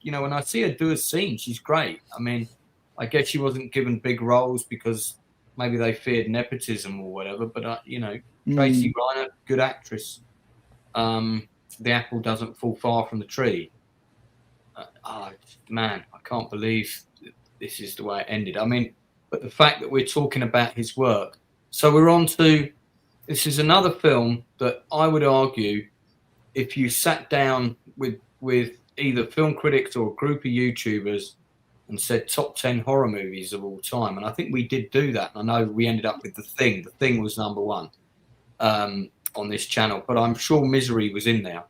S2: When I see her do a scene, she's great. I mean, I guess she wasn't given big roles because maybe they feared nepotism or whatever. But Tracy Reiner, good actress. The apple doesn't fall far from the tree. Man, I can't believe this is the way it ended. I mean, but the fact that we're talking about his work. So we're on to, this is another film that I would argue, if you sat down with either film critics or a group of YouTubers and said top 10 horror movies of all time, and I think we did do that. I know we ended up with The Thing. The Thing was number 1 on this channel, but I'm sure Misery was in there.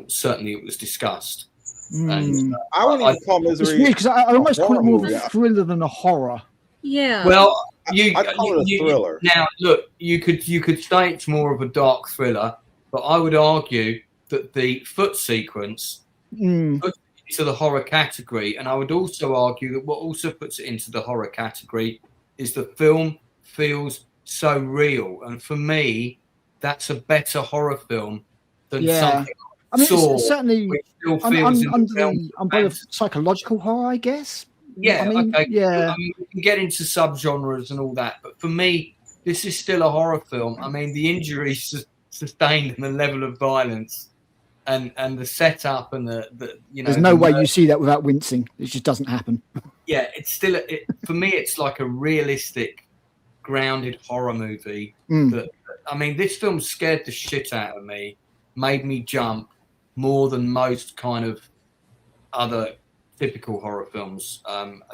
S2: Certainly it was discussed. And,
S5: I wouldn't even call Misery
S4: because I almost call it more of a thriller than a horror.
S6: Yeah.
S2: Well,
S5: I'd call it a thriller.
S2: Now, look, you could say it's more of a dark thriller, but I would argue that the foot sequence puts it into the horror category, and I would also argue that what also puts it into the horror category is the film feels so real, and for me, that's a better horror film than something.
S4: I mean,
S2: Saw,
S4: it's certainly under the umbrella of psychological horror, I guess.
S2: Yeah,
S4: I mean,
S2: okay.
S4: Yeah.
S2: I mean, we can get into subgenres and all that, but for me, this is still a horror film. I mean, the injuries sustained and the level of violence and the setup and the
S4: There's no way you see that without wincing. It just doesn't happen.
S2: Yeah, it's still for me. It's like a realistic, grounded horror movie. That, I mean, this film scared the shit out of me, made me jump more than most kind of other typical horror films.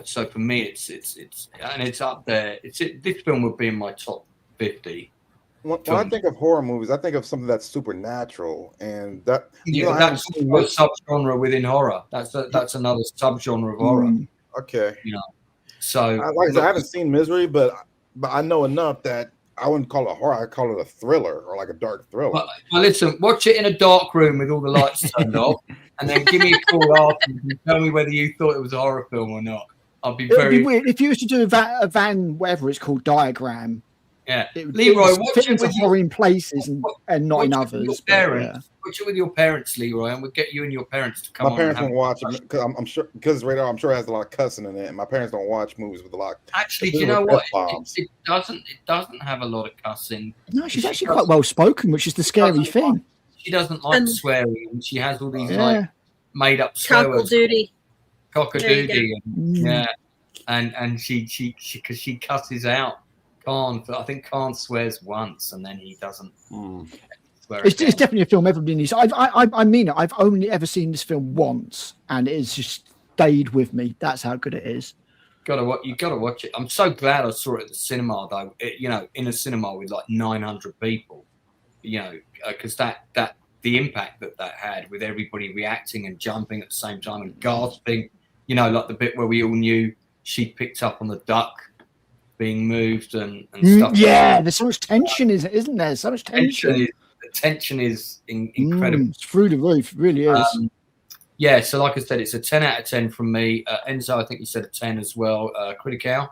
S2: So for me, it's up there. This film would be in my top 50.
S5: When I think of horror movies, I think of something that's supernatural, and that
S2: that's a subgenre within horror. That's another subgenre of horror.
S5: Okay,
S2: so
S5: I haven't seen Misery, but I know enough that I wouldn't call it horror. I'd call it a thriller or like a dark thriller.
S2: Well, listen, watch it in a dark room with all the lights turned off, and then give me a call after and tell me whether you thought it was a horror film or not. I'll be
S4: It'd be weird if you used to do a Van, whatever it's called, diagram.
S2: Yeah,
S4: Leroy, watch it with horror in places and not in others.
S2: Your parents, watch it with your parents, Leroy, and we'll get you and your parents to come on.
S5: My parents won't watch it because I'm sure because Radar, I'm sure it has a lot of cussing in it, and my parents don't watch movies with a lot.
S2: Actually, do you know what? It doesn't have a lot of cussing.
S4: No, she's actually quite well spoken, which is the scary thing.
S2: She doesn't like swearing, and she has all these like made up swear words. Cock-a-doodie, and she because she cusses out. I think Khan swears once, and then he doesn't swear.
S4: It's definitely a film everybody needs. I mean it. I've only ever seen this film once, and it's just stayed with me. That's how good it is.
S2: You gotta watch it. I'm so glad I saw it at the cinema, though. In a cinema with like 900 people. Because that the impact that had with everybody reacting and jumping at the same time and gasping. Like the bit where we all knew she picked up on the duck being moved and stuff.
S4: Yeah, there's so much tension, isn't there? So much tension.
S2: the tension is incredible.
S4: It's through the roof, it really is.
S2: Yeah, so like I said, it's a 10 out of 10 from me. Enzo, I think you said a 10 as well. Critical?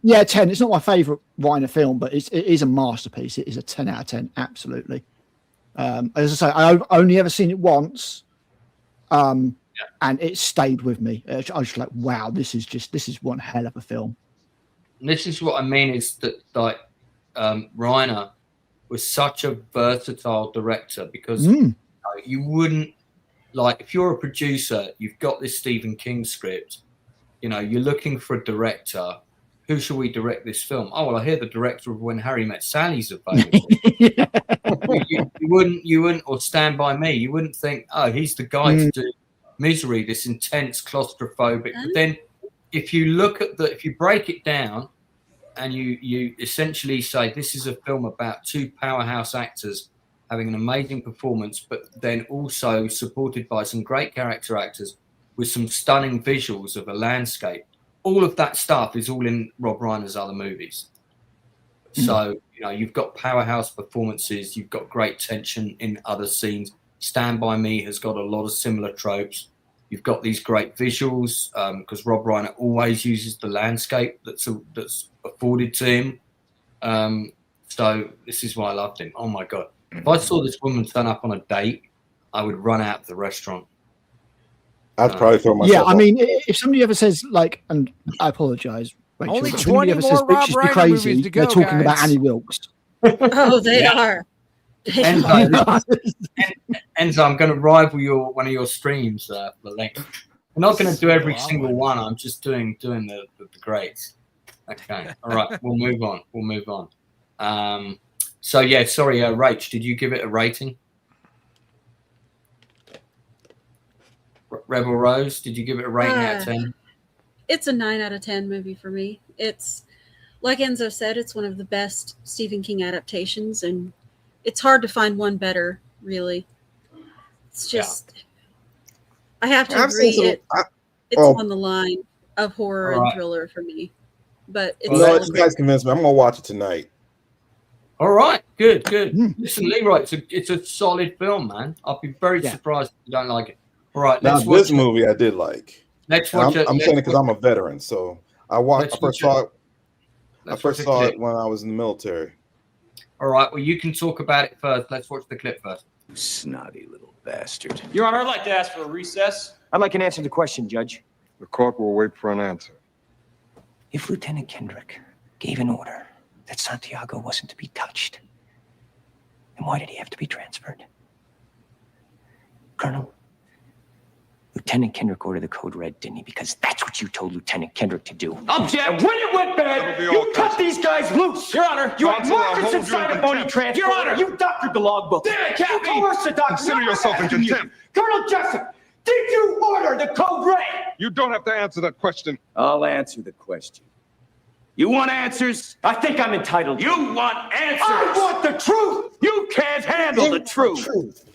S4: Yeah, 10. It's not my favourite Reiner film, but it is a masterpiece. It is a 10 out of 10, absolutely. As I say, I've only ever seen it once, and it stayed with me. I was just like, wow, this is one hell of a film.
S2: And this is what I mean is that like Reiner was such a versatile director because you wouldn't, like, if you're a producer, you've got this Stephen King script, you're looking for a director. Who shall we direct this film? Oh, well, I hear the director of When Harry Met Sally's available. you wouldn't, or Stand By Me, you wouldn't think, oh, he's the guy to do Misery, this intense claustrophobic. But then if you if you break it down and you essentially say this is a film about two powerhouse actors having an amazing performance, but then also supported by some great character actors with some stunning visuals of a landscape. All of that stuff is all in Rob Reiner's other movies. So, you've got powerhouse performances, you've got great tension in other scenes. Stand By Me has got a lot of similar tropes. You've got these great visuals because Rob Reiner always uses the landscape that's afforded to him. So this is why I loved him. Oh, my God. If I saw this woman turn up on a date, I would run out of the restaurant.
S5: I'd probably throw myself.
S4: Yeah, I mean, if somebody ever says, like, and I apologize, Rachel,
S3: only
S4: if
S3: 20
S4: ever
S3: more
S4: says,
S3: Rob
S4: bitches be
S3: Reiner
S4: crazy,
S3: movies to go,
S4: they're talking about
S3: guys.
S4: Annie Wilkes.
S6: Oh, they are.
S2: Enzo, I'm going to rival one of your streams for length. I'm not going to do every single one. I'm just doing the greats. Okay. All right. We'll move on. So yeah, sorry, Rach, did you give it a rating? Rebel Rose, did you give it a rating out of 10?
S6: It's a 9 out of 10 movie for me. It's, like Enzo said, it's one of the best Stephen King adaptations, and it's hard to find one better, really. It's just, I have to agree, it's on the line of horror and thriller for me. But it's
S5: you guys convinced me. I'm going to watch it tonight.
S2: All right, good. Listen, Leroy, it's a solid film, man. I'll be very surprised if you don't like it. All right,
S5: now this movie I did like.
S2: Let's watch it.
S5: I'm saying it because I'm a veteran, so I first saw it when I was in the military.
S2: All right, well, you can talk about it first. Let's watch the clip first.
S14: You snotty little bastard.
S15: Your Honor, I'd like to ask for a recess.
S14: I'd like an answer to the question, Judge.
S16: The court will wait for an answer.
S14: If Lieutenant Kendrick gave an order that Santiago wasn't to be touched, then why did he have to be transferred? Colonel, Lieutenant Kendrick ordered the code red, didn't he? Because that's what you told Lieutenant Kendrick to do.
S15: Object! And when it went bad, you cut these guys loose! Your Honor! You had markers inside a phony transfer! Your Honor! You doctored the logbook! Damn it, Captain! You coerced the doctor!
S16: Consider yourself in contempt!
S15: Colonel Jessup, did you order the code red?
S16: You don't have to answer that question.
S14: I'll answer the question. You want answers? I think I'm entitled. You want answers?
S15: I want the truth!
S14: You can't handle the truth!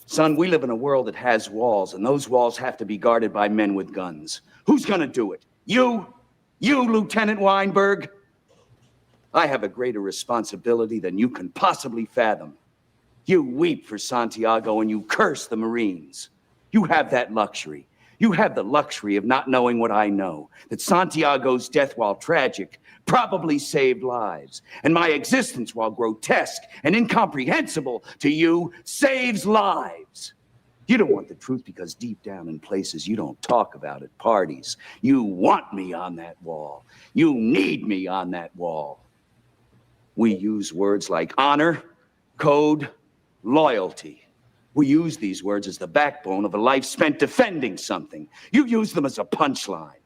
S14: Son, we live in a world that has walls, and those walls have to be guarded by men with guns. Who's gonna do it? You? You, Lieutenant Weinberg? I have a greater responsibility than you can possibly fathom. You weep for Santiago and you curse the Marines. You have that luxury. You have the luxury of not knowing what I know, that Santiago's death, while tragic, probably saved lives. And my existence, while grotesque and incomprehensible to you, saves lives. You don't want the truth because deep down in places you don't talk about at parties, you want me on that wall. You need me on that wall. We use words like honor, code, loyalty. We use these words as the backbone of a life spent defending something. You use them as a punchline.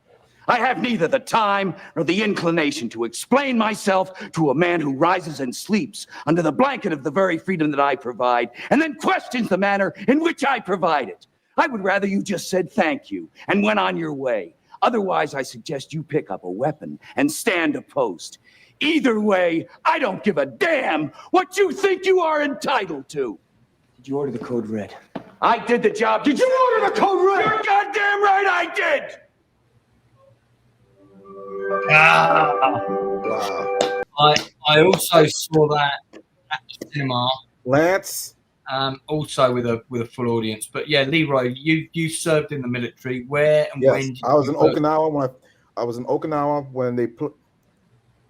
S14: I have neither the time nor the inclination to explain myself to a man who rises and sleeps under the blanket of the very freedom that I provide and then questions the manner in which I provide it. I would rather you just said thank you and went on your way. Otherwise, I suggest you pick up a weapon and stand a post. Either way, I don't give a damn what you think you are entitled to. Did you order the code red? I did the job. Did you order the code red? You're goddamn right I did!
S2: I also saw that at the cinema
S5: Lance.
S2: Also with a full audience. But yeah, Leroy, you served in the military. Where and when?
S5: Yes, I was in Okinawa when they put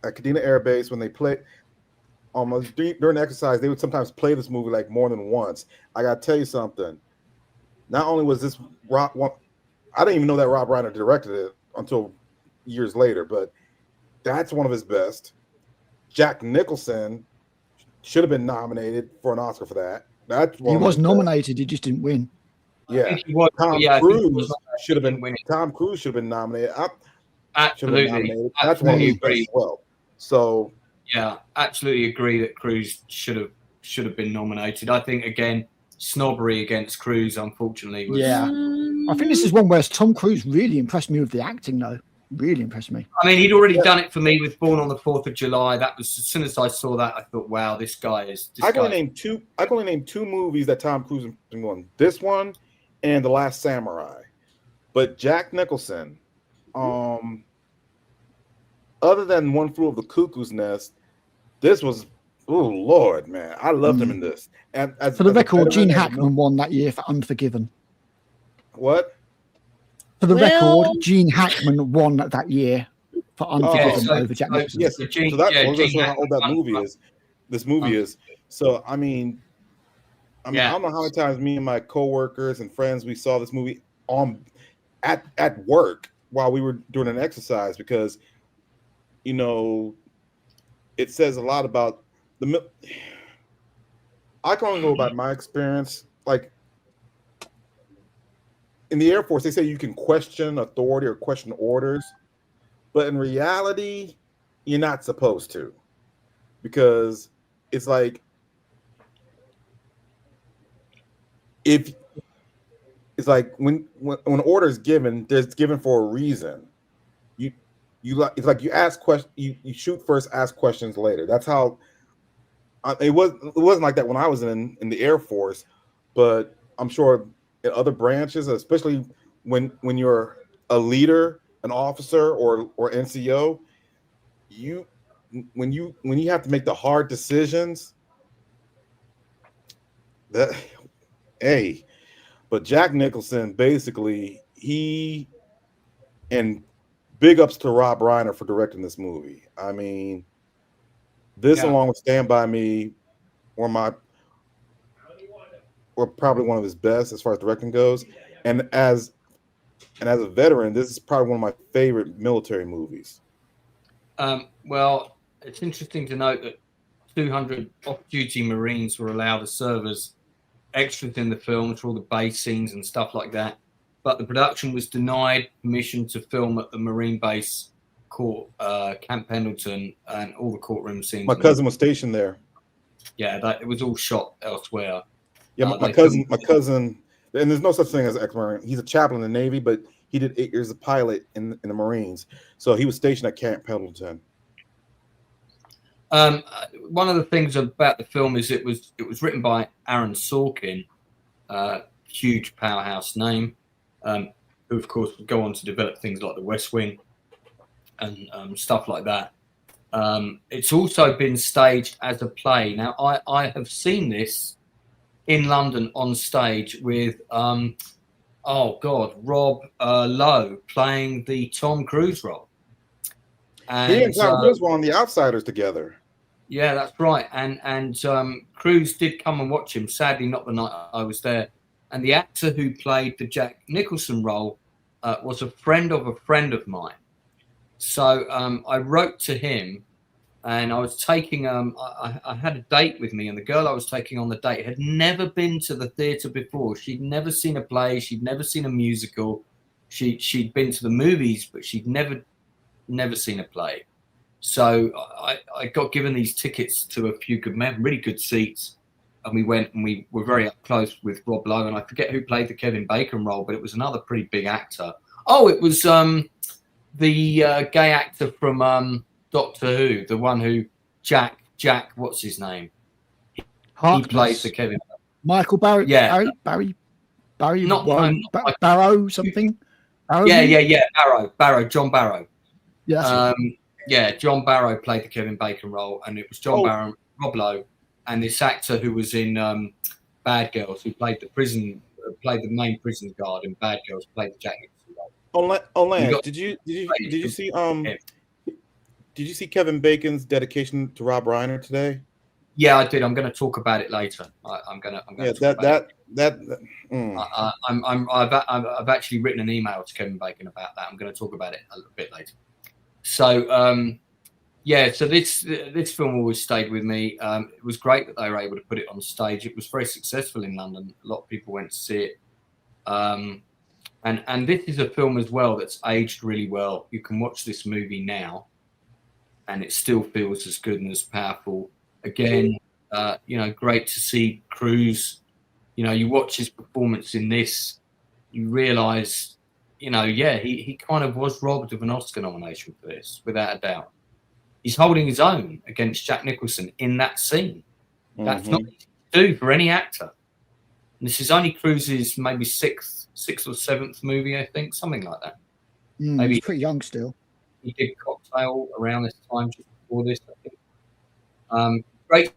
S5: at Kadena Air Base when they played. Almost during the exercise, they would sometimes play this movie like more than once. I gotta tell you something. Not only was this I didn't even know that Rob Reiner directed it until years later, but that's one of his best. Jack Nicholson should have been nominated for an Oscar for that.
S4: He was nominated, he just didn't win.
S5: Yeah, Tom Cruise should have been winning. Tom Cruise should have been nominated.
S2: Absolutely,
S5: that's one of his best as well. So
S2: yeah, absolutely agree that Cruise should have been nominated. I think again, snobbery against Cruise, unfortunately.
S4: Yeah, I think this is one where Tom Cruise really impressed me with the acting, though. Really impressed me.
S2: I mean, he'd already done it for me with Born on the 4th of July. That was, as soon as I saw that, I thought, wow, this guy is.
S5: I can only name two movies that Tom Cruise won. This one and The Last Samurai. But Jack Nicholson, other than One Flew Over the Cuckoo's Nest, this was, oh Lord, man, I loved him in this. And
S4: for the record, Gene Hackman won that year for Unforgiven.
S5: What?
S4: For the record, Gene Hackman won that year for Unforgiven over Jack Nicholson.
S5: Yes, so that's how old that movie is. This movie is. So I mean, I don't know how many times me and my coworkers and friends we saw this movie at work while we were doing an exercise, because it says a lot about I can only go about my experience. Like in the Air Force, they say you can question authority or question orders, but in reality, you're not supposed to, because it's like when an order is given, it's given for a reason. It's like you ask questions, you shoot first, ask questions later. That's how it wasn't like that when I was in the Air Force, but I'm sure in other branches, especially when you're a leader, an officer, or NCO, when you have to make the hard decisions, but Jack Nicholson, basically, and big ups to Rob Reiner for directing this movie. I mean, along with Stand By Me were probably one of his best as far as directing goes. And as a veteran, this is probably one of my favorite military movies.
S2: Well, it's interesting to note that 200 off-duty Marines were allowed to serve as extras in the film for all the base scenes and stuff like that. But the production was denied permission to film at the Marine base court, Camp Pendleton, and all the courtroom scenes.
S5: My cousin was stationed there.
S2: Yeah, it was all shot elsewhere.
S5: Yeah, my cousin, and there's no such thing as an ex-Marine. He's a chaplain in the Navy, but he did 8 years of pilot in the Marines. So he was stationed at Camp Pendleton.
S2: One of the things about the film is it was written by Aaron Sorkin, huge powerhouse name, who of course would go on to develop things like The West Wing and stuff like that. It's also been staged as a play. Now I have seen this in London on stage with Rob Lowe playing the Tom Cruise role.
S5: And he and Tom Cruise were on The Outsiders together.
S2: Yeah, that's right. And Cruise did come and watch him. Sadly, not the night I was there. And the actor who played the Jack Nicholson role was a friend of mine. So I wrote to him, and I was taking I had a date with me, and the girl I was taking on the date had never been to the theatre before. She'd never seen a play. She'd never seen a musical. She'd been to the movies, but she'd never seen a play. So I got given these tickets to a few really good seats, and we went and we were very up close with Rob Lowe, and I forget who played the Kevin Bacon role, but it was another pretty big actor. Oh, it was the gay actor from Doctor Who, the one who Jack, what's his name? He plays the Kevin.
S4: Michael Barry.
S2: Yeah,
S4: Barry.
S2: Barrow
S4: something.
S2: Barrow? Yeah. Barrow. John Barrow.
S4: Yeah.
S2: John Barrow played the Kevin Bacon role, and it was John Barrow, Rob Lowe, and this actor who was in Bad Girls, who played the main prison guard in Bad Girls, played the Jack Nicholson.
S5: Lance, did you see Kevin Bacon's dedication to Rob Reiner today?
S2: Yeah, I did. I'm going to talk about it later. I've actually written an email to Kevin Bacon about that. I'm going to talk about it a little bit later. So so this film always stayed with me. It was great that they were able to put it on stage. It was very successful in London. A lot of people went to see it. And this is a film as well that's aged really well. You can watch this movie now, and it still feels as good and as powerful. Again, great to see Cruise. You watch his performance in this, you realise, he kind of was robbed of an Oscar nomination for this, without a doubt. He's holding his own against Jack Nicholson in that scene. That's not easy to do for any actor. And this is only Cruise's maybe sixth or seventh movie, I think, something like that.
S4: Maybe he's pretty young still.
S2: He did Cocktail around this time, just before this, I think. Great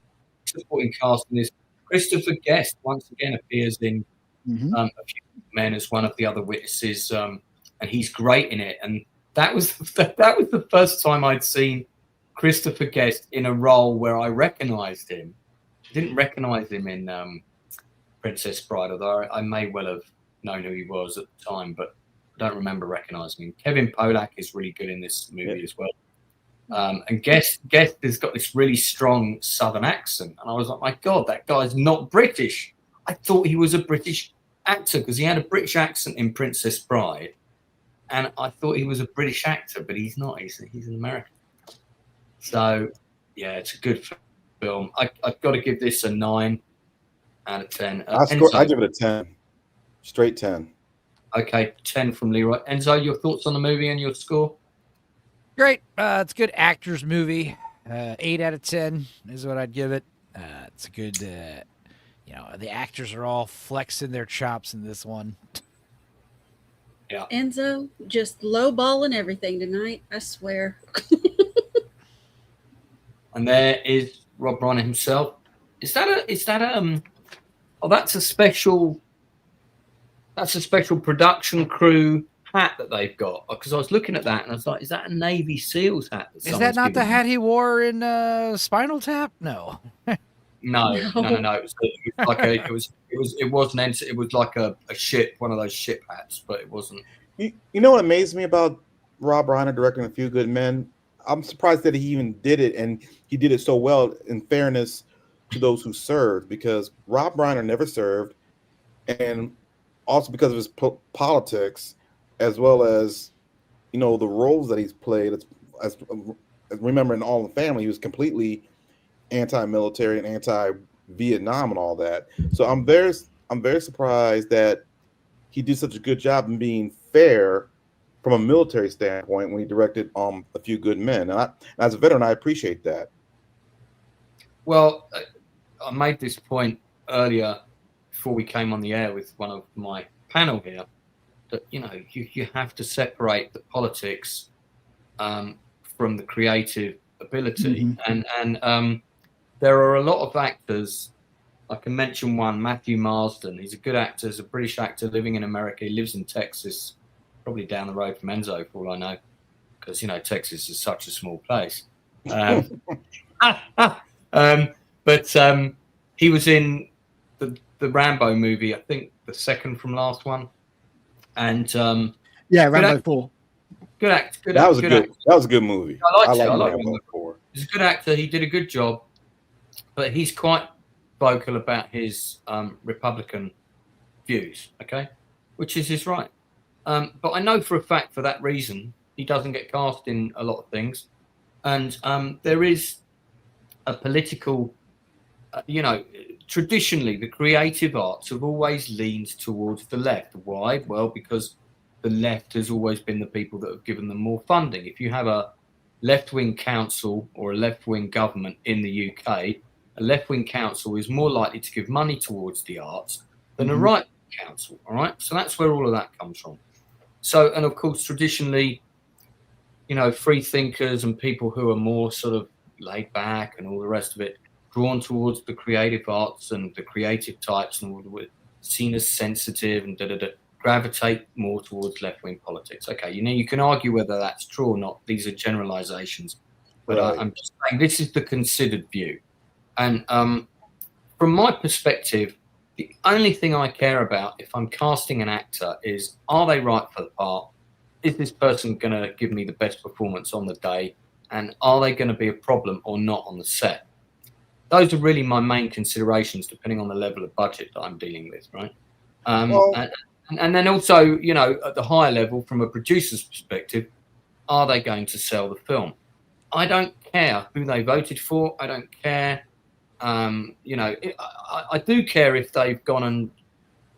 S2: supporting cast in this. Christopher Guest once again appears in A Few Men as one of the other witnesses, and he's great in it. And that was the first time I'd seen Christopher Guest in a role where I recognised him. I didn't recognise him in Princess Bride, although I may well have known who he was at the time, but I don't remember recognising him. Kevin Pollak is really good in this movie as well. And Guest has got this really strong Southern accent. And I was like, my God, that guy's not British. I thought he was a British actor because he had a British accent in Princess Bride. And I thought he was a British actor, but he's not. He's an American. So, yeah, it's a good film. I've got to give this a 9 out of 10.
S5: I give it a 10. Straight 10.
S2: Okay, 10 from Leroy. Enzo, your thoughts on the movie and your score?
S3: Great. It's a good actors movie. 8 out of 10 is what I'd give it. It's a good, the actors are all flexing their chops in this one.
S2: Yeah.
S6: Enzo, just lowballing everything tonight, I swear.
S2: And there is Rob Reiner himself. That's a special production crew hat that they've got, because I was looking at that and I was like, is that a Navy SEALs hat?
S3: Is that not the hat he wore in Spinal Tap? No.
S2: No. It was like a ship, one of those ship hats, but it wasn't.
S5: You know what amazed me about Rob Reiner directing A Few Good Men? I'm surprised that he even did it, and he did it so well, in fairness to those who served, because Rob Reiner never served, and also because of his politics, as well as, the roles that he's played. As remember, in All in the Family, he was completely anti-military and anti-Vietnam and all that. So I'm very surprised that he did such a good job in being fair from a military standpoint when he directed A Few Good Men. And as a veteran, I appreciate that.
S2: Well, I made this point earlier before we came on the air with one of my panel here, that you have to separate the politics from the creative ability, and there are a lot of actors. I can mention one, Matthew Marsden. He's a good actor. He's a British actor living in America. He lives in Texas, probably down the road from Enzo, for all I know, because Texas is such a small place. But he was in the Rambo movie, I think the second from last one. And
S4: Rambo 4.
S2: Good act.
S5: That was a good movie.
S2: I liked Rambo 4. He's a good actor. He did a good job, but he's quite vocal about his Republican views. Okay, which is his right. But I know for a fact, for that reason, he doesn't get cast in a lot of things, and there is a political. Traditionally, the creative arts have always leaned towards the left. Why? Well, because the left has always been the people that have given them more funding. If you have a left-wing council or a left-wing government in the UK, a left-wing council is more likely to give money towards the arts than a right-wing council. All right? So that's where all of that comes from. So, and of course, traditionally, free thinkers and people who are more sort of laid back and all the rest of it, drawn towards the creative arts and the creative types and were seen as sensitive and gravitate more towards left-wing politics. Okay, you can argue whether that's true or not. These are generalizations, but
S5: Right.
S2: I'm just saying this is the considered view. And from my perspective, the only thing I care about if I'm casting an actor is, are they right for the part? Is this person going to give me the best performance on the day? And are they going to be a problem or not on the set? Those are really my main considerations, depending on the level of budget that I'm dealing with, right? And then also, at the higher level, from a producer's perspective, are they going to sell the film? I don't care who they voted for. I don't care. I do care if they've gone and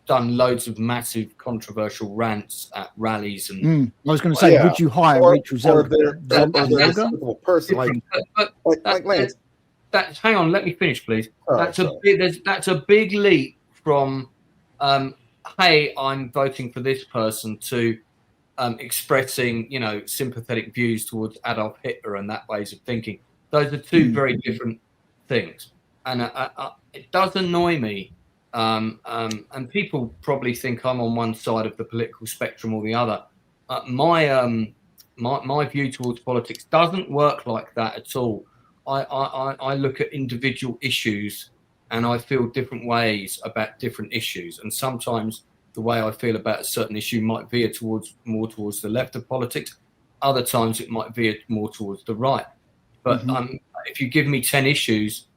S2: done loads of massive controversial rants at rallies. And
S4: I was going to say, would you hire Rachel Zelda?
S5: person like Lance?
S2: Hang on, let me finish, please. That's a big leap from, hey, I'm voting for this person to expressing, sympathetic views towards Adolf Hitler and that ways of thinking. Those are two very different things. And it does annoy me. And people probably think I'm on one side of the political spectrum or the other. My view towards politics doesn't work like that at all. I look at individual issues and I feel different ways about different issues. And sometimes the way I feel about a certain issue might veer more towards the left of politics. Other times it might veer more towards the right. But if you give me 10 issues,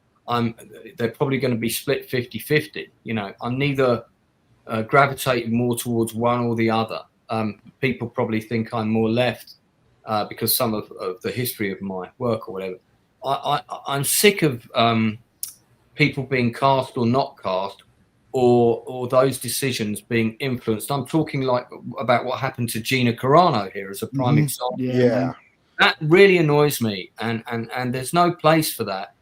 S2: they're probably going to be split 50-50. I'm neither gravitating more towards one or the other. People probably think I'm more left because some of the history of my work or whatever. I'm sick of people being cast or not cast, or those decisions being influenced. I'm talking about what happened to Gina Carano here as a prime example.
S5: Yeah.
S2: That really annoys me, and there's no place for that.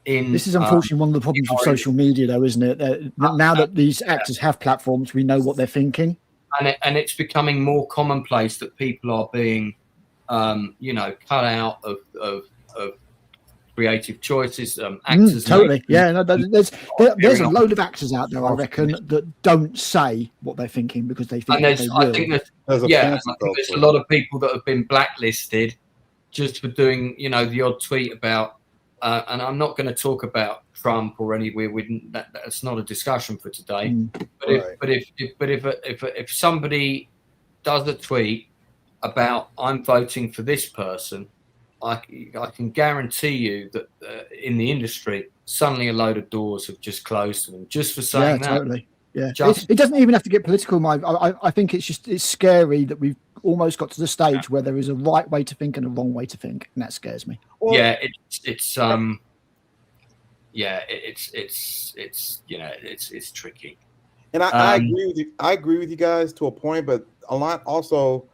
S4: This is unfortunately one of the problems with social media, though, isn't it? Now that these actors have platforms, we know what they're thinking,
S2: and it's becoming more commonplace that people are being, cut out of creative choices. Actors,
S4: totally, there's a load of actors out there, I reckon, that don't say what they're thinking because they think they will.
S2: I think there's a lot of people that have been blacklisted just for doing, the odd tweet about. And I'm not going to talk about Trump or anywhere. That's not a discussion for today. But if somebody does a tweet about I'm voting for this person, I can guarantee you that in the industry, suddenly a load of doors have just closed to them just for saying that.
S4: Totally. Yeah, it doesn't even have to get political. I think it's scary that we've almost got to the stage where there is a right way to think and a wrong way to think, and that scares me.
S2: It's tricky.
S5: And I agree with you. I agree with you guys to a point, but a lot also.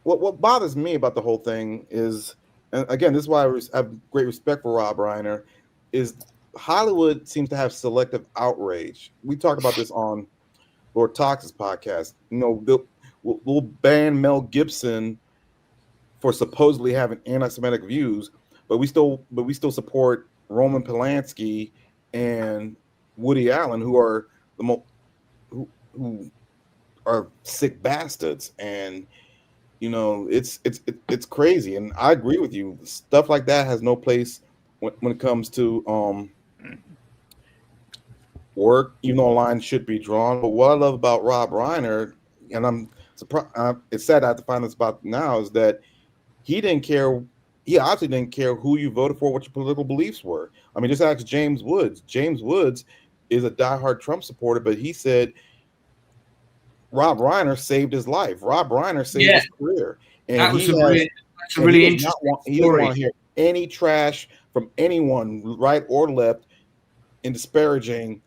S5: What bothers me about the whole thing is, and again, this is why I have great respect for Rob Reiner, is Hollywood seems to have selective outrage. We talked about this on Lord Tox's podcast. We'll ban Mel Gibson for supposedly having anti-Semitic views, but we still support Roman Polanski and Woody Allen, who are who are sick bastards. And it's crazy. And I agree with you. Stuff like that has no place when it comes to work. A line should be drawn. But what I love about Rob Reiner, and I'm surprised, it's sad I have to find this about now, is that he didn't care. He obviously didn't care who you voted for, what your political beliefs were. I mean, just ask James Woods. James Woods is a diehard Trump supporter, but he said Rob Reiner saved his life. Rob Reiner saved his career. And
S2: that's a really interesting story.
S5: He doesn't want to hear any trash from anyone, right or left, in disparaging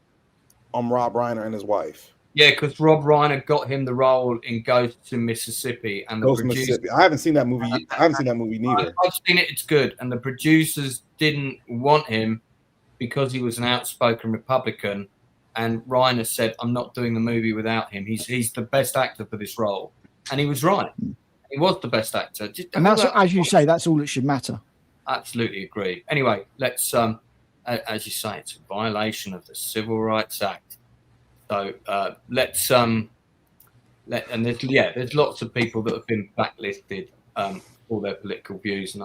S5: Rob Reiner and his wife.
S2: Yeah, because Rob Reiner got him the role in Ghosts in Mississippi, and the producers.
S5: I haven't seen that movie. I haven't seen that movie neither.
S2: I've seen it. It's good, and the producers didn't want him because he was an outspoken Republican. And Reiner said, "I'm not doing the movie without him. He's the best actor for this role," and he was right. He was the best actor.
S4: And that's, as you say, that's all that should matter.
S2: Absolutely agree. Anyway, let's as you say, it's a violation of the Civil Rights Act. So there's lots of people that have been blacklisted for their political views, and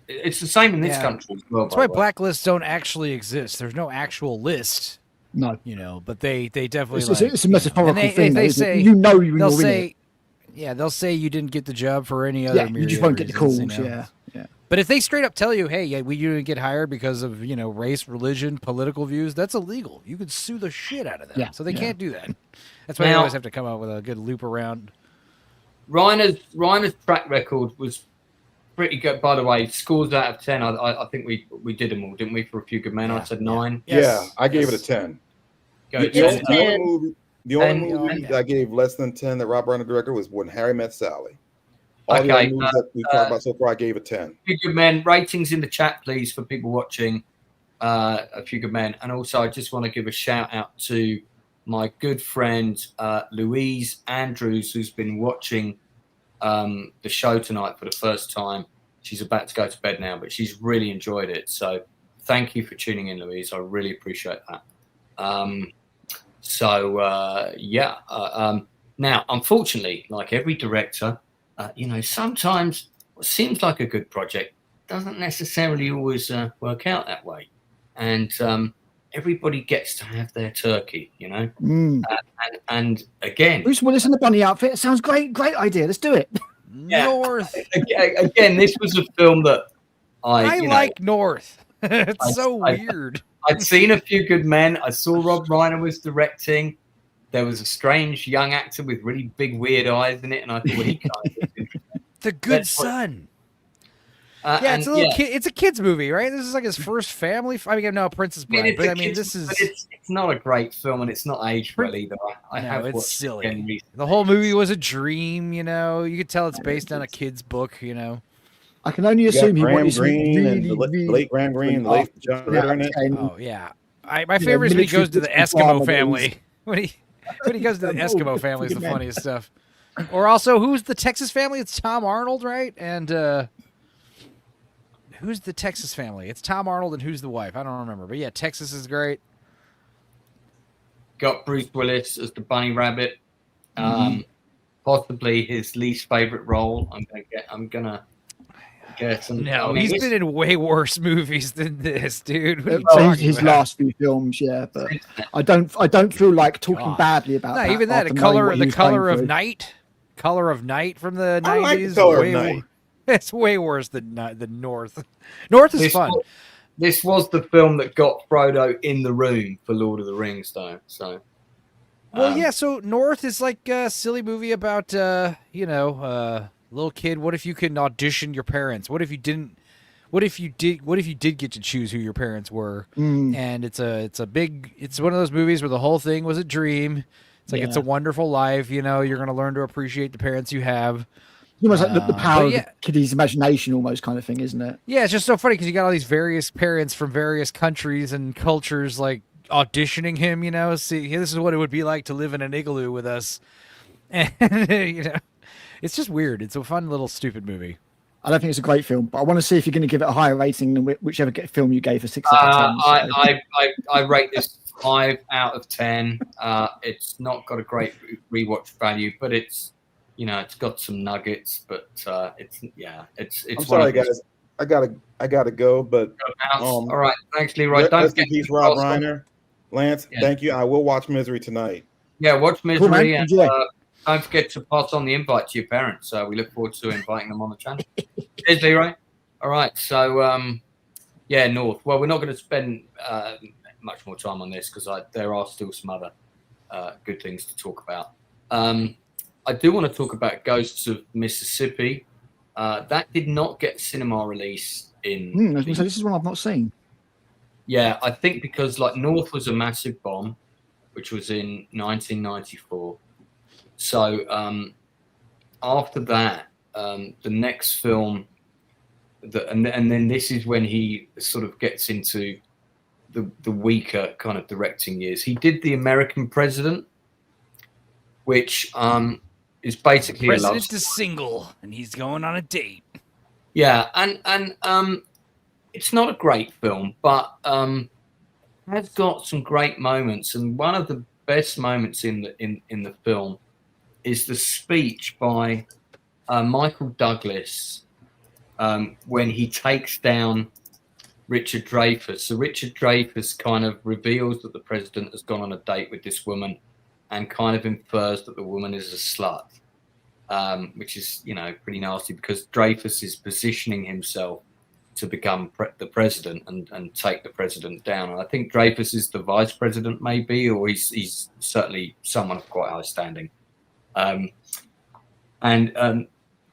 S2: it's the same in this country as well.
S3: That's why blacklists don't actually exist. There's no actual list.
S4: No,
S3: but they definitely
S4: it's a metaphorical thing.
S3: They say
S4: you know you'll win it.
S3: Yeah, they'll say you didn't get the job for any other.
S4: Yeah, you just won't get the calls. Yeah.
S3: But if they straight up tell you, hey, you didn't get hired because of race, religion, political views, that's illegal. You could sue the shit out of them. So they can't do that. That's why they always have to come out with a good loop around.
S2: Reiner's track record was pretty good. By the way, scores out of 10. I think we did them all, didn't we? For A Few Good Men, I said 9.
S5: Yes. Yeah, I gave it a 10. The only movie that I gave less than 10 that Rob Reiner directed was When Harry Met Sally. All the other movies that we talked about so far, I gave a 10.
S2: Few Good Men. Ratings in the chat, please, for people watching A Few Good Men. And also, I just want to give a shout out to my good friend Louise Andrews, who's been watching the show tonight for the first time. She's about to go to bed now, but she's really enjoyed it. So thank you for tuning in, Louise. I really appreciate that. Now, unfortunately, like every director, sometimes what seems like a good project doesn't necessarily always work out that way. And everybody gets to have their turkey, and again,
S4: Bruce Willis in the bunny outfit. It sounds great. Great idea. Let's do it.
S3: North.
S2: Again, this was a film that I
S3: like North. It's so weird.
S2: I'd seen A Few Good Men. I saw Rob Reiner was directing. There was a strange young actor with really big weird eyes in it, and I thought he can't.
S3: The Good Son. It's a little kid. It's a kids movie, right? This is like his first family. I mean, no, Princess Bride, but I mean, this is.
S2: It's not a great film, and it's not aged well either.
S3: It's silly. The whole movie was a dream. You could tell it's based on a kid's book.
S4: I can only assume he
S5: Graham
S4: wanted
S5: Greene
S4: really,
S5: and the
S4: really
S5: late Graham Greene, the late John Ritter in it.
S3: Oh yeah, my favorite is when he goes to the Eskimo family. When he goes to the Eskimo family is the funniest stuff. Or also, who's the Texas family? It's Tom Arnold, right? And who's the Texas family? It's Tom Arnold, and who's the wife? I don't remember. But yeah, Texas is great.
S2: Got Bruce Willis as the bunny rabbit. Possibly his least favorite role. I'm gonna get some.
S3: No, he's been in way worse movies than this, dude.
S4: His last few films, but I don't feel like talking badly about that.
S3: Even that, the color of night from the 90s.
S5: Color of Night.
S3: It's way worse than North. North is fun.
S2: This was the film that got Frodo in the room for Lord of the Rings, though. So,
S3: so North is like a silly movie about little kid. What if you couldn't audition your parents? What if you didn't? What if you did get to choose who your parents were? And it's one of those movies where the whole thing was a dream. It's like It's a Wonderful Life. You're going to learn to appreciate the parents you have.
S4: Almost like the power of the kid's imagination, almost kind of thing, isn't it?
S3: Yeah, it's just so funny because you got all these various parents from various countries and cultures, like auditioning him. See, this is what it would be like to live in an igloo with us, and it's just weird. It's a fun little stupid movie.
S4: I don't think it's a great film, but I want to see if you're going to give it a higher rating than whichever film you gave a 6 out of 10.
S2: I rate this 5 out of 10. It's not got a great rewatch value, but it's it's got some nuggets. But it's.
S5: I'm sorry, guys. I gotta go. But
S2: all right, thanks, Leroy.
S5: Rest in peace, Rob Reiner. Lance, thank you. I will watch Misery tonight.
S2: Yeah, watch Misery,
S4: cool,
S2: and don't forget to pass on the invite to your parents. We look forward to inviting them on the channel. Cheers, Leroy. All right, so North. Well, we're not going to spend much more time on this because there are still some other good things to talk about. I do want to talk about Ghosts of Mississippi. That did not get cinema release in.
S4: So this is one I've not seen.
S2: Yeah, I think because North was a massive bomb, which was in 1994. So after that, the next film, and then this is when he sort of gets into the weaker kind of directing years. He did The American President, which is basically a love story.
S3: President is single and he's going on a date.
S2: Yeah, and it's not a great film, but has got some great moments. And one of the best moments in the film is the speech by Michael Douglas when he takes down Richard Dreyfuss. So Richard Dreyfuss kind of reveals that the president has gone on a date with this woman and kind of infers that the woman is a slut, which is, pretty nasty because Dreyfuss is positioning himself to become the president and take the president down. And I think Dreyfuss is the vice president maybe, or he's certainly someone of quite high standing.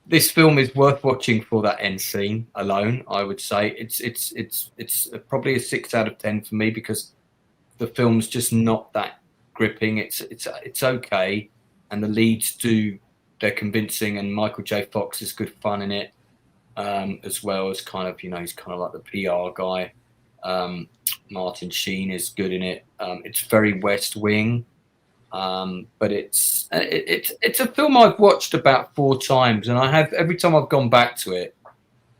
S2: This film is worth watching for that end scene alone. I would say it's probably a 6 out of 10 for me because the film's just not that gripping. It's okay, and the leads they're convincing, and Michael J. Fox is good fun in it, as well as kind of he's kind of like the PR guy. Martin Sheen is good in it. It's very West Wing. But it's a film I've watched about 4 times, and every time I've gone back to it,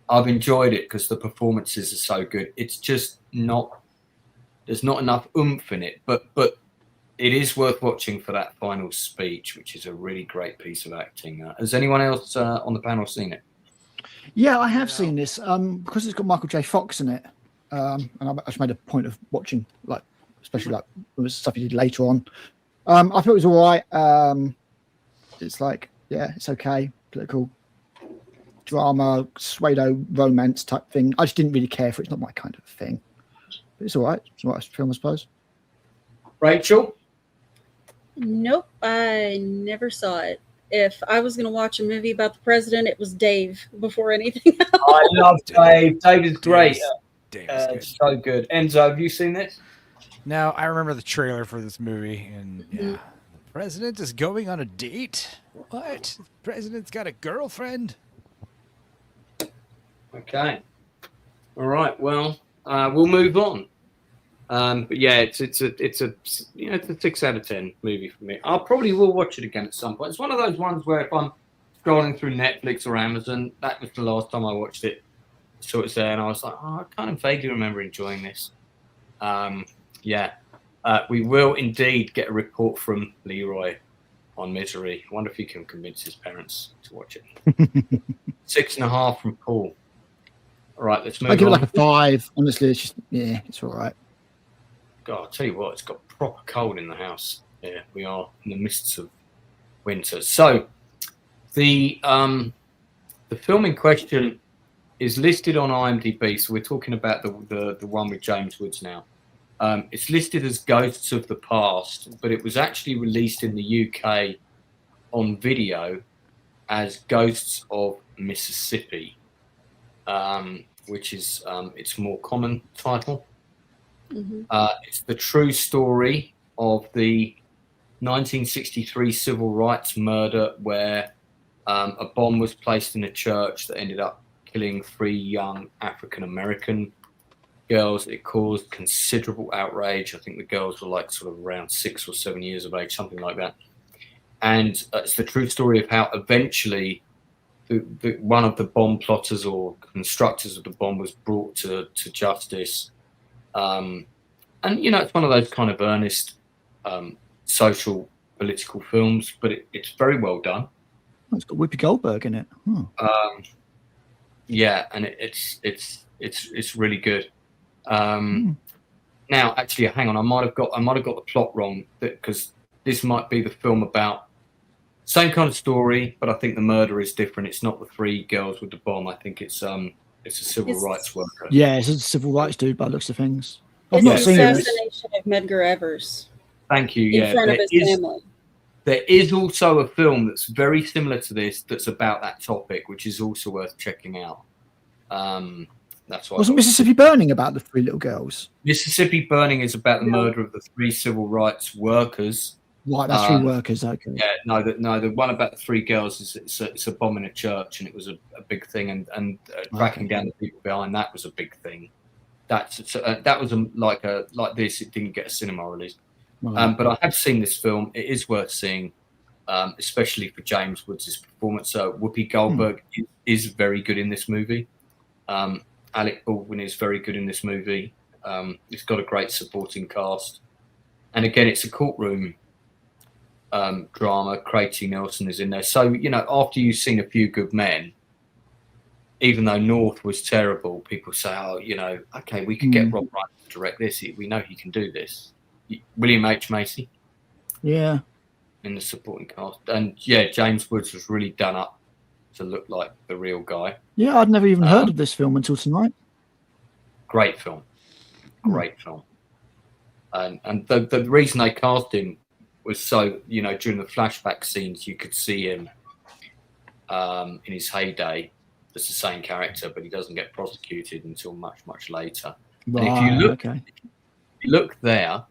S2: I've enjoyed it because the performances are so good. It's just there's not enough oomph in it, but it is worth watching for that final speech, which is a really great piece of acting. Has anyone else on the panel seen it?
S4: Yeah, I have seen this because it's got Michael J. Fox in it, and I've actually made a point of watching, especially stuff he did later on. I thought it was all right. It's it's okay. Political drama, pseudo romance type thing. I just didn't really care for it. It's not my kind of thing. But it's all right. It's all right film, I suppose.
S2: Rachel?
S6: Nope, I never saw it. If I was going to watch a movie about the president, it was Dave before anything else.
S2: I love Dave. Dave is great.
S3: Dave is good.
S2: So good. Enzo, have you seen this?
S3: No, I remember the trailer for this movie, and the president is going on a date? What? The president's got a girlfriend?
S2: Okay. All right. Well, we'll move on. But yeah, it's a 6 out of 10 movie for me. I probably will watch it again at some point. It's one of those ones where if I'm scrolling through Netflix or Amazon, that was the last time I watched it. So it's there, and I was like, I kind of vaguely remember enjoying this. We will indeed get a report from Leroy on Misery. I wonder if he can convince his parents to watch it. 6.5 from Paul. All right, let's move on.
S4: I give it like a 5. Honestly, it's just it's all right.
S2: God, I'll tell you what, it's got proper cold in the house. Yeah, we are in the midst of winter. So the film in question is listed on IMDb. So we're talking about the one with James Woods now. It's listed as Ghosts of the Past, but it was actually released in the UK on video as Ghosts of Mississippi, which is its more common title. Mm-hmm. It's the true story of the 1963 civil rights murder where a bomb was placed in a church that ended up killing 3 young African-American girls. It caused considerable outrage. I think the girls were like sort of around 6 or 7 years of age, something like that. And it's the true story of how eventually one of the bomb plotters or constructors of the bomb was brought to justice. And, it's one of those kind of earnest social political films, but it's very well done.
S4: It's got Whoopi Goldberg in it.
S2: Yeah, and it's really good. Now, actually, hang on. I might have got the plot wrong because this might be the film about same kind of story, but I think the murder is different. It's not the 3 girls with the bomb. I think it's a civil rights worker.
S4: Yeah, it's a civil rights dude by the looks of things.
S6: It's the assassination of Medgar Evers.
S2: Thank you.
S6: In front of his family.
S2: There is also a film that's very similar to this that's about that topic, which is also worth checking out. That's why.
S4: Wasn't Mississippi Burning about the 3 little girls?
S2: Mississippi Burning is about the murder of the 3 civil rights workers.
S4: Right, that's 3 workers. Okay.
S2: Yeah, no, the one about the 3 girls is it's a bomb in a church, and it was a big thing, and tracking down the people behind that was a big thing. That was like this. It didn't get a cinema release, but I have seen this film. It is worth seeing, especially for James Woods' performance. So Whoopi Goldberg is very good in this movie. Alec Baldwin is very good in this movie. It's got a great supporting cast. And again, it's a courtroom drama. Craig T. Nelson is in there. So, after you've seen A Few Good Men, even though North was terrible, people say, okay, we could get Rob Reiner to direct this. We know he can do this. William H. Macy.
S4: Yeah.
S2: In the supporting cast. And, James Woods was really done up to look like the real guy.
S4: Yeah, I'd never even heard of this film until tonight.
S2: Great film. Great film. And the reason they cast him was so, during the flashback scenes, you could see him in his heyday as the same character, but he doesn't get prosecuted until much, much later.
S4: Right,
S2: and if you
S4: okay.
S2: look there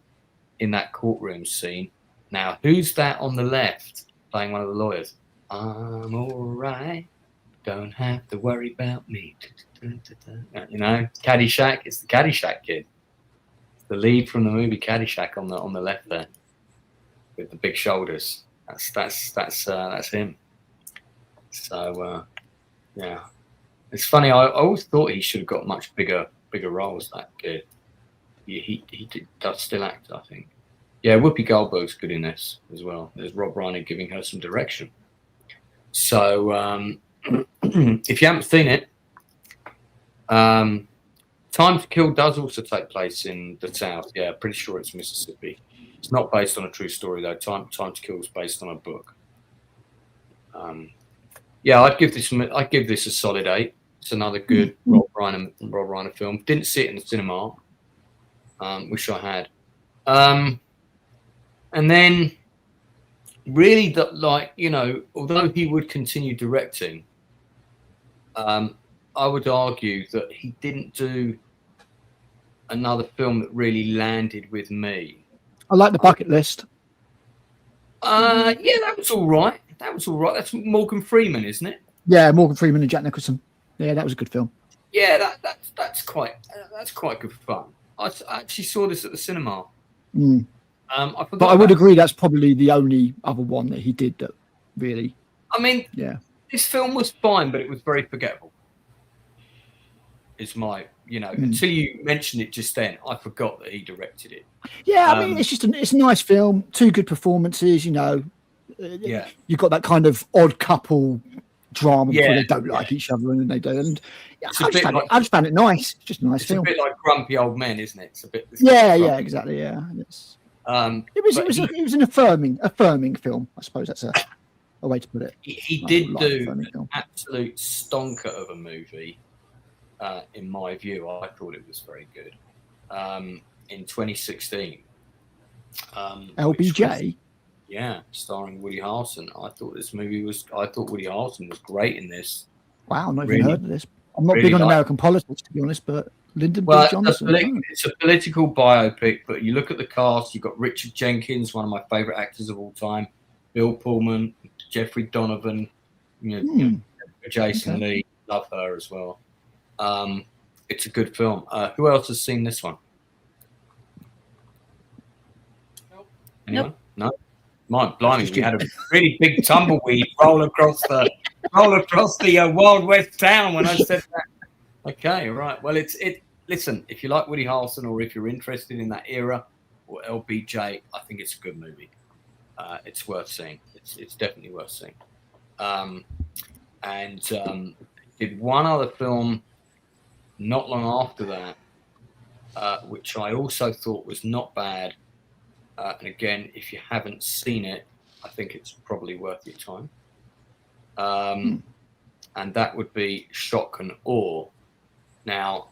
S2: in that courtroom scene, now who's that on the left playing one of the lawyers? I'm all right. Don't have to worry about me. Caddyshack. It's the Caddyshack kid. The lead from the movie Caddyshack on the left there, with the big shoulders. That's him. So it's funny. I always thought he should have got much bigger roles. That kid. He does still act, I think. Yeah, Whoopi Goldberg's good in this as well. There's Rob Reiner giving her some direction. So if you haven't seen it, Time to Kill does also take place in the South. Yeah, pretty sure it's Mississippi. It's not based on a true story though. Time to Kill is based on a book. I'd give this a solid 8. It's another good Rob Reiner film. Didn't see it in the cinema. Wish I had. And then, really, although he would continue directing, I would argue that he didn't do another film that really landed with me.
S4: I like The Bucket List.
S2: That was all right. That's Morgan Freeman, isn't it?
S4: Yeah, Morgan Freeman and Jack Nicholson. Yeah, that was a good film.
S2: Yeah, that's quite good fun. I actually saw this at the cinema.
S4: But I would agree that's probably the only other one that he did that really.
S2: I mean, this film was fine, but it was very forgettable. It's my, until you mentioned it just then, I forgot that he directed it.
S4: Yeah, I mean, it's a nice film. 2 good performances. You've got that kind of odd couple drama where they don't like each other and they do. And I just found it nice. It's just a nice film.
S2: It's a bit like Grumpy Old Men, isn't it? It's a bit.
S4: Exactly. Yeah. It was an affirming film. I suppose that's a way to put it.
S2: He did do an absolute stonker of a movie. In my view, I thought it was very good. In 2016,
S4: LBJ.
S2: Starring Woody Harrelson. I thought Woody Harrelson was great in this.
S4: Wow, I've not even heard of this. I'm not big on American politics, to be honest, but Lyndon B. Johnson.
S2: It's a political biopic, but you look at the cast, you've got Richard Jenkins, one of my favorite actors of all time, Bill Pullman, Jeffrey Donovan, Jason Lee, love her as well. It's a good film. Who else has seen this one? Anyone? No? My blimey, we had a really big tumbleweed roll across the Wild West town when I said that. Okay, right. Well, listen, if you like Woody Harrelson or if you're interested in that era or LBJ, I think it's a good movie. It's worth seeing. It's definitely worth seeing. Did one other film not long after that, which I also thought was not bad. And again, if you haven't seen it, I think it's probably worth your time. And that would be Shock and Awe. Now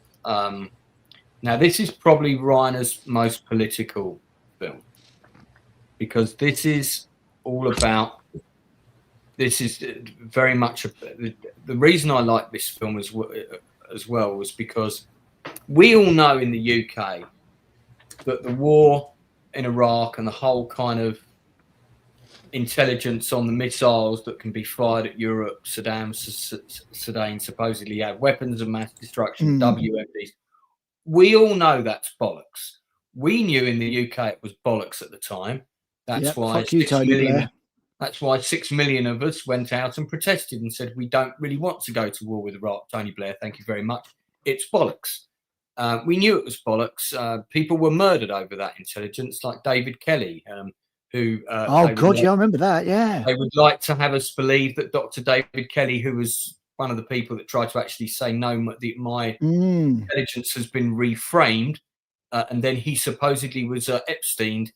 S2: this is probably Reiner's most political film because this is all about. This is very much the reason I like this film as well was because we all know in the UK that the war in Iraq and the whole kind of intelligence on the missiles that can be fired at Europe, Saddam supposedly had weapons of mass destruction, WMDs. We all know that's bollocks. We knew in the UK it was bollocks at the time. That's why 6 million of us went out and protested and said we don't really want to go to war with Iraq. Tony Blair, thank you very much. it's bollocks. We knew it was bollocks. People were murdered over that intelligence, like David Kelly, who...
S4: I remember that, yeah.
S2: They would like to have us believe that Dr. David Kelly, who was one of the people that tried to actually say, no, my intelligence has been reframed, and then he supposedly was Epstein,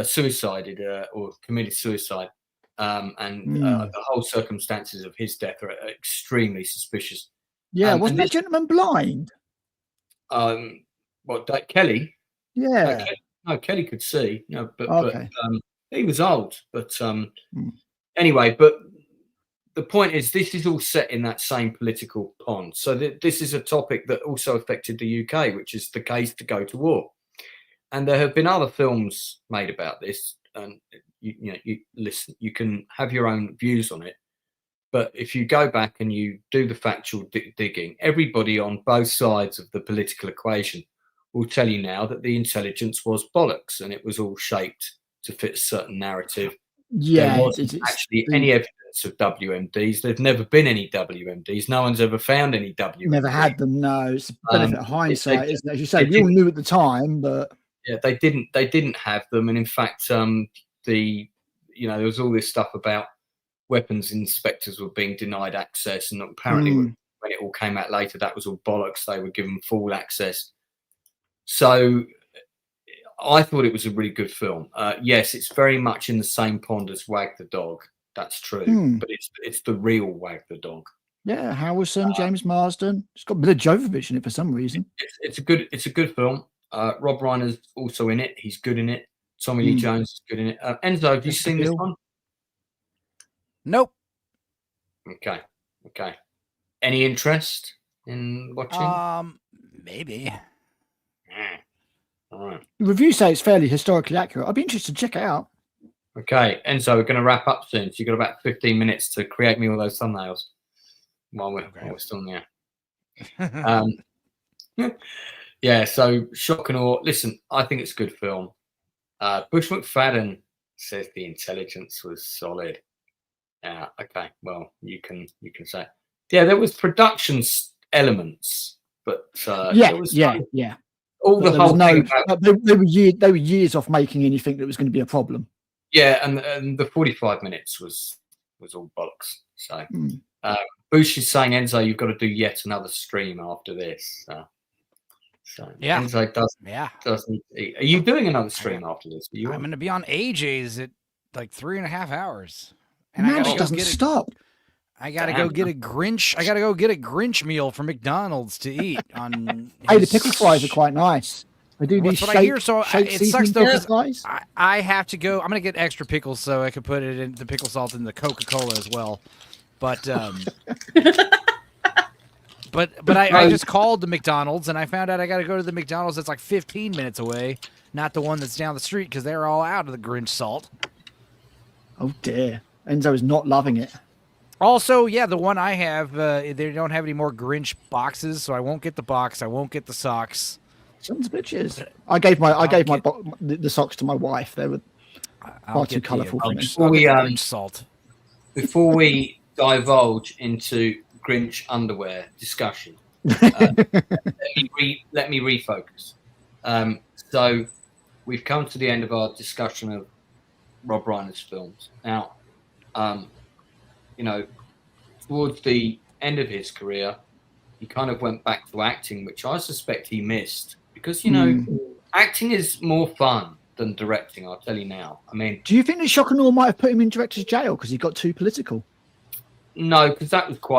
S2: suicided or committed suicide. The whole circumstances of his death are extremely suspicious.
S4: Yeah, wasn't that gentleman blind?
S2: Kelly?
S4: Yeah.
S2: Kelly could see. But he was old. But anyway, but the point is, this is all set in that same political pond. So this is a topic that also affected the UK, which is the case to go to war. And there have been other films made about this, and you listen. You can have your own views on it, but if you go back and you do the factual digging, everybody on both sides of the political equation will tell you now that the intelligence was bollocks, and it was all shaped to fit a certain narrative.
S4: Yeah,
S2: there wasn't actually any evidence of WMDs. There's never been any WMDs. No one's ever found any WMDs.
S4: Never had them. No, it's a benefit of hindsight, isn't it? As you say, we all knew at the time, but.
S2: Yeah, they didn't have them, and in fact, there was all this stuff about weapons inspectors were being denied access, and apparently when it all came out later, that was all bollocks. They were given full access. So I thought it was a really good film. Yes, it's very much in the same pond as Wag the Dog. That's true, but it's the real Wag the Dog.
S4: Yeah, Harrison, James Marsden. It's got Mila Jovovich in it for some reason.
S2: It's a good film. Rob Reiner's also in it. He's good in it. Tommy Lee Jones is good in it. Enzo, have you seen this one?
S3: Nope.
S2: Okay. Any interest in watching?
S3: Maybe.
S2: All right.
S4: The reviews say it's fairly historically accurate. I'd be interested to check it out.
S2: Okay, Enzo, we're going to wrap up soon. So you've got about 15 minutes to create me all those thumbnails while we're still in there. Yeah, so shock and awe. Listen, I think it's a good film. Bush McFadden says the intelligence was solid. Yeah, okay. Well, you can say, yeah, there was production elements, but
S4: yeah.
S2: All the whole thing about,
S4: they were years off making anything that was going to be a problem.
S2: Yeah, and the 45 minutes was all bollocks. So Bush is saying, Enzo, you've got to do yet another stream after this. So
S3: yeah,
S2: Enzo doesn't eat. Are you doing another stream after this?
S3: I'm going to be on AJ's at like 3.5 hours.
S4: And it doesn't stop.
S3: I gotta go get a Grinch. I gotta go get a Grinch meal from McDonald's to eat.
S4: Hey, the pickle fries are quite nice. I do these
S3: what I hear. So it sucks though because I have to go. I'm gonna get extra pickles so I can put it in the pickle salt in the Coca-Cola as well. But but I just called the McDonald's and I found out I got to go to the McDonald's that's like 15 minutes away, not the one that's down the street because they're all out of the Grinch salt.
S4: Oh dear, Enzo is not loving it.
S3: Also, yeah, the one I have, they don't have any more Grinch boxes, so I won't get the box. I won't get the socks.
S4: Sons of bitches. I gave the socks to my wife. They were far too colourful for me.
S2: Before we divulge into Grinch underwear discussion, let me refocus. So we've come to the end of our discussion of Rob Reiner's films. Now, towards the end of his career, he kind of went back to acting, which I suspect he missed because, acting is more fun than directing. I'll tell you now. I mean,
S4: do you think that Shock and Awe might have put him in director's jail because he got too political?
S2: No, because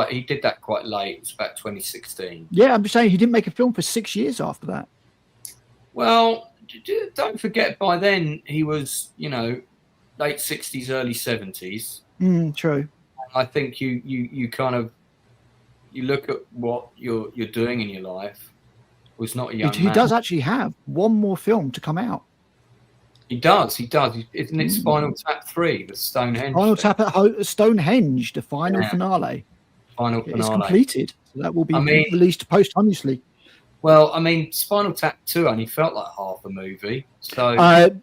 S2: he did that quite late. It was about 2016.
S4: Yeah, I'm just saying he didn't make a film for 6 years after that.
S2: Well, don't forget, by then he was, late 60s, early 70s.
S4: True.
S2: I think you kind of look at what you're doing in your life. Was not a young man.
S4: He does actually have one more film to come out.
S2: He does. Isn't it Spinal Tap 3, the Stonehenge?
S4: Spinal Tap at Stonehenge, the final finale.
S2: Final finale.
S4: It's completed. So that will be released posthumously.
S2: Well, I mean, Spinal Tap 2 only felt like half a movie. So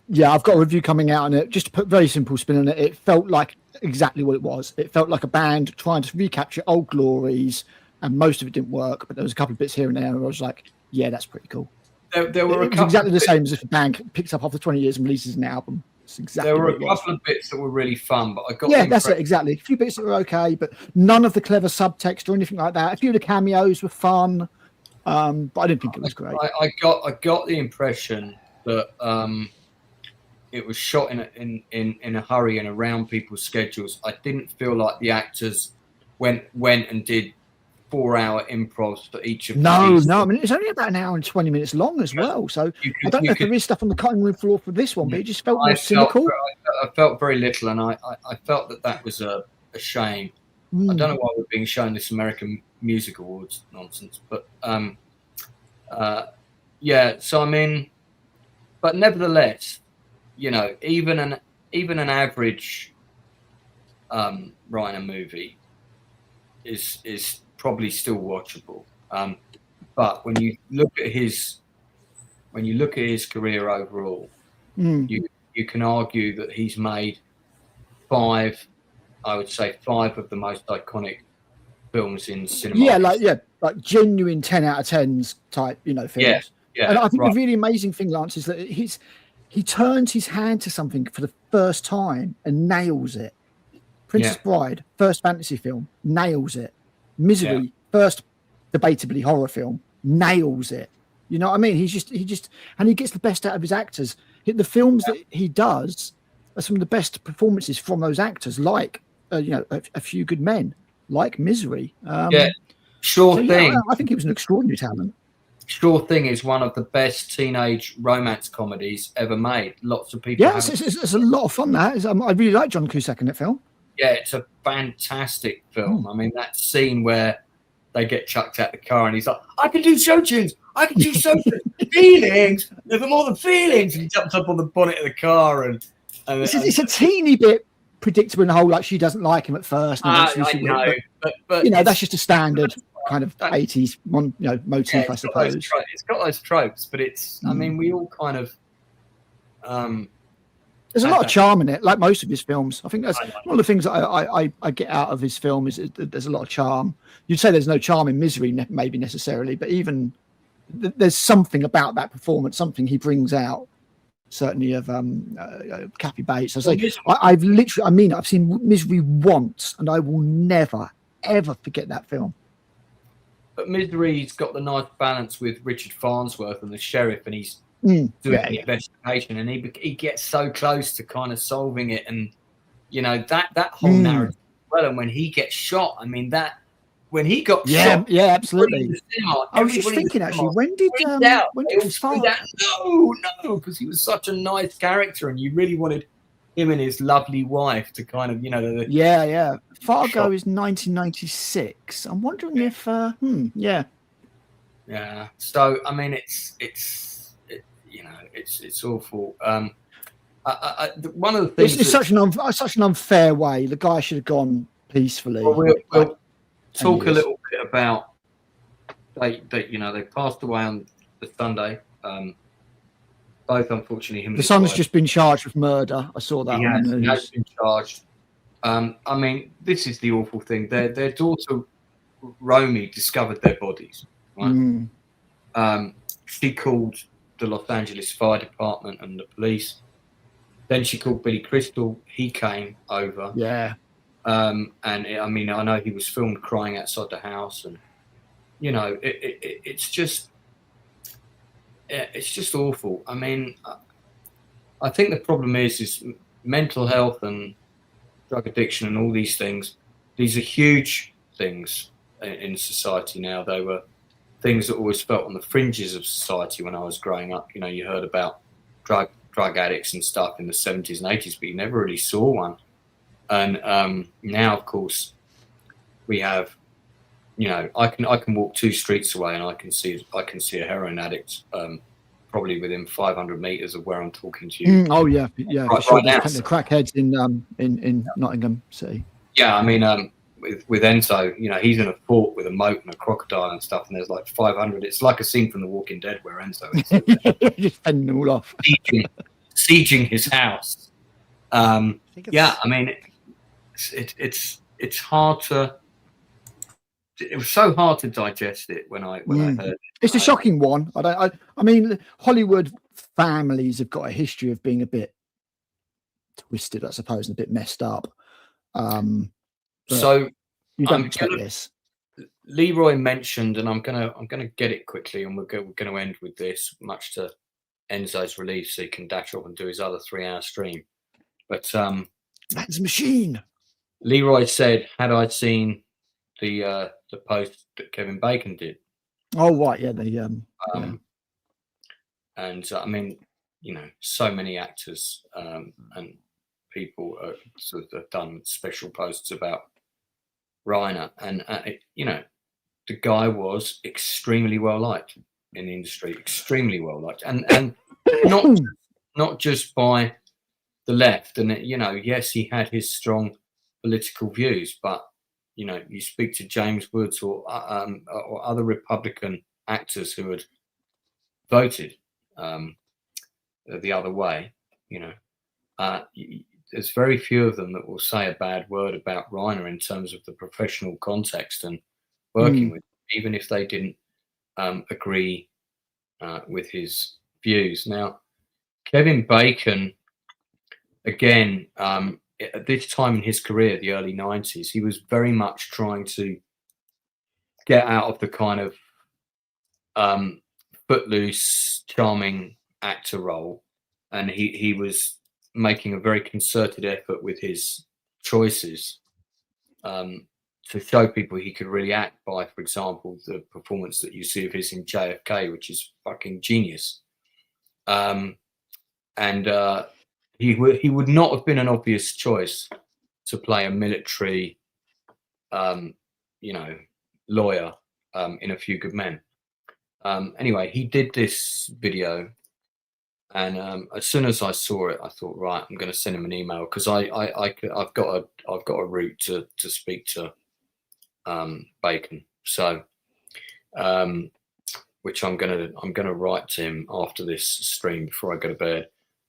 S4: yeah, I've got a review coming out on it. Just to put very simple spin on it, it felt like exactly what it was. It felt like a band trying to recapture old glories, and most of it didn't work. But there was a couple of bits here and there, and I was like, "Yeah, that's pretty cool."
S2: There were
S4: it was exactly the same as if a band picks up after 20 years and releases an album. It's exactly.
S2: There were a couple of bits that were really fun, but I got
S4: that's it exactly. A few bits that were okay, but none of the clever subtext or anything like that. A few of the cameos were fun, but I didn't think it was great.
S2: I got the impression that it was shot in a hurry and around people's schedules. I didn't feel like the actors went and did 4-hour improvs for each of
S4: No,
S2: these.
S4: I mean it's only about an hour and 20 minutes long as well. So I don't know if there is stuff on the cutting room floor for this one, but it just felt more cynical.
S2: I felt very little, and I felt that was a shame. I don't know why we're being shown this American Music Awards nonsense, but so I mean, but nevertheless, you know, even an average Reiner movie is probably still watchable. But when you look at his career overall, you can argue that he's made 5 of the most iconic films in cinema.
S4: Like genuine 10 out of 10s type, films.
S2: Yeah.
S4: And I think the really amazing thing, Lance, is that he turns his hand to something for the first time and nails it. Princess Bride, first fantasy film, nails it. Misery, first debatably horror film, nails it. You know what I mean? He just and he gets the best out of his actors. The films that he does are some of the best performances from those actors, like A Few Good Men, like Misery.
S2: Sure Thing.
S4: I think he was an extraordinary talent.
S2: Sure Thing is one of the best teenage romance comedies ever made. Lots of people.
S4: Yeah, it's a lot of fun. I really like John Cusack in that film.
S2: Yeah, it's a fantastic film. I mean, that scene where they get chucked out the car and he's like, I can do show tunes. I can do show tunes. Feelings. Never more than feelings. And he jumps up on the bonnet of the car. And
S4: it's a teeny bit predictable in the whole, like, she doesn't like him at first.
S2: I know. But
S4: that's just a standard kind of 80s motif, I suppose.
S2: It's got those tropes, but it's, I mean, we all kind of...
S4: There's a lot of charm in it, like most of his films. I think that's one of the things that I get out of his film is that there's a lot of charm. You'd say there's no charm in Misery, maybe necessarily, but even there's something about that performance, something he brings out. Certainly of Kathy Bates. I've seen Misery once, and I will never ever forget that film.
S2: But Misery's got the nice balance with Richard Farnsworth and the sheriff, and he's doing the investigation, and he gets so close to kind of solving it, and that whole narrative as well. And when he gets shot, I mean when he got shot,
S4: absolutely. I was just thinking actually, when did
S2: no, because he was such a nice character, and you really wanted him and his lovely wife to kind of
S4: Fargo is 1996. I'm wondering if
S2: So I mean, it's awful. One of the things
S4: it's such an unfair way. The guy should have gone peacefully.
S2: We'll talk a little bit about they passed away on the Sunday. Both, unfortunately,
S4: the son's just been charged with murder. I saw that.
S2: He has been charged. I mean, this is the awful thing. Their daughter Romy discovered their bodies. Right? She called the Los Angeles Fire Department and the police. Then she called Billy Crystal. He came over.
S4: Yeah.
S2: And I know he was filmed crying outside the house, and it's just awful. I mean, I think the problem is mental health and drug addiction and all these things. These are huge things in society now. They were things that always felt on the fringes of society when I was growing up. You heard about drug addicts and stuff in the 70s and 80s, but you never really saw one. And now, of course, we have, I can walk 2 streets away and I can see a heroin addict probably within 500 meters of where I'm talking to you.
S4: Oh yeah, for sure. The crackheads in Nottingham City.
S2: Yeah, I mean, with Enzo, he's in a fort with a moat and a crocodile and stuff, and there's like 500. It's like a scene from The Walking Dead where Enzo is
S4: just fending them all off,
S2: sieging his house. I mean, it's hard to it was so hard to digest it when I heard it.
S4: It's a shocking one. I mean, Hollywood families have got a history of being a bit twisted, I suppose, and a bit messed up.
S2: So
S4: you don't expect this.
S2: Leroy mentioned, and I'm gonna get it quickly, and we're going to end with this, much to Enzo's relief, so he can dash off and do his other 3-hour stream. But
S4: that's machine.
S2: Leroy said, had I seen the post that Kevin Bacon did.
S4: Oh right, yeah,
S2: and I mean, you know, so many actors and people sort of have done special posts about Reiner, and you know, the guy was extremely well liked in the industry, extremely well liked, and not just by the left. And you know, yes, he had his strong political views, but you know, you speak to James Woods or other Republican actors who had voted the other way, you know, there's very few of them that will say a bad word about Reiner in terms of the professional context and working with him, even if they didn't agree with his views. Now, Kevin Bacon, again, at this time in his career, the early 90s, he was very much trying to get out of the kind of footloose, charming actor role, and he was making a very concerted effort with his choices to show people he could really act by, for example, the performance that you see of his in JFK, which is fucking genius. He would not have been an obvious choice to play a military, you know, lawyer in A Few Good Men. Anyway, he did this video, and as soon as I saw it, I thought, right, I'm going to send him an email, because I've got a route to speak to Bacon. So, which I'm gonna write to him after this stream before I go to bed.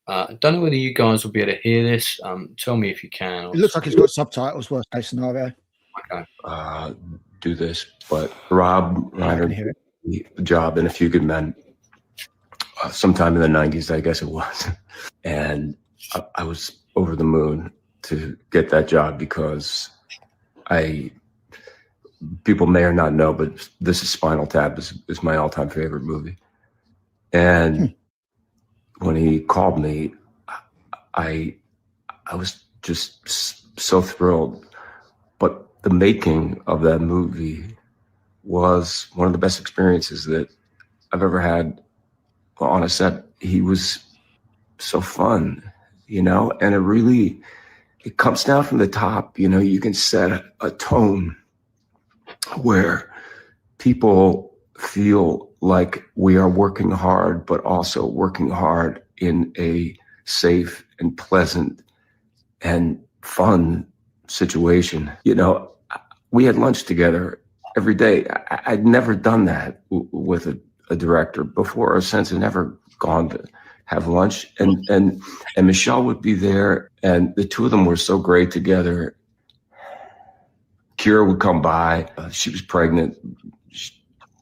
S2: I don't know whether you guys will be able to hear this. Tell me if you can.
S4: It looks like it's got subtitles, worst case scenario.
S2: Okay.
S17: Do this, but Rob Reiner did a job in A Few Good Men sometime in the 90s, I guess it was. And I was over the moon to get that job, because people may or not know, but this is Spinal Tap is my all-time favorite movie. And when he called me, I was just so thrilled. But the making of that movie was one of the best experiences that I've ever had on a set. He was so fun, you know, and it comes down from the top. You know, you can set a tone where people feel like we are working hard, but also working hard in a safe and pleasant and fun situation. You know, we had lunch together every day. I'd never done that with a director before or since. I'd never gone to have lunch, and Michelle would be there, and the two of them were so great together. Kira would come by. She was pregnant. She'd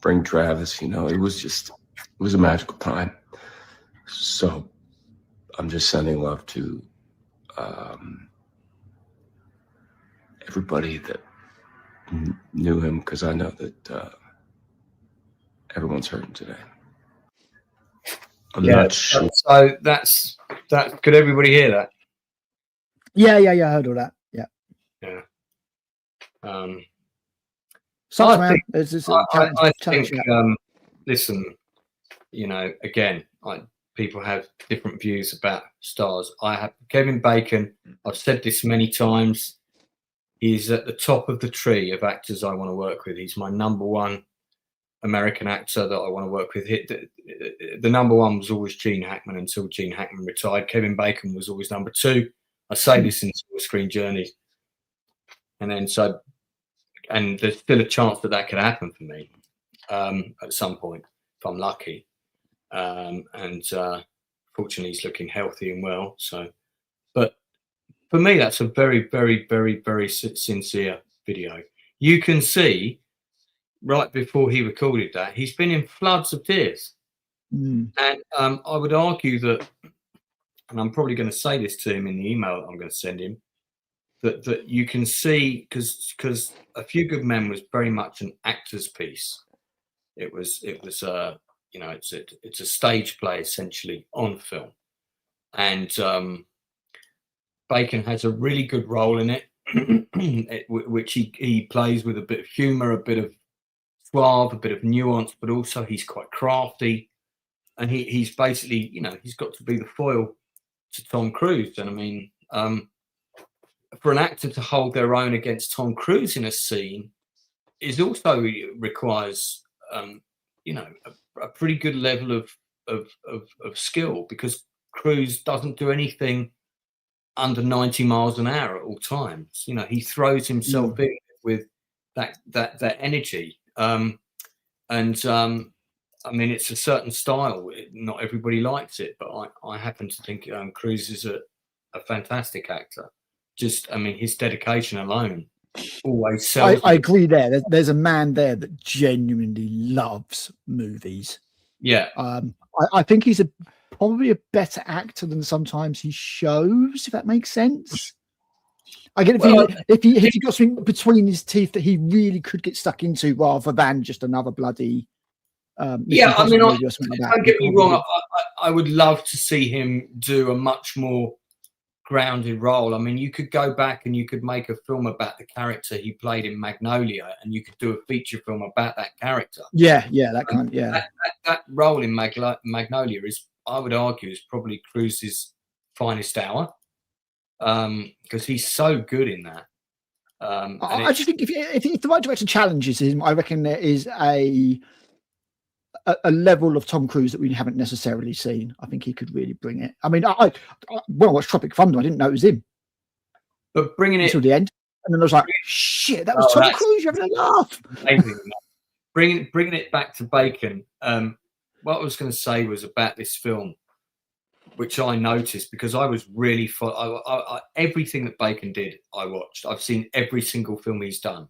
S17: bring Travis. You know, it was a magical time. So I'm just sending love to everybody that knew him, because I know that everyone's hurting today. I'm not sure.
S2: So that's that. Could everybody hear that?
S4: Yeah. I heard all that. Yeah.
S2: So
S4: man.
S2: I think listen, you know, again, people have different views about stars. I have Kevin Bacon. I've said this many times. He's at the top of the tree of actors I want to work with. He's my number one American actor that I want to work with. The number one was always Gene Hackman until Gene Hackman retired. Kevin Bacon was always number two. I say this in Silver Screen Journey. And then and there's still a chance that could happen for me at some point, if I'm lucky. Fortunately, he's looking healthy and well. So, but for me, that's a very, very, very, very sincere video. You can see right before he recorded that, he's been in floods of tears. And I would argue that, and I'm probably going to say this to him in the email that I'm going to send him, that you can see, because A Few Good Men was very much an actor's piece. It was it's a stage play essentially on film, and Bacon has a really good role in it, which he plays with a bit of humor, a bit of suave, a bit of nuance, but also he's quite crafty, and he's basically, he's got to be the foil to Tom Cruise. And I mean, for an actor to hold their own against Tom Cruise in a scene is also requires a pretty good level of skill, because Cruise doesn't do anything under 90 miles an hour at all times. He throws himself in with that energy. I mean, it's a certain style. Not everybody likes it, but I happen to think Cruise is a fantastic actor. His dedication alone always sells.
S4: I agree there. There's a man there that genuinely loves movies.
S2: Yeah.
S4: I think he's probably a better actor than sometimes he shows, if that makes sense. I get if he got something between his teeth that he really could get stuck into, rather than just another bloody.
S2: Don't get me wrong. I would love to see him do a much more grounded role. I mean, you could go back and you could make a film about the character he played in Magnolia, and you could do a feature film about that character.
S4: Yeah, that kind.
S2: That role in Magnolia is, I would argue, is probably Cruise's finest hour, because he's so good in that.
S4: I just think if the right director challenges him, I reckon there is a level of Tom Cruise that we haven't necessarily seen. I think he could really bring it. I mean, when I watched Tropic Thunder, I didn't know it was him.
S2: But bringing it
S4: until the end, and then I was like, "Shit, that was Tom Cruise!" You're having a laugh.
S2: Bringing it back to Bacon. What I was going to say was about this film, which I noticed because I was really everything that Bacon did, I watched. I've seen every single film he's done.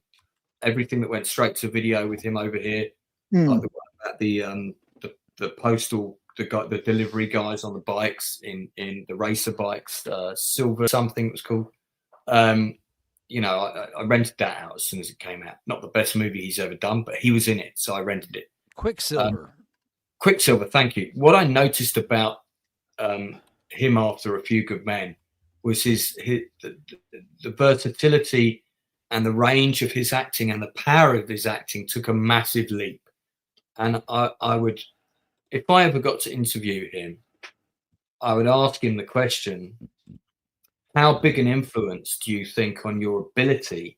S2: Everything that went straight to video with him over here. Like the postal, the delivery guys on the bikes in the racer bikes, Silver something it was called. I rented that out as soon as it came out. Not the best movie he's ever done, but he was in it, so I rented it.
S3: Quicksilver,
S2: thank you. What I noticed about him after A Few Good Men was the versatility and the range of his acting and the power of his acting took a massive leap. And I would, if I ever got to interview him, I would ask him the question, how big an influence do you think on your ability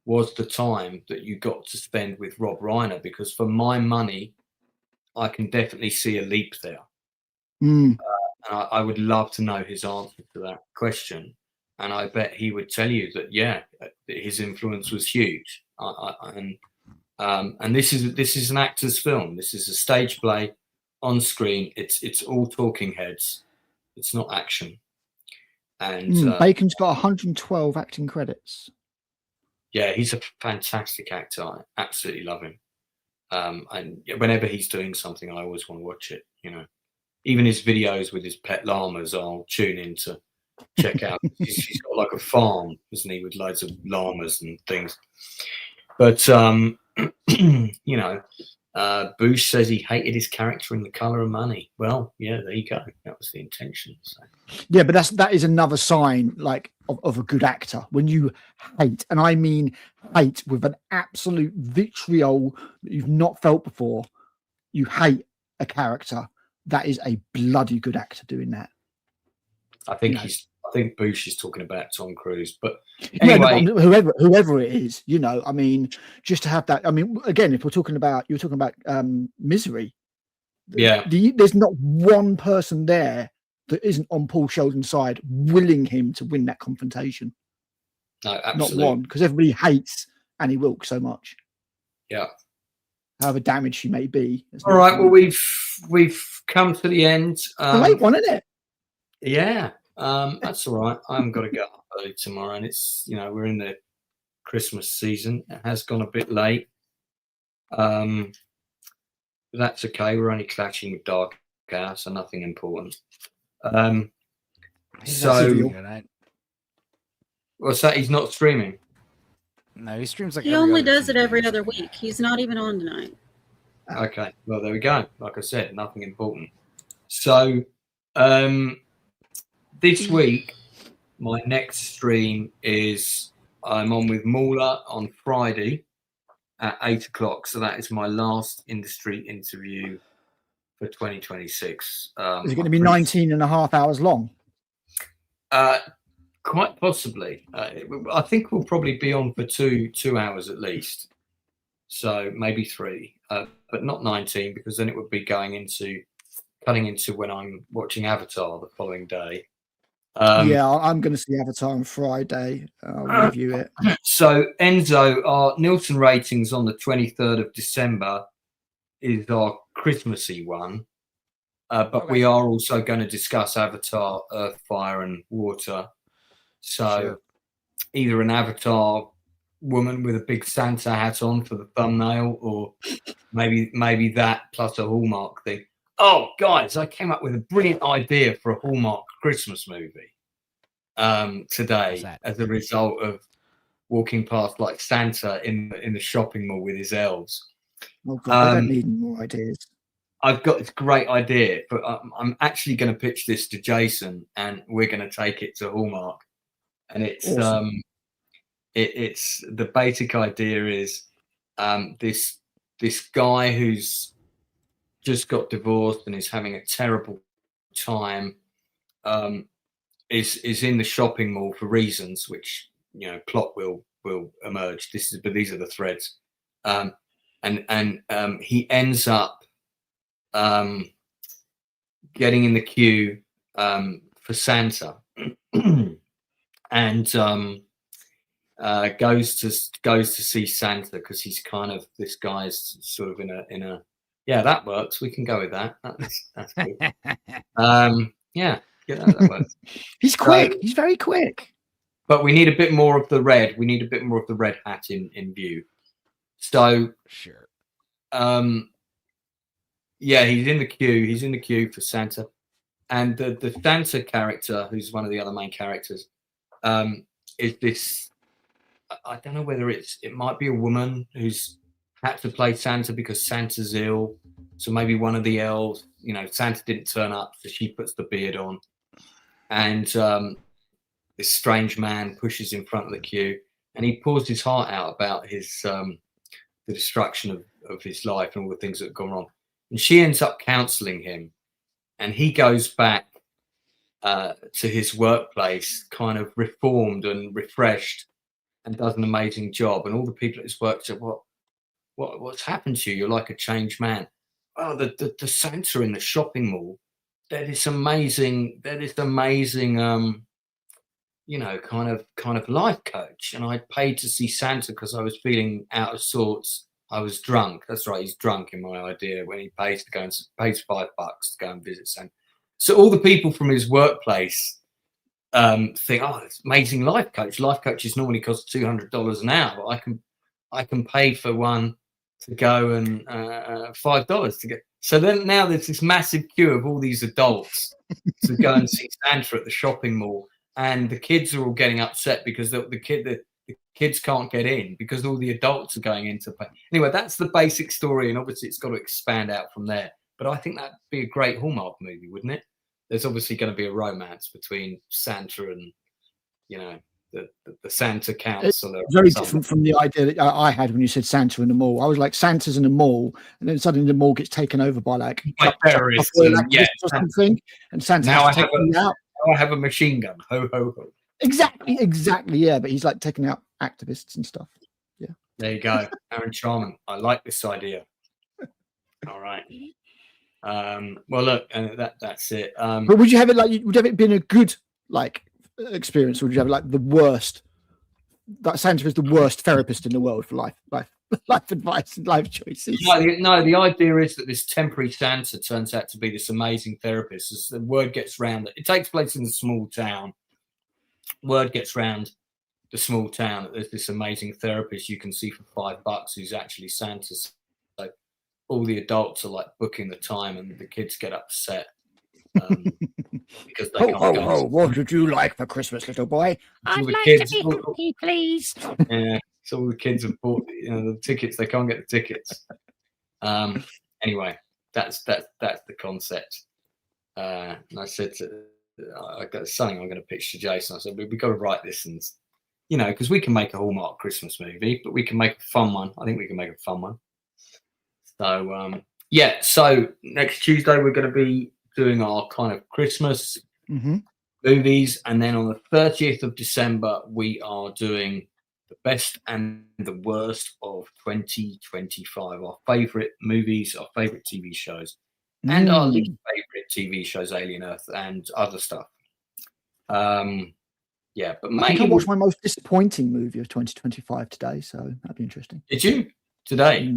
S2: was the time that you got to spend with Rob Reiner? Because for my money, I can definitely see a leap there. And I would love to know his answer to that question. And I bet he would tell you that, his influence was huge. And this is an actor's film. This is a stage play on screen. It's all talking heads. It's not action. And
S4: Bacon's got 112 acting credits.
S2: Yeah, he's a fantastic actor. I absolutely love him. And whenever he's doing something, I always want to watch it. Even his videos with his pet llamas, I'll tune in to check out. He's got like a farm, isn't he, with loads of llamas and things. But Bush says he hated his character in The Colour of Money. Well, yeah, there you go. That was the intention. So.
S4: Yeah, but that is another sign of a good actor. When you hate, and I mean hate with an absolute vitriol that you've not felt before, you hate a character. That is a bloody good actor doing that.
S2: I think Bush is talking about Tom Cruise, but anyway,
S4: whoever it is, I mean, just to have that. I mean, again, if you're talking about Misery, there's not one person there that isn't on Paul Sheldon's side, willing him to win that confrontation.
S2: No, absolutely.
S4: Not one, because everybody hates Annie Wilkes so much.
S2: Yeah.
S4: However damaged she may be.
S2: All right. Well, we've come to the end.
S4: The late one, isn't it?
S2: Yeah. That's all right. I'm got to get up early tomorrow, and it's we're in the Christmas season. It has gone a bit late. That's okay. We're only clashing with Dark Hour, so nothing important. So, what's that? He's not streaming.
S3: No, he streams like
S6: He only does it every other week. He's not even on tonight.
S2: Okay, well, there we go. Like I said, nothing important. So, this week, my next stream is I'm on with Mauler on Friday at 8 o'clock. So that is my last industry interview for 2026.
S4: Is it going to be 19 and a half hours long?
S2: Quite possibly. I think we'll probably be on for two hours at least. So maybe 3, but not 19, because then it would be cutting into when I'm watching Avatar the following day.
S4: Yeah, I'm going to see Avatar on Friday. I'll review it.
S2: So Enzo, our Nielsen ratings on the 23rd of December is our Christmassy one. But we are also going to discuss Avatar, Earth, Fire and Water. So either an Avatar woman with a big Santa hat on for the thumbnail, or maybe that plus a Hallmark thing. Oh, guys, I came up with a brilliant idea for a Hallmark Christmas movie today as a result of walking past like Santa in the shopping mall with his elves.
S4: Oh, God, I don't need more ideas.
S2: I've got this great idea, but I'm actually going to pitch this to Jason, and we're going to take it to Hallmark. And it's awesome. It's the basic idea is this guy who's just got divorced and is having a terrible time, is in the shopping mall for reasons which, you know, plot will emerge. But these are the threads, and he ends up getting in the queue for Santa, and goes to see Santa because he's kind of, this guy's sort of in a yeah, that works. We can go with that. That's good. Yeah, that works.
S4: He's quick. He's very quick.
S2: But we need a bit more of the red. We need a bit more of the red hat in view. So
S3: sure.
S2: Yeah, he's in the queue. He's in the queue for Santa, and the Santa character, who's one of the other main characters, is this. I don't know whether it might be a woman who's had to play Santa because Santa's ill. So maybe one of the elves, you know, Santa didn't turn up, so she puts the beard on, and this strange man pushes in front of the queue, and he pours his heart out about his the destruction of his life and all the things that have gone wrong. And she ends up counseling him, and he goes back to his workplace kind of reformed and refreshed, and does an amazing job. And all the people at his work say, what's happened to you? You're like a changed man. Oh, the Santa in the shopping mall, they're this amazing, you know, kind of life coach. And I paid to see Santa because I was feeling out of sorts. I was drunk. That's right, he's drunk in my idea when he pays $5 to go and visit Santa. So all the people from his workplace think, oh, it's amazing life coach. Life coaches normally cost $200 an hour, but I can pay for one to go and $5 to get. So then now there's this massive queue of all these adults to go and see Santa at the shopping mall, and the kids are all getting upset because the kids can't get in because all the adults are going in to pay. Anyway, that's the basic story, and obviously it's got to expand out from there. But I think that'd be a great Hallmark movie, wouldn't it? There's obviously going to be a romance between Santa and, you know, the Santa counselor.
S4: It's very different from the idea that I had when you said Santa in the mall. I was like, Santa's in the mall, and then suddenly the mall gets taken over by like
S2: terrorists
S4: or something, and Santa
S2: now
S4: has to take them out.
S2: Now I have a machine gun. Ho ho ho.
S4: Exactly. Yeah, but he's like taking out activists and stuff. Yeah.
S2: There you go, Aaron Charman. I like this idea. All right. Well, look, that's it.
S4: But would you have it like? Would you have it been a good like experience, or would you have like the worst? That Santa is the worst therapist in the world for life advice and life choices.
S2: No, the idea is that this temporary Santa turns out to be this amazing therapist. As the word gets round, it takes place in a small town. Word gets round the small town that there's this amazing therapist you can see for $5 who's actually Santa's all the adults are like booking the time, and the kids get upset because they can't go.
S4: Ho! What did you like for Christmas, little boy?
S2: I'd
S13: like
S2: kids,
S13: to be happy, please.
S2: Yeah, so all the kids have bought the tickets. They can't get the tickets. Anyway, that's the concept. And I said I got something I'm going to pitch to Jason. I said we've got to write this, and because we can make a Hallmark Christmas movie, but we can make a fun one. I think we can make a fun one. So so next Tuesday we're going to be doing our kind of Christmas movies, and then on the 30th of December we are doing the best and the worst of 2025. Our favorite movies, our favorite TV shows, and our least favorite TV shows, Alien Earth and other stuff. But
S4: I think I watched my most disappointing movie of 2025 today, so that'd be interesting.
S2: Did you today?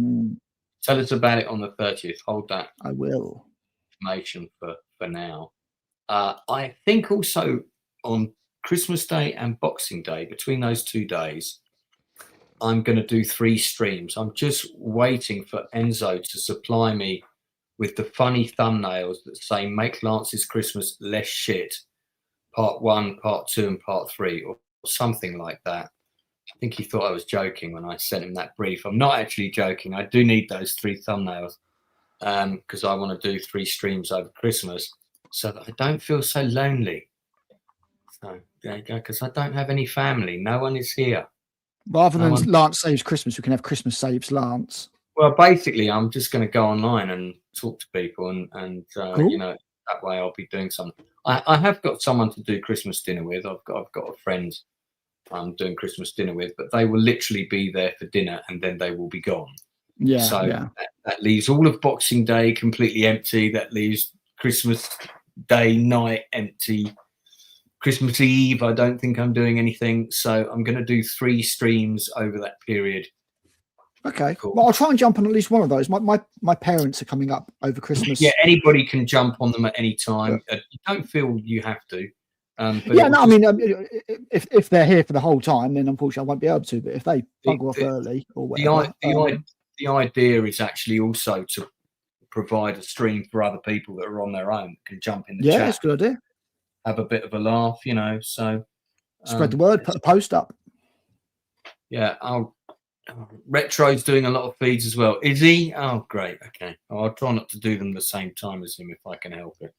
S2: Tell us about it on the 30th. Hold that.
S4: I will.
S2: Information for now. I think also on Christmas Day and Boxing Day, between those 2 days, I'm going to do 3 streams. I'm just waiting for Enzo to supply me with the funny thumbnails that say "Make Lance's Christmas Less Shit," Part 1, Part 2, and Part 3, or something like that. I think he thought I was joking when I sent him that brief. I'm not actually joking. I do need those 3 thumbnails because I want to do 3 streams over Christmas so that I don't feel so lonely. So there you go, because I don't have any family. No one is here.
S4: Rather than Lance Saves Christmas, we can have Christmas Saves Lance.
S2: Well, basically, I'm just going to go online and talk to people, and
S4: cool.
S2: That way I'll be doing something. I have got someone to do Christmas dinner with. I've got a friend I'm doing Christmas dinner with, but they will literally be there for dinner and then they will be gone.
S4: Yeah.
S2: So
S4: yeah.
S2: That leaves all of Boxing Day completely empty. That leaves Christmas Day night empty. Christmas Eve, I don't think I'm doing anything. So I'm going to do 3 streams over that period.
S4: Okay. Cool. Well, I'll try and jump on at least one of those. My parents are coming up over Christmas.
S2: Yeah, anybody can jump on them at any time. You don't feel you have to.
S4: But yeah, no, I mean, if they're here for the whole time, then unfortunately I won't be able to. But if they bugger off early or whatever,
S2: the idea is actually also to provide a stream for other people that are on their own, can jump in the chat.
S4: Yeah, that's a good idea.
S2: Have a bit of a laugh, So
S4: spread the word. Put a post up.
S2: Yeah, Retro's doing a lot of feeds as well. Is he? Oh, great. Okay, I'll try not to do them the same time as him if I can help it.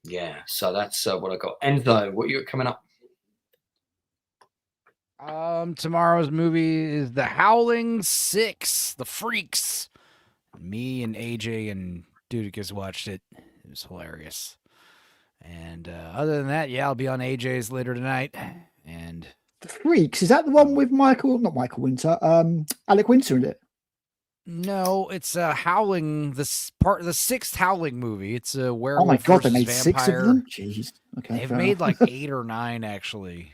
S2: Yeah, so that's what I got. Enzo, what you got coming up?
S3: Tomorrow's movie is The Howling Six, The Freaks. Me and AJ and Dudicus watched it. It was hilarious. And other than that, yeah, I'll be on AJ's later tonight. And
S4: The Freaks, is that the one with not Michael Winter, Alec Winter in it?
S3: No, it's Howling. The 6th Howling movie. It's a werewolf.
S4: Oh my god, they
S3: versus
S4: made
S3: vampire.
S4: 6 of them. Jeez. Okay.
S3: They've made like 8 or 9 actually.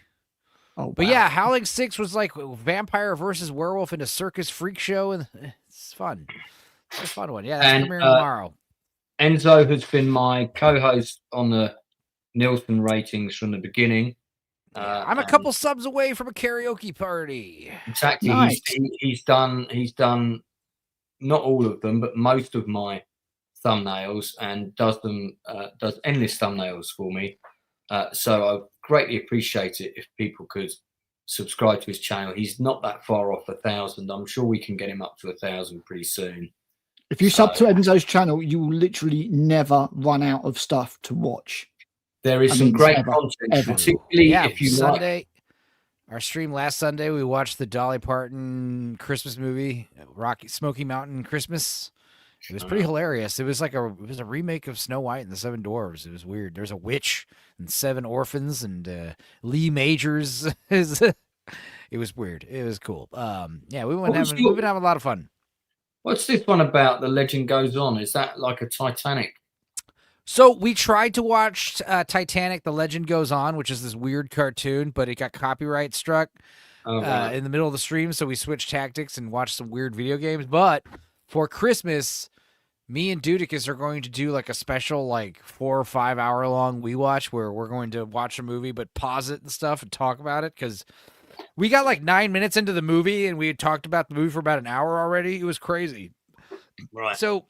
S4: Oh, wow.
S3: But yeah, Howling 6 was like vampire versus werewolf in a circus freak show, and it's fun. It's a fun one. Yeah, that's premiering tomorrow.
S2: Enzo has been my co-host on the Nielsen ratings from the beginning.
S3: I'm a couple subs away from a karaoke party.
S2: Exactly.
S3: Nice.
S2: He's done not all of them, but most of my thumbnails, and does endless thumbnails for me. So I greatly appreciate it if people could subscribe to his channel. He's not that far off 1,000. I'm sure we can get him up to 1,000 pretty soon.
S4: If you sub to Enzo's channel, you will literally never run out of stuff to watch.
S2: There is some great content, particularly if you
S3: Sunday. Our stream last Sunday, we watched the Dolly Parton Christmas movie, Smoky Mountain Christmas. It was pretty hilarious. It was like a remake of Snow White and the Seven Dwarfs. It was weird. There's a witch and 7 orphans and Lee Majors. It was weird. It was cool. Yeah, we've been having a lot of fun.
S2: What's this one about? The Legend Goes On. Is that like a Titanic?
S3: So we tried to watch Titanic, The Legend Goes On, which is this weird cartoon, but it got copyright struck in the middle of the stream. So we switched tactics and watched some weird video games. But for Christmas, me and Dudicus are going to do like a special, like 4 or 5 hour long We Watch, where we're going to watch a movie, but pause it and stuff and talk about it. Because we got like 9 minutes into the movie and we had talked about the movie for about an hour already. It was crazy.
S2: Right.
S3: So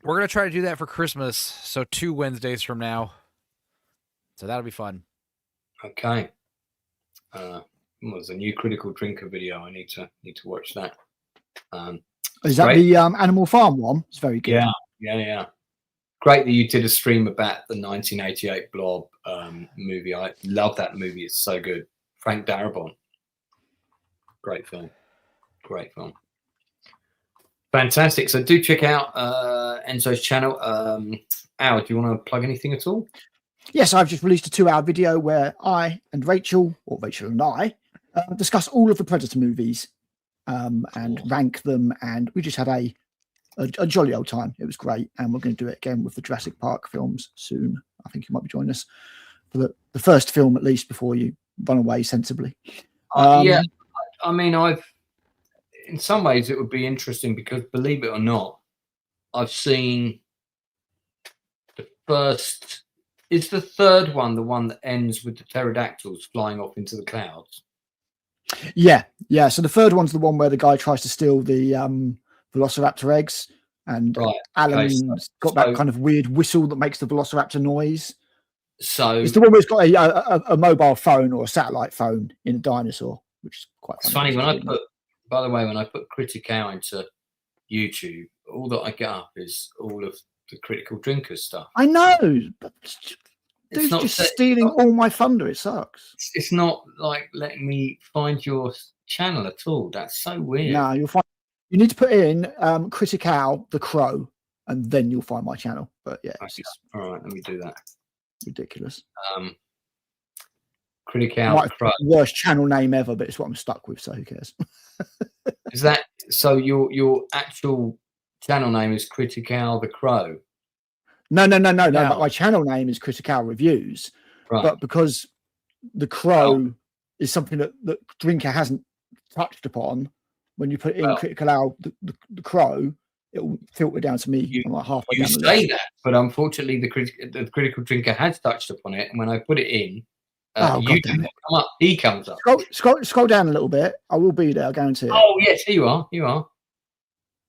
S3: we're gonna try to do that for Christmas. So 2 Wednesdays from now. So that'll be fun.
S2: Okay. There's a new Critical Drinker video. I need to watch that.
S4: Is that
S2: great.
S4: the Animal Farm one? It's very good.
S2: Yeah. Great that you did a stream about the 1988 Blob movie. I love that movie. It's so good. Frank Darabont. Great film. Fantastic. So do check out Enzo's channel. Al, do you want to plug anything at all?
S4: Yes, I've just released a 2-hour video where I and Rachel, or Rachel and I, discuss all of the Predator movies and rank them. And we just had a jolly old time. It was great. And we're going to do it again with the Jurassic Park films soon. I think you might be joining us for the first film, at least, before you run away sensibly.
S2: Yeah. I mean, in some ways it would be interesting because, believe it or not, I've seen the first. Is the third one the one that ends with the pterodactyls flying off into the clouds?
S4: Yeah. So the third one's the one where the guy tries to steal the Velociraptor eggs, and Alan's got that kind of weird whistle that makes the Velociraptor noise.
S2: So
S4: it's the one where it's got a mobile phone or a satellite phone in a dinosaur, which is quite funny.
S2: It's funny when I put Critical into YouTube, all that I get up is all of the Critical Drinkers stuff.
S4: I know, but dude's just stealing all my thunder. It sucks.
S2: It's not like letting me find your channel at all. That's so weird.
S4: No, you'll find. You need to put in Critical the Crow, and then you'll find my channel. But yeah,
S2: okay. All right, let me do that.
S4: Ridiculous.
S2: Critical the Crow.
S4: Worst channel name ever, but it's what I'm stuck with. So who cares?
S2: Is that so? Your actual channel name is Critical the Crow?
S4: No. But my channel name is Critical Reviews.
S2: Right.
S4: But because the Crow is something that Drinker hasn't touched upon, when you put in Critical the Crow, it will filter down to me. I'm like halfway
S2: you
S4: down the
S2: say
S4: list.
S2: that, but unfortunately, the Critical Drinker has touched upon it, and when I put it in, you come up. He comes up.
S4: Scroll down a little bit. I will be there. I guarantee it.
S2: Oh yes, here you are. You are.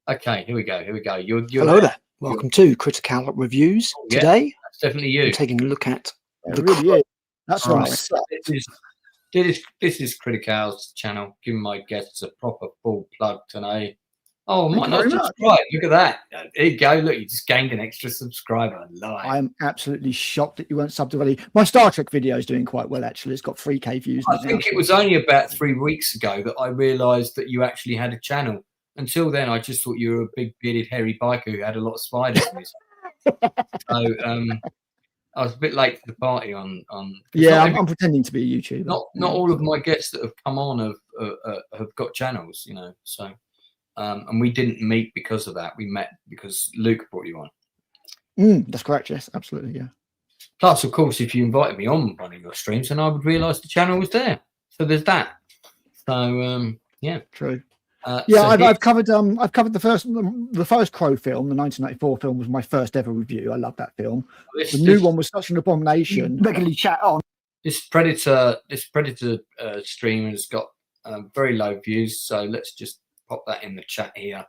S2: Okay, here we go. You're
S18: Hello there. Welcome to Critical Reviews. Today,
S2: that's definitely you.
S18: I'm taking a look at
S4: the really is. That's right.
S2: This is Critical's channel. Giving my guests a proper full plug today. Oh, I might not subscribe. Look at that. There you go. Look, you just gained an extra subscriber.
S4: I'm absolutely shocked that you weren't subbed already. My Star Trek video is doing quite well, actually. It's got 3K views.
S2: I think it was only about 3 weeks ago that I realised that you actually had a channel. Until then, I just thought you were a big bearded hairy biker who had a lot of spiders in his. So I was a bit late to the party on.
S4: Yeah, I'm pretending to be a YouTuber.
S2: Not all of my guests that have come on have got channels, you know. So, and we didn't meet because of that. We met because Luke brought you on.
S4: That's correct. Yes, absolutely. Yeah.
S2: Plus, of course, if you invited me on one of your streams, then I would realise the channel was there. So there's that. So yeah,
S4: true.
S2: So
S4: I've covered the first Crow film. The 1994 film was my first ever review. I love that film. The new one was such an abomination. Regularly chat on.
S2: This Predator stream has got very low views. So let's just pop that in the chat here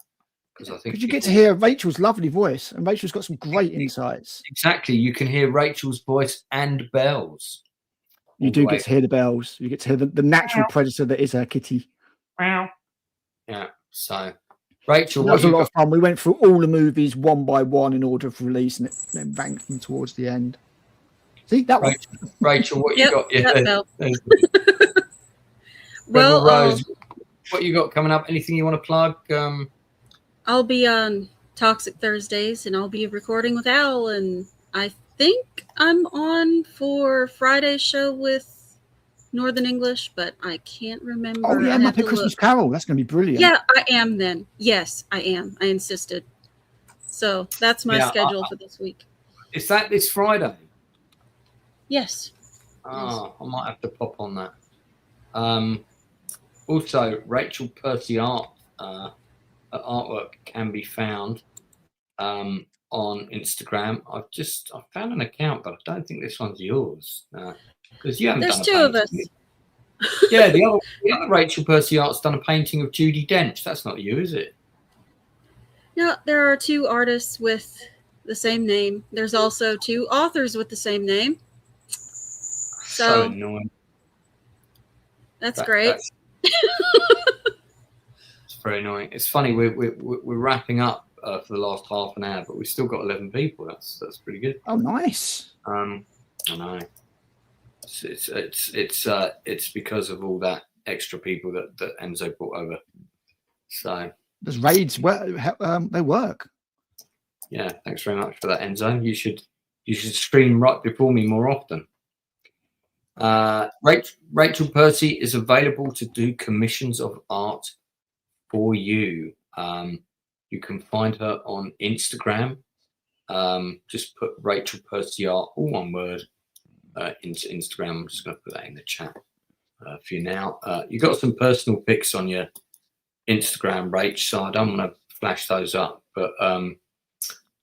S2: because I think
S4: you get to hear Rachel's lovely voice, and Rachel's got some great insights.
S2: Exactly, you can hear Rachel's voice and bells.
S4: You do get to hear the bells. You get to hear the natural predator that is her kitty.
S2: Wow. Yeah, so Rachel,
S4: that was a lot of fun. We went through all the movies one by one in order of release, and then ranked them towards the end. See that one,
S2: Rachel? What you got? Yeah.
S6: Well,
S2: Rose, what you got coming up? Anything you want to plug?
S6: I'll be on Toxic Thursdays, and I'll be recording with Al, and I think I'm on for Friday's show with Northern English, but I can't remember.
S4: Oh yeah, Muppet Christmas Carol. That's going to be brilliant.
S6: Yeah, I am then. Yes, I am. I insisted. So that's my schedule for this week.
S2: Is that this Friday?
S6: Yes.
S2: Oh, I might have to pop on that. Also, Rachel Percy Art artwork can be found on Instagram. I found an account, but I don't think this one's yours. Because you haven't
S6: There's
S2: done
S6: two of us.
S2: Yeah, the other Rachel Percy Art's done a painting of Judi Dench. That's not you, is it?
S6: No, there are 2 artists with the same name. There's also 2 authors with the same name.
S2: So annoying.
S6: That's great.
S2: It's very annoying. It's funny. We're wrapping up for the last half an hour, but we've still got 11 people. That's pretty good.
S4: Oh, nice.
S2: I know. It's because of all that extra people that Enzo brought over. So
S4: those raids they work.
S2: Yeah, thanks very much for that, Enzo. You should stream right before me more often. Rachel Percy is available to do commissions of art for you. You can find her on Instagram. Just put Rachel Percy Art, all one word, into Instagram. I'm just going to put that in the chat for you now. You got some personal pics on your Instagram, Rach, so I don't want to flash those up. But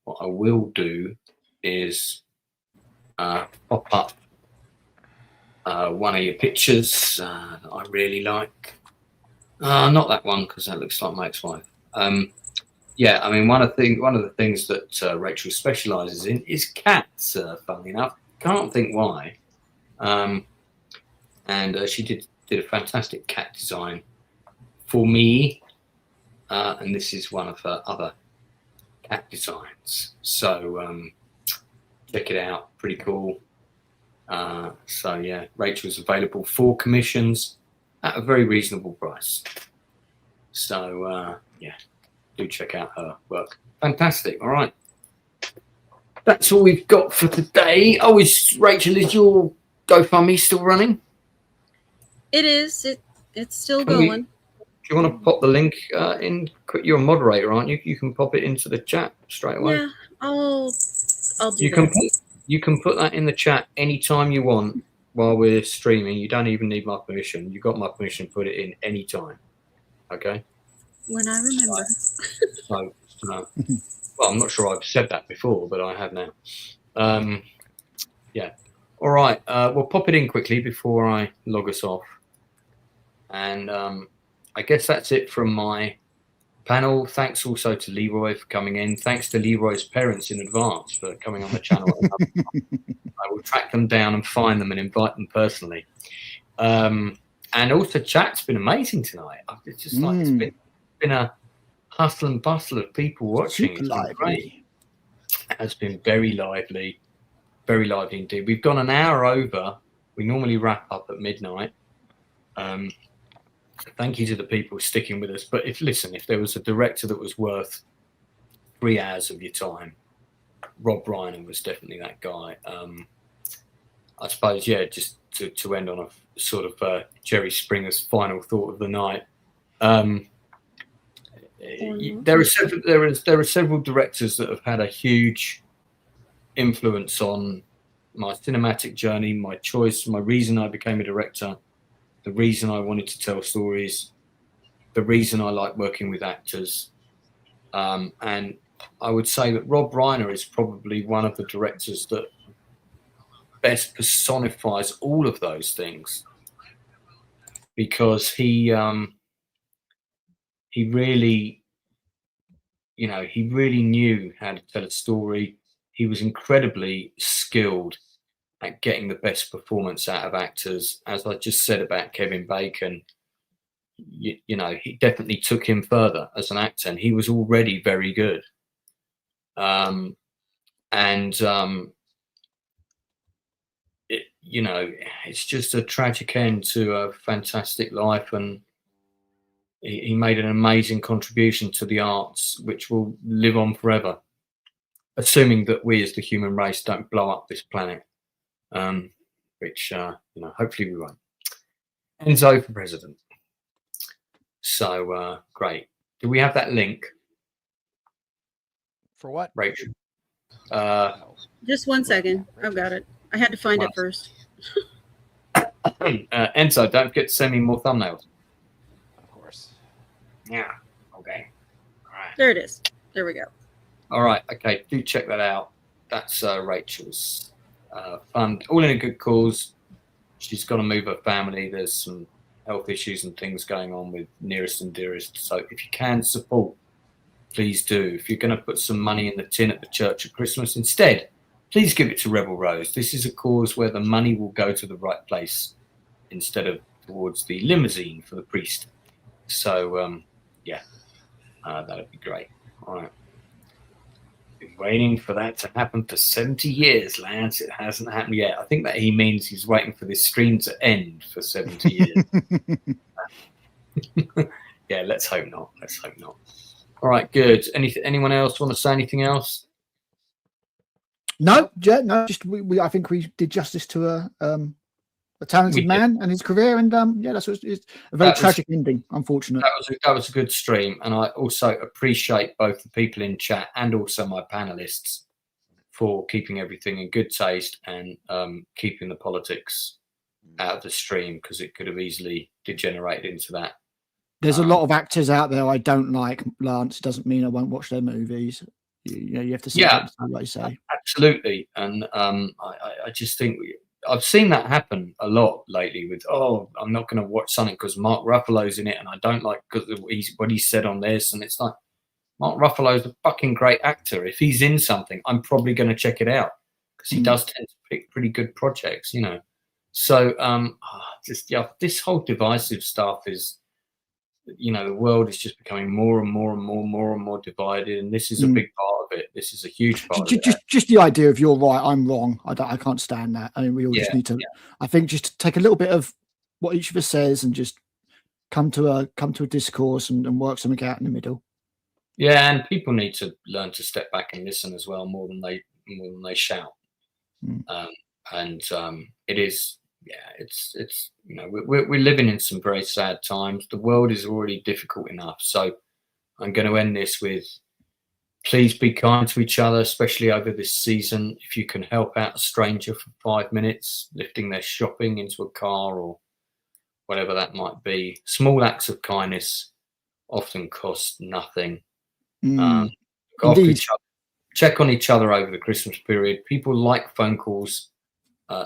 S2: what I will do is pop up one of your pictures that I really like. Not that one, because that looks like my ex-wife. Yeah, I mean, one of the things that Rachel specialises in is cats. Funnily enough, can't think why. And she did a fantastic cat design for me, and this is one of her other cat designs. So check it out, pretty cool. So yeah, Rachel's available for commissions at a very reasonable price. So yeah, do check out her work. Fantastic. All right, that's all we've got for today. Oh, Rachel, is your GoFundMe still running?
S6: It is. It's still going.
S2: Do you want to pop the link in? You're a moderator, aren't you? You can pop it into the chat straight away.
S6: Yeah, I'll do that.
S2: You can put that in the chat anytime you want while we're streaming. You don't even need my permission. You got my permission to put it in anytime. Okay?
S6: When I remember.
S2: So well, I'm not sure I've said that before, but I have now. Yeah. All right. We'll pop it in quickly before I log us off. And I guess that's it from my panel. Thanks also to Leroy for coming in. Thanks to Leroy's parents in advance for coming on the channel. I will track them down and find them and invite them personally. And also, chat's been amazing tonight. It's just like it's been a hustle and bustle of people watching. It's been great. It's been very lively indeed. We've gone an hour over. We normally wrap up at midnight. Thank you to the people sticking with us. But if there was a director that was worth 3 hours of your time, Rob Reiner was definitely that guy. I suppose, yeah, just to end on a sort of Jerry Springer's final thought of the night. There are several directors that have had a huge influence on my cinematic journey, my choice, my reason I became a director, the reason I wanted to tell stories, the reason I like working with actors. And I would say that Rob Reiner is probably one of the directors that best personifies all of those things, because he really knew how to tell a story. He was incredibly skilled at getting the best performance out of actors. As I just said about Kevin Bacon, he definitely took him further as an actor, and he was already very good. It's just a tragic end to a fantastic life, and he made an amazing contribution to the arts, which will live on forever, assuming that we as the human race don't blow up this planet. Which hopefully we won't. Enzo for president. So great. Do we have that link
S3: for what,
S2: Rachel?
S6: Just 1 second. I've got it. I had to find it first.
S2: Enzo, don't forget to send me more thumbnails.
S3: Of course.
S2: Yeah. Okay. All right.
S6: There it is. There we go.
S2: All right. Okay. Do check that out. That's Rachel's. Fund, all in a good cause. She's got to move her family. There's some health issues and things going on with nearest and dearest. So if you can support, please do. If you're going to put some money in the tin at the church at Christmas, instead, please give it to Rebel Rose. This is a cause where the money will go to the right place instead of towards the limousine for the priest. So, that'd be great. All right. Been waiting for that to happen for 70 years, Lance. It hasn't happened yet. I think that he means he's waiting for this stream to end for 70 years. Yeah, let's hope not. Let's hope not. All right, good. Anyone else want to say anything else?
S4: No, no. Just I think we did justice to a talented man and his career, and that's it's a very tragic ending. Unfortunately,
S2: that was a good stream, and I also appreciate both the people in chat and also my panelists for keeping everything in good taste and keeping the politics out of the stream, because it could have easily degenerated into that.
S4: There's a lot of actors out there I don't like, Lance. Doesn't mean I won't watch their movies. You have to see what they say.
S2: Absolutely, and I just think I've seen that happen a lot lately. With I'm not going to watch something because Mark Ruffalo's in it, and I don't like what he said on this. And it's like, Mark Ruffalo's a fucking great actor. If he's in something, I'm probably going to check it out, because he does tend to pick pretty good projects, So this whole divisive stuff is. The world is just becoming more and more divided, and this is a big part of it. This is a huge part of it.
S4: Just the idea of you're right, I'm wrong. I can't stand that. I mean, we all just need to. I think just take a little bit of what each of us says and just come to a discourse and work something out in the middle.
S2: Yeah, and people need to learn to step back and listen as well, more than they shout. It is. Yeah, it's we're living in some very sad times. The world is already difficult enough. So I'm going to end this with, please be kind to each other, especially over this season. If you can help out a stranger for 5 minutes, lifting their shopping into a car or whatever that might be. Small acts of kindness often cost nothing. Check on each other over the Christmas period. People like phone calls.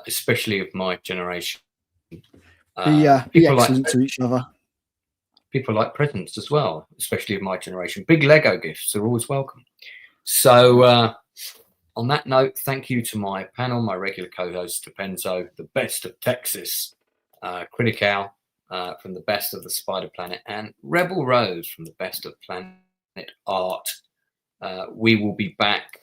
S2: Especially of my generation.
S4: Be excellent to each other.
S2: People like presents as well, especially of my generation. Big Lego gifts are always welcome. So on that note, thank you to my panel, my regular co-host, Stupenzo, the best of Texas, Critical from the best of the Spider Planet, and Rebel Rose from the best of Planet Art. We will be back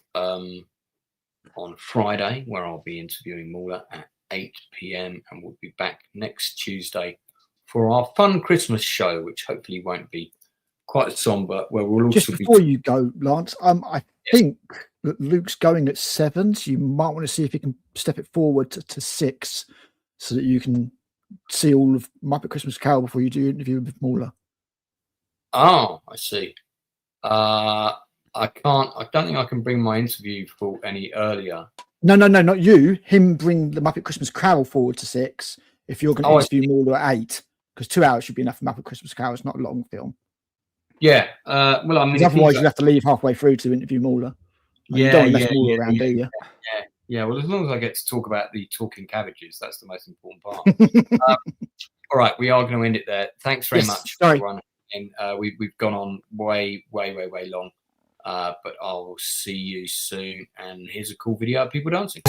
S2: on Friday, where I'll be interviewing Mauler at 8 p.m. and we'll be back next Tuesday for our fun Christmas show, which hopefully won't be quite somber, where we'll also
S4: just before you go, Lance, I think that Luke's going at 7, so you might want to see if you can step it forward to 6 so that you can see all of Muppet Christmas Carol before you do your interview with Mauler.
S2: Oh, I see. I don't think I can bring my interview for any earlier.
S4: No, not you. Him bring the Muppet Christmas Carol forward to 6 if you're going to interview Mauler at 8, because 2 hours should be enough for Muppet Christmas Carol. It's not a long film.
S2: Yeah. Well, I mean,
S4: otherwise you have to leave halfway through to interview Mauler. You don't want to mess Mauler around, do you?
S2: Yeah. Well, as long as I get to talk about the talking cabbages, that's the most important part. All right, we are going to end it there. Thanks very much, everyone. And we've gone on way long. But I'll see you soon. And here's a cool video of people dancing.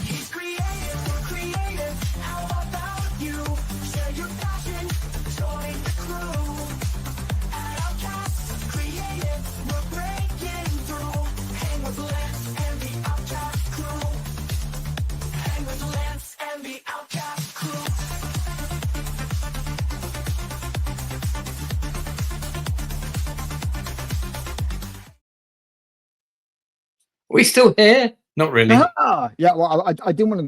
S1: He's creative, we're creative. How about you? Share your passion, join
S2: we still here? Not really.
S4: Yeah, well, I didn't want to